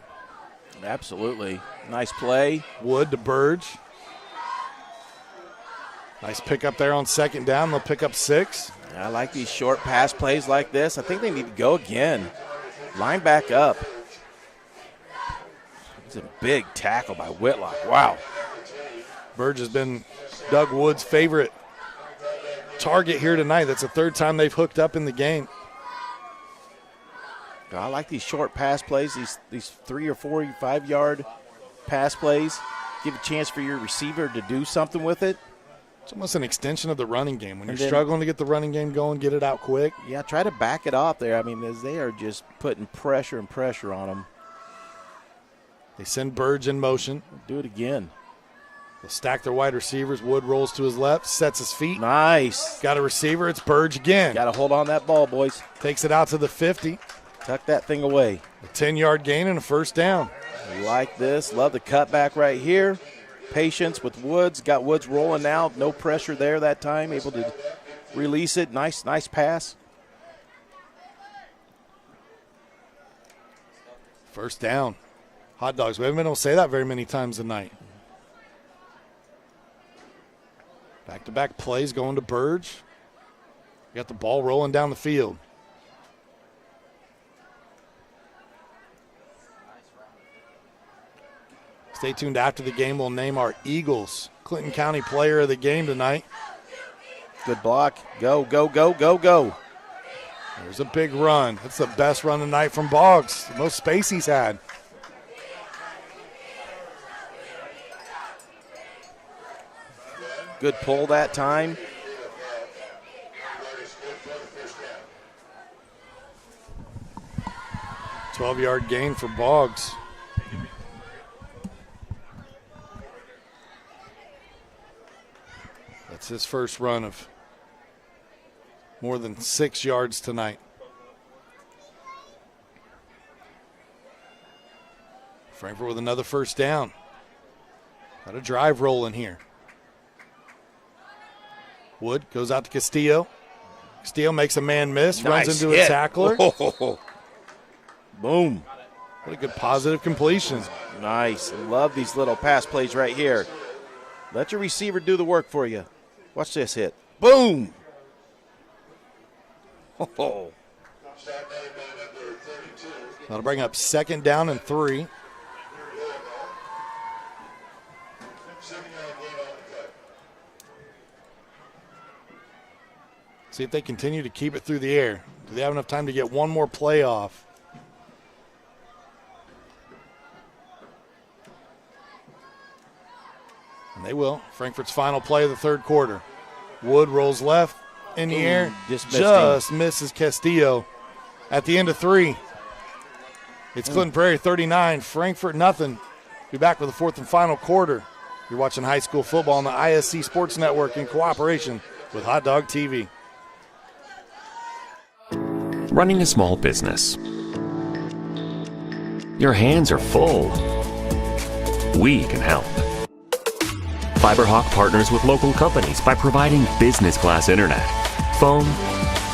Absolutely. Nice play. Wood to Burge. Nice pick up there on second down. They'll pick up 6. I like these short pass plays like this. I think they need to go again. Line back up. It's a big tackle by Whitlock. Wow. Burge has been Doug Wood's favorite target here tonight. That's the 3rd time they've hooked up in the game. I like these short pass plays, these 3 or 4, 5 yard pass plays. Give a chance for your receiver to do something with it. It's almost an extension of the running game. When you're struggling to get the running game going, get it out quick. Yeah, try to back it off there. I mean, as they are just putting pressure and pressure on them. They send Burge in motion. Do it again. They'll stack their wide receivers. Wood rolls to his left, sets his feet. Nice. Got a receiver. It's Burge again. Got to hold on that ball, boys. Takes it out to the 50. Tuck that thing away. A 10-yard gain and a first down. Like this. Love the cutback right here. Patience with Woods. Got Woods rolling now. No pressure there that time. Able to release it. Nice pass. First down. Hot Dogs. We haven't been able to say that very many times tonight. Back-to-back plays going to Burge. Got the ball rolling down the field. Stay tuned after the game. We'll name our Eagles Clinton County Player of the Game tonight. Good block. Go, go, go, go, go. There's a big run. That's the best run tonight from Boggs. The most space he's had. Good pull that time. – 12-yard gain for Boggs. It's his first run of more than 6 yards tonight. Frankfort with another first down. Got a drive rolling here. Wood goes out to Castillo. Castillo makes a man miss, runs into a tackler. Oh. Boom. What a good positive completion. Nice. Love these little pass plays right here. Let your receiver do the work for you. Watch this hit. Boom. Oh. That'll bring up 2nd down and 3. See if they continue to keep it through the air. Do they have enough time to get one more play off? And they will. Frankfort's final play of the third quarter. Wood rolls left in the air. Just misses Castillo. At the end of 3, it's Clinton Prairie 39, Frankfort nothing. Be back with the 4th and final quarter. You're watching high school football on the ISC Sports Network in cooperation with Hot Dog TV. Running a small business. Your hands are full. We can help. FiberHawk partners with local companies by providing business-class internet, phone,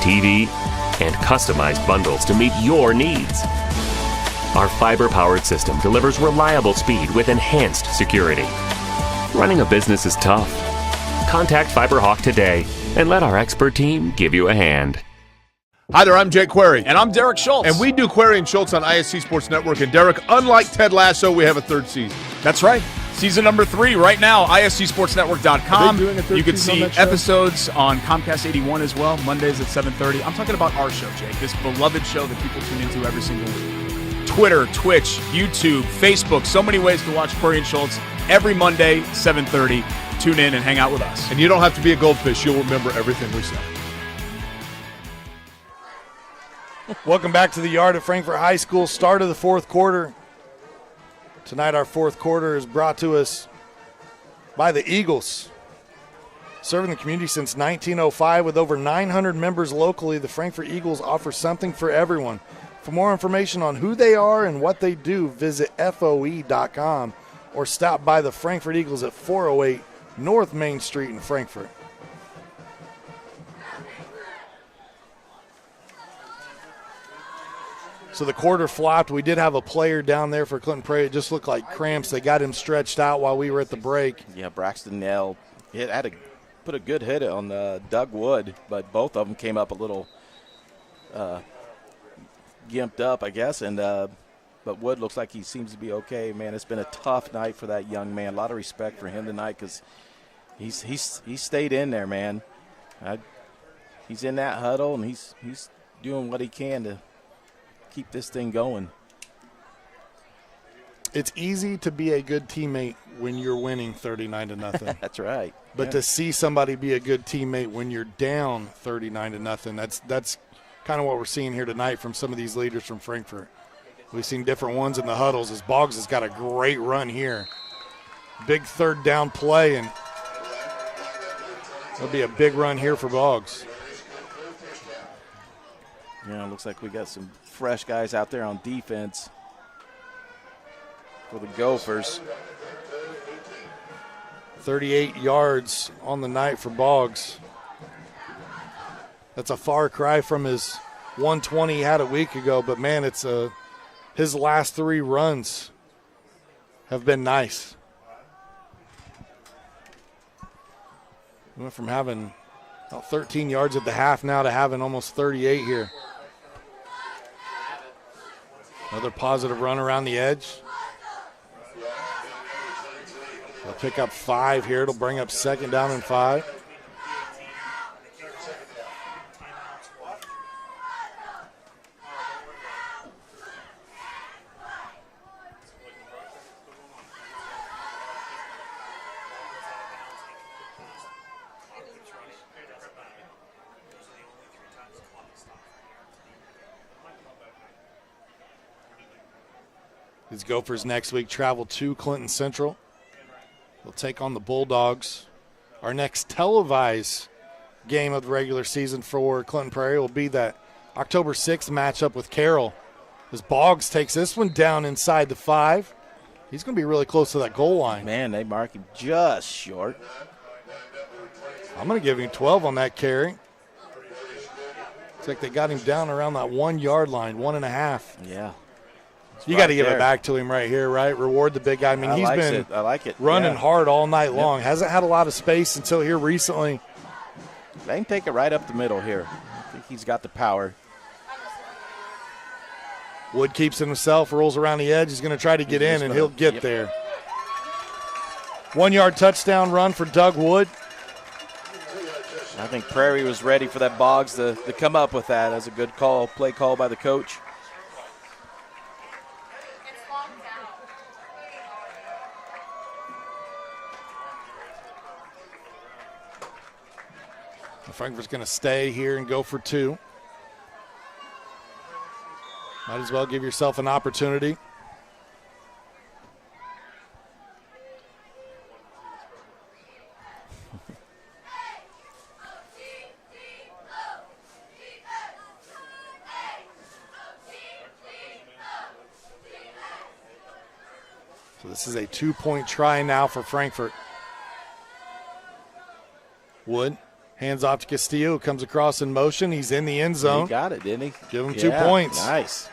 TV, and customized bundles to meet your needs. Our fiber-powered system delivers reliable speed with enhanced security. Running a business is tough. Contact FiberHawk today and let our expert team give you a hand. Hi there, I'm Jake Query. And I'm Derek Schultz. And we do Query and Schultz on ISC Sports Network. And Derek, unlike Ted Lasso, we have a 3rd season. That's right. Season number 3 right now, iscsportsnetwork.com. You can see episodes on Comcast 81 as well, Mondays at 7:30. I'm talking about our show, Jake, this beloved show that people tune into every single week. Twitter, Twitch, YouTube, Facebook, so many ways to watch Query and Schultz every Monday, 7:30. Tune in and hang out with us. And you don't have to be a goldfish. You'll remember everything we say. Welcome back to the yard at Frankfort High School. Start of the 4th quarter. Tonight our 4th quarter is brought to us by the Eagles. Serving the community since 1905 with over 900 members locally, the Frankfort Eagles offer something for everyone. For more information on who they are and what they do, visit FOE.com or stop by the Frankfort Eagles at 408 North Main Street in Frankfort. So the quarter flopped. We did have a player down there for Clinton Prairie. It just looked like cramps. They got him stretched out while we were at the break. Yeah, Braxton Nell put a good hit on Doug Wood, but both of them came up a little gimped up, I guess. And but Wood looks like he seems to be okay. Man, it's been a tough night for that young man. A lot of respect for him tonight because he's stayed in there, man. He's in that huddle and he's doing what he can to keep this thing going. It's easy to be a good teammate when you're winning 39-0. That's right. But to see somebody be a good teammate when you're down 39-0, that's kind of what we're seeing here tonight from some of these leaders from Frankfort. We've seen different ones in the huddles as Boggs has got a great run here. Big 3rd down play, and it'll be a big run here for Boggs. Yeah, it looks like we got some fresh guys out there on defense for the Gophers. 38 yards on the night for Boggs. That's a far cry from his 120 he had a week ago, but man, it's his last 3 runs have been nice. We went from having about 13 yards at the half now to having almost 38 here. Another positive run around the edge. They'll pick up 5 here. It'll bring up 2nd down and 5. These Gophers next week travel to Clinton Central. They'll take on the Bulldogs Our next televised game of the regular season for Clinton Prairie will be that October 6th matchup with Carroll. As Boggs takes this one down inside the 5. He's going to be really close to that goal line. Man, they mark him just short. I'm going to give him 12 on that carry. Looks like they got him down around that 1 yard line, 1.5. Yeah. You got to give it back to him right here, right? Reward the big guy. I mean, he's been running hard all night long. Hasn't had a lot of space until here recently. They can take it right up the middle here. I think he's got the power. Wood keeps it himself, rolls around the edge. He's going to try to get in, and he'll get there. 1 yard touchdown run for Doug Wood. I think Prairie was ready for that Boggs to come up with that. As a good call, play call by the coach. Frankfort's going to stay here and go for 2. Might as well give yourself an opportunity. So this is a 2-point try now for Frankfort. Wood. Hands off to Castillo, who comes across in motion. He's in the end zone. He got it, didn't he? Give him 2 points. Nice.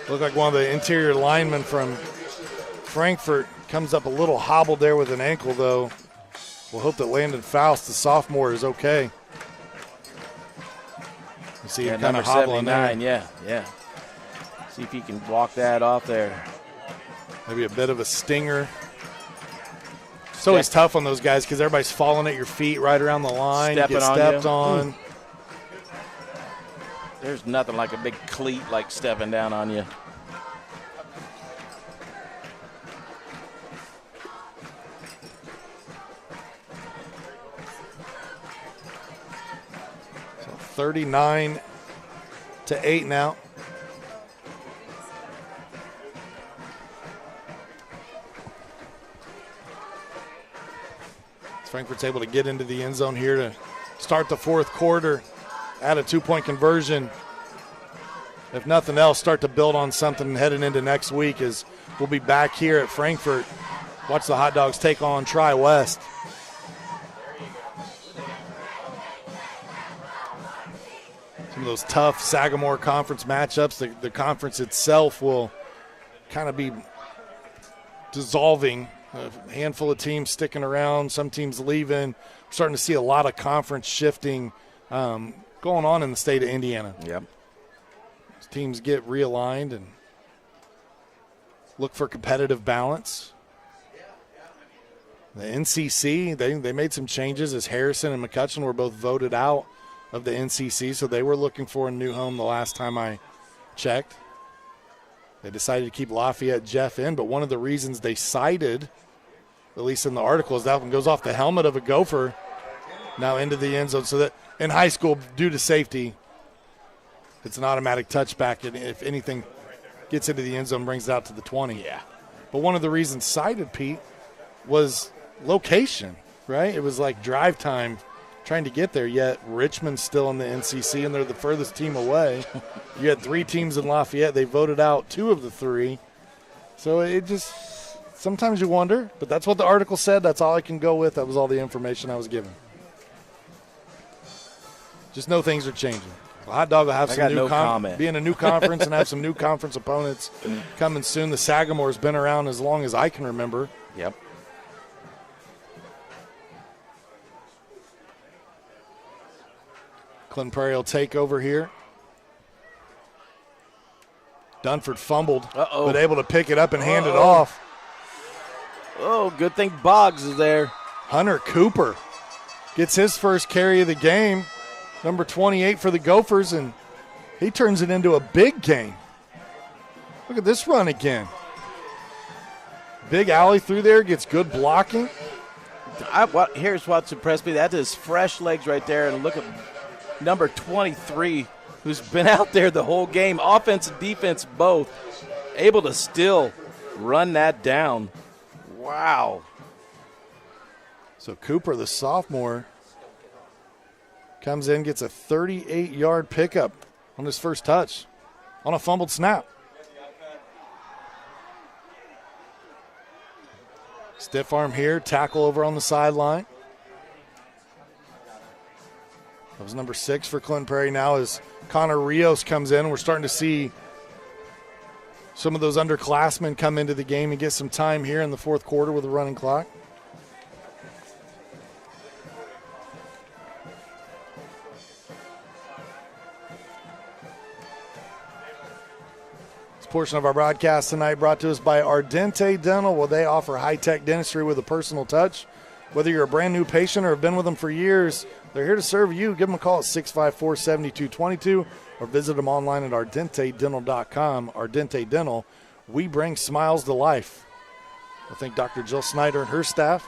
Looked like one of the interior linemen from Frankfort comes up a little hobbled there with an ankle, though. We'll hope that Landon Faust, the sophomore, is okay. You see him kind of hobbling there. Yeah. See if he can walk that off there. Maybe a bit of a stinger. It's always tough on those guys because everybody's falling at your feet right around the line. Stepping on stepped on. There's nothing like a big cleat like stepping down on you. So 39-8 now. Frankfort's able to get into the end zone here to start the fourth quarter, add a 2-point conversion. If nothing else, start to build on something heading into next week as we'll be back here at Frankfort. Watch the Hot Dogs take on Tri-West. Some of those tough Sagamore Conference matchups, the conference itself will kind of be dissolving. A handful of teams sticking around, some teams leaving. We're starting to see a lot of conference shifting going on in the state of Indiana. Yep. As teams get realigned and look for competitive balance. The NCC, they made some changes as Harrison and McCutcheon were both voted out of the NCC, so they were looking for a new home the last time I checked. They decided to keep Lafayette Jeff in, but one of the reasons they cited, at least in the article, is that one goes off the helmet of a Gopher now into the end zone. So that in high school, due to safety, it's an automatic touchback, and if anything gets into the end zone, brings it out to the 20. Yeah. But one of the reasons cited, Pete, was location, right? It was like drive time trying to get there, yet Richmond's still in the NCC, and they're the furthest team away. You had 3 teams in Lafayette. They voted out 2 of the 3. So it just – sometimes you wonder, but that's what the article said. That's all I can go with. That was all the information I was given. Just know things are changing. The Hot Dog will have some new be in a new conference and have some new conference opponents coming soon. The Sagamore's been around as long as I can remember. Yep. Clinton Prairie will take over here. Dunford fumbled, but able to pick it up and hand it off. Oh, good thing Boggs is there. Hunter Cooper gets his first carry of the game, number 28 for the Gophers, and he turns it into a big game. Look at this run again. Big alley through there, gets good blocking. Here's what's impressed me. That is fresh legs right there, and look at number 23, who's been out there the whole game, offense and defense both, able to still run that down. Wow. So Cooper, the sophomore, comes in, gets a 38-yard pickup on his first touch on a fumbled snap. Stiff arm here, tackle over on the sideline. That was number 6 for Clinton Prairie now as Connor Rios comes in. We're starting to see some of those underclassmen come into the game and get some time here in the fourth quarter with a running clock. Portion of our broadcast tonight brought to us by Ardente Dental, where they offer high-tech dentistry with a personal touch. Whether you're a brand new patient or have been with them for years, they're here to serve you. Give them a call at 654-7222 or visit them online at ardentedental.com. Ardente Dental, we bring smiles to life. I thank Dr. Jill Snyder and her staff.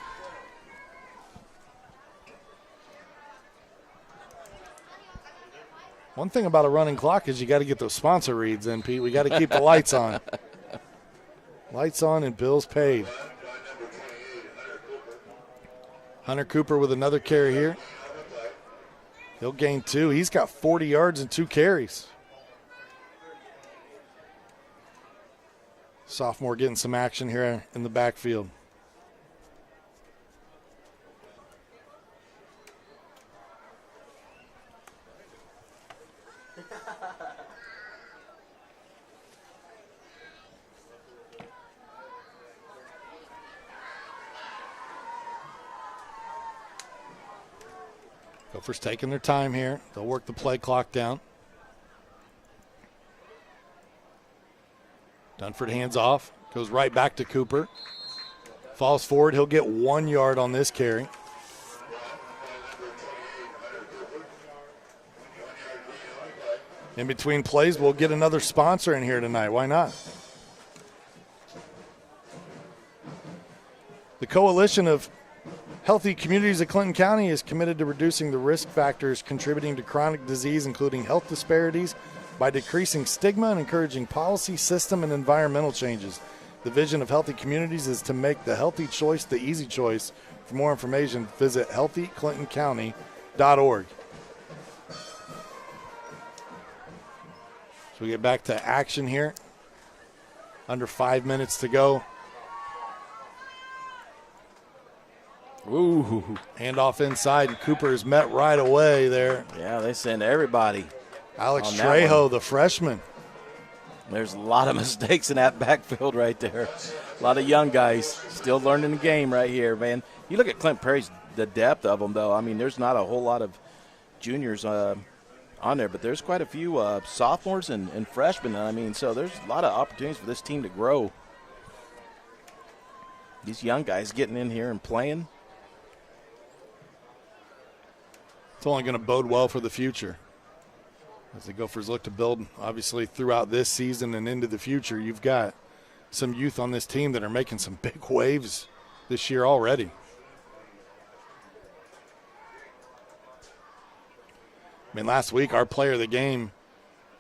One thing about a running clock is you got to get those sponsor reads in, Pete. We got to keep the lights on. Lights on and bills paid. Hunter Cooper with another carry here. He'll gain 2. He's got 40 yards and 2 carries. Sophomore getting some action here in the backfield. Gophers taking their time here. They'll work the play clock down. Dunford hands off. Goes right back to Cooper. Falls forward. He'll get 1 yard on this carry. In between plays, we'll get another sponsor in here tonight. Why not? The Coalition of Healthy Communities of Clinton County is committed to reducing the risk factors contributing to chronic disease, including health disparities, by decreasing stigma and encouraging policy, system, and environmental changes. The vision of Healthy Communities is to make the healthy choice the easy choice. For more information, visit healthyclintoncounty.org. So we get back to action here. Under 5 minutes to go. Ooh. Handoff inside, and Cooper is met right away there. Yeah, they send everybody. Alex Trejo, the freshman. There's a lot of mistakes in that backfield right there. A lot of young guys still learning the game right here, man. You look at Clinton Prairie's, the depth of them, though. I mean, there's not a whole lot of juniors on there, but there's quite a few sophomores and freshmen. I mean, so there's a lot of opportunities for this team to grow. These young guys getting in here and playing. It's only going to bode well for the future. As the Gophers look to build, obviously, throughout this season and into the future, you've got some youth on this team that are making some big waves this year already. I mean, last week, our player of the game,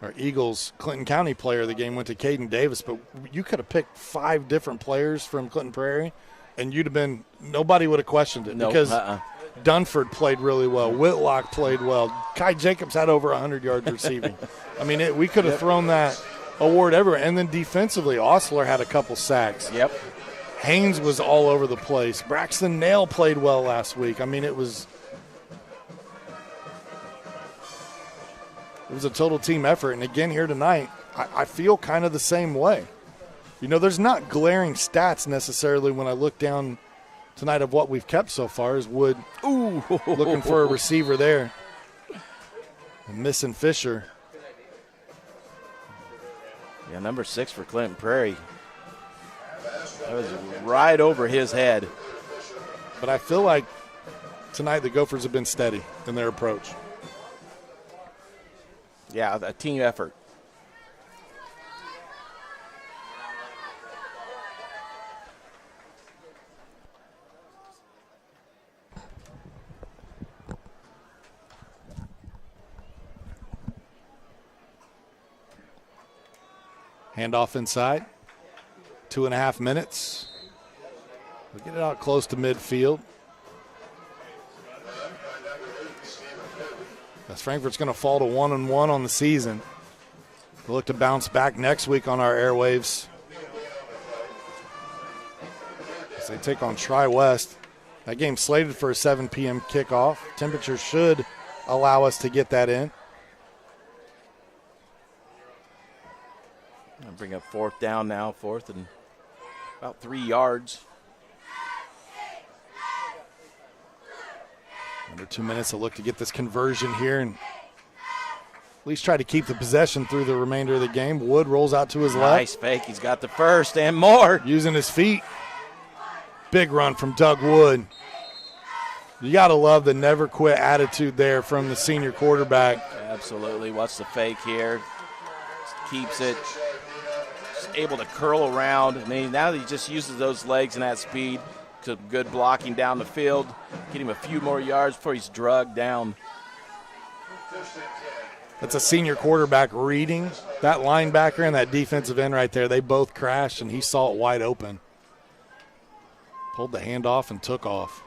our Eagles Clinton County player of the game, went to Caden Davis, but you could have picked 5 different players from Clinton Prairie, and you'd have been – nobody would have questioned it because Dunford played really well. Whitlock played well. Kai Jacobs had over 100 yards receiving. I mean, we could have thrown that award everywhere. And then defensively, Osler had a couple sacks. Yep. Haynes was all over the place. Braxton Nail played well last week. I mean, it was a total team effort. And again, here tonight, I feel kind of the same way. You know, there's not glaring stats necessarily when I look down tonight of what we've kept so far. Is Wood looking for a receiver there. And missing Fisher. Yeah, number 6 for Clinton Prairie. That was right over his head. But I feel like tonight the Gophers have been steady in their approach. Yeah, a team effort. Handoff inside. 2.5 minutes. We'll get it out close to midfield. As Frankfort's going to fall to 1-1 on the season. We'll look to bounce back next week on our airwaves as they take on Tri-West. That game's slated for a 7 p.m. kickoff. Temperature should allow us to get that in. I'll bring up 4th down now, 4th and about 3 yards. Under 2 minutes to look to get this conversion here and at least try to keep the possession through the remainder of the game. Wood rolls out to his left. Nice fake. He's got the first and more. Using his feet. Big run from Doug Wood. You got to love the never quit attitude there from the senior quarterback. Absolutely. Watch the fake here. Just keeps it. Just able to curl around. I mean, now he just uses those legs and that speed. Some good blocking down the field. Get him a few more yards before he's drugged down. That's a senior quarterback reading that linebacker and that defensive end right there. They both crashed, and he saw it wide open. Pulled the hand off and took off.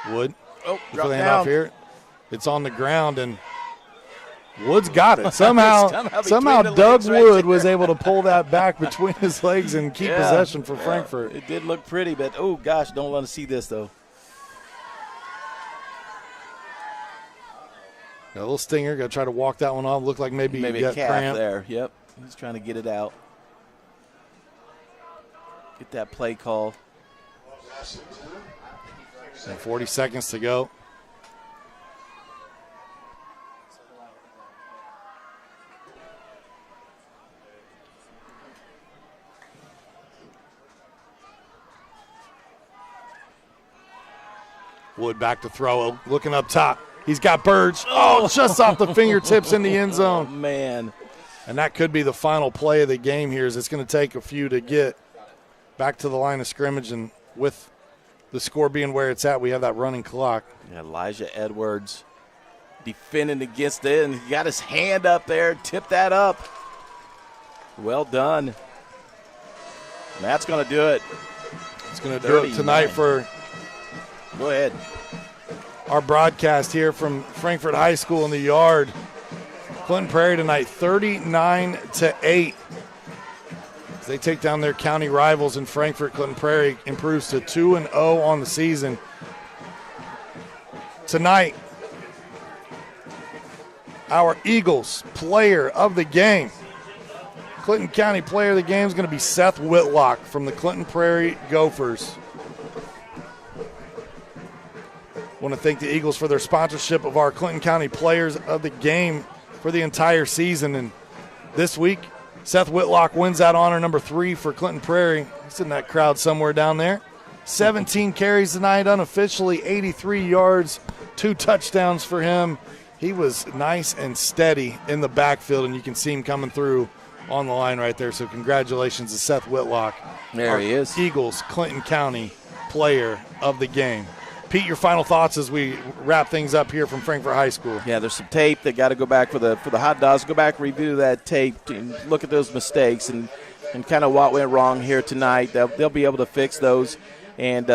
Wood. Oh, for drop the down. handoff here. It's on the ground, and Wood's got it. Somehow Doug Wood was able to pull that back between his legs and keep possession for Frankfort. It did look pretty, but, oh, gosh, don't want to see this, though. Got a little stinger. Got to try to walk that one off. Looked like maybe a got calf cramp. there. Yep. He's trying to get it out. Get that play call. And 40 seconds to go. Wood back to throw, looking up top. He's got Burge. Oh, just off the fingertips in the end zone. Oh, man. And that could be the final play of the game here, as it's going to take a few to get back to the line of scrimmage. And with the score being where it's at, we have that running clock. Yeah, Elijah Edwards defending against it, and he got his hand up there, tipped that up. Well done. And that's going to do it. It's going to do it tonight for Go ahead. our broadcast here from Frankfort High School in the Yard. Clinton Prairie tonight, 39-8. As they take down their county rivals in Frankfort, Clinton Prairie improves to 2-0 on the season. Tonight, our Eagles player of the game. Clinton County player of the game is going to be Seth Whitlock from the Clinton Prairie Gophers. Want to thank the Eagles for their sponsorship of our Clinton County players of the game for the entire season. And this week, Seth Whitlock wins that honor, number 3 for Clinton Prairie. He's in that crowd somewhere down there. 17 carries tonight, unofficially 83 yards, 2 touchdowns for him. He was nice and steady in the backfield, and you can see him coming through on the line right there. So congratulations to Seth Whitlock. There he is. Eagles Clinton County player of the game. Pete, your final thoughts as we wrap things up here from Frankfort High School. Yeah, there's some tape. They got to go back for the hot dogs. Go back, review that tape, and look at those mistakes and kind of what went wrong here tonight. They'll be able to fix those and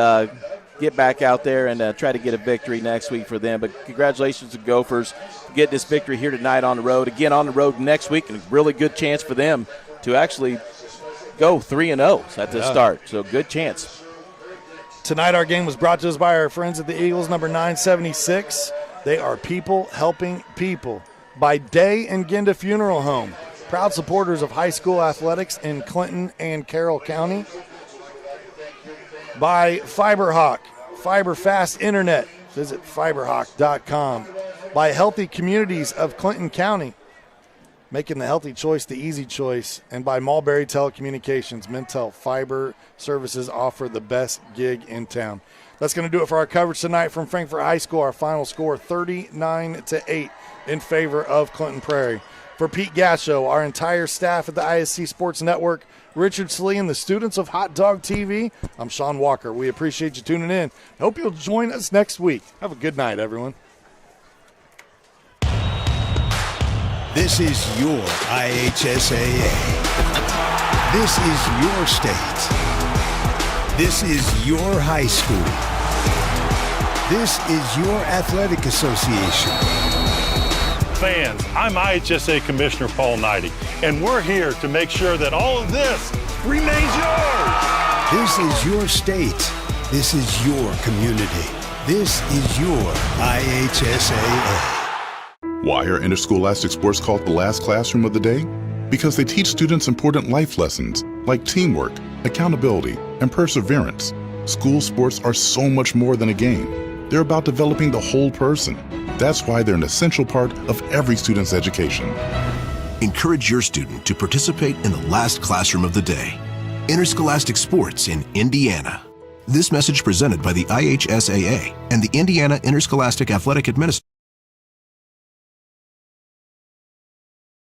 get back out there and try to get a victory next week for them. But congratulations to Gophers for getting this victory here tonight on the road. Again, on the road next week, and a really good chance for them to actually go 3-0 at the start. So good chance. Tonight our game was brought to us by our friends at the Eagles, number 976. They are people helping people. By Day and Genda Funeral Home, proud supporters of high school athletics in Clinton and Carroll County. By FiberHawk, fiber fast internet. Visit fiberhawk.com. By Healthy Communities of Clinton County, making the healthy choice the easy choice. And by Mulberry Telecommunications, Mintel Fiber Services offer the best gig in town. That's going to do it for our coverage tonight from Frankfort High School. Our final score, 39-8 in favor of Clinton Prairie. For Pete Gasho, our entire staff at the ISC Sports Network, Richard Slee, and the students of Hot Dog TV, I'm Sean Walker. We appreciate you tuning in. I hope you'll join us next week. Have a good night, everyone. This is your IHSAA. This is your state. This is your high school. This is your athletic association. Fans, I'm IHSA Commissioner Paul Knighty, and we're here to make sure that all of this remains yours. This is your state. This is your community. This is your IHSAA. Why are interscholastic sports called the last classroom of the day? Because they teach students important life lessons like teamwork, accountability, and perseverance. School sports are so much more than a game. They're about developing the whole person. That's why they're an essential part of every student's education. Encourage your student to participate in the last classroom of the day. Interscholastic sports in Indiana. This message presented by the IHSAA and the Indiana Interscholastic Athletic Administration.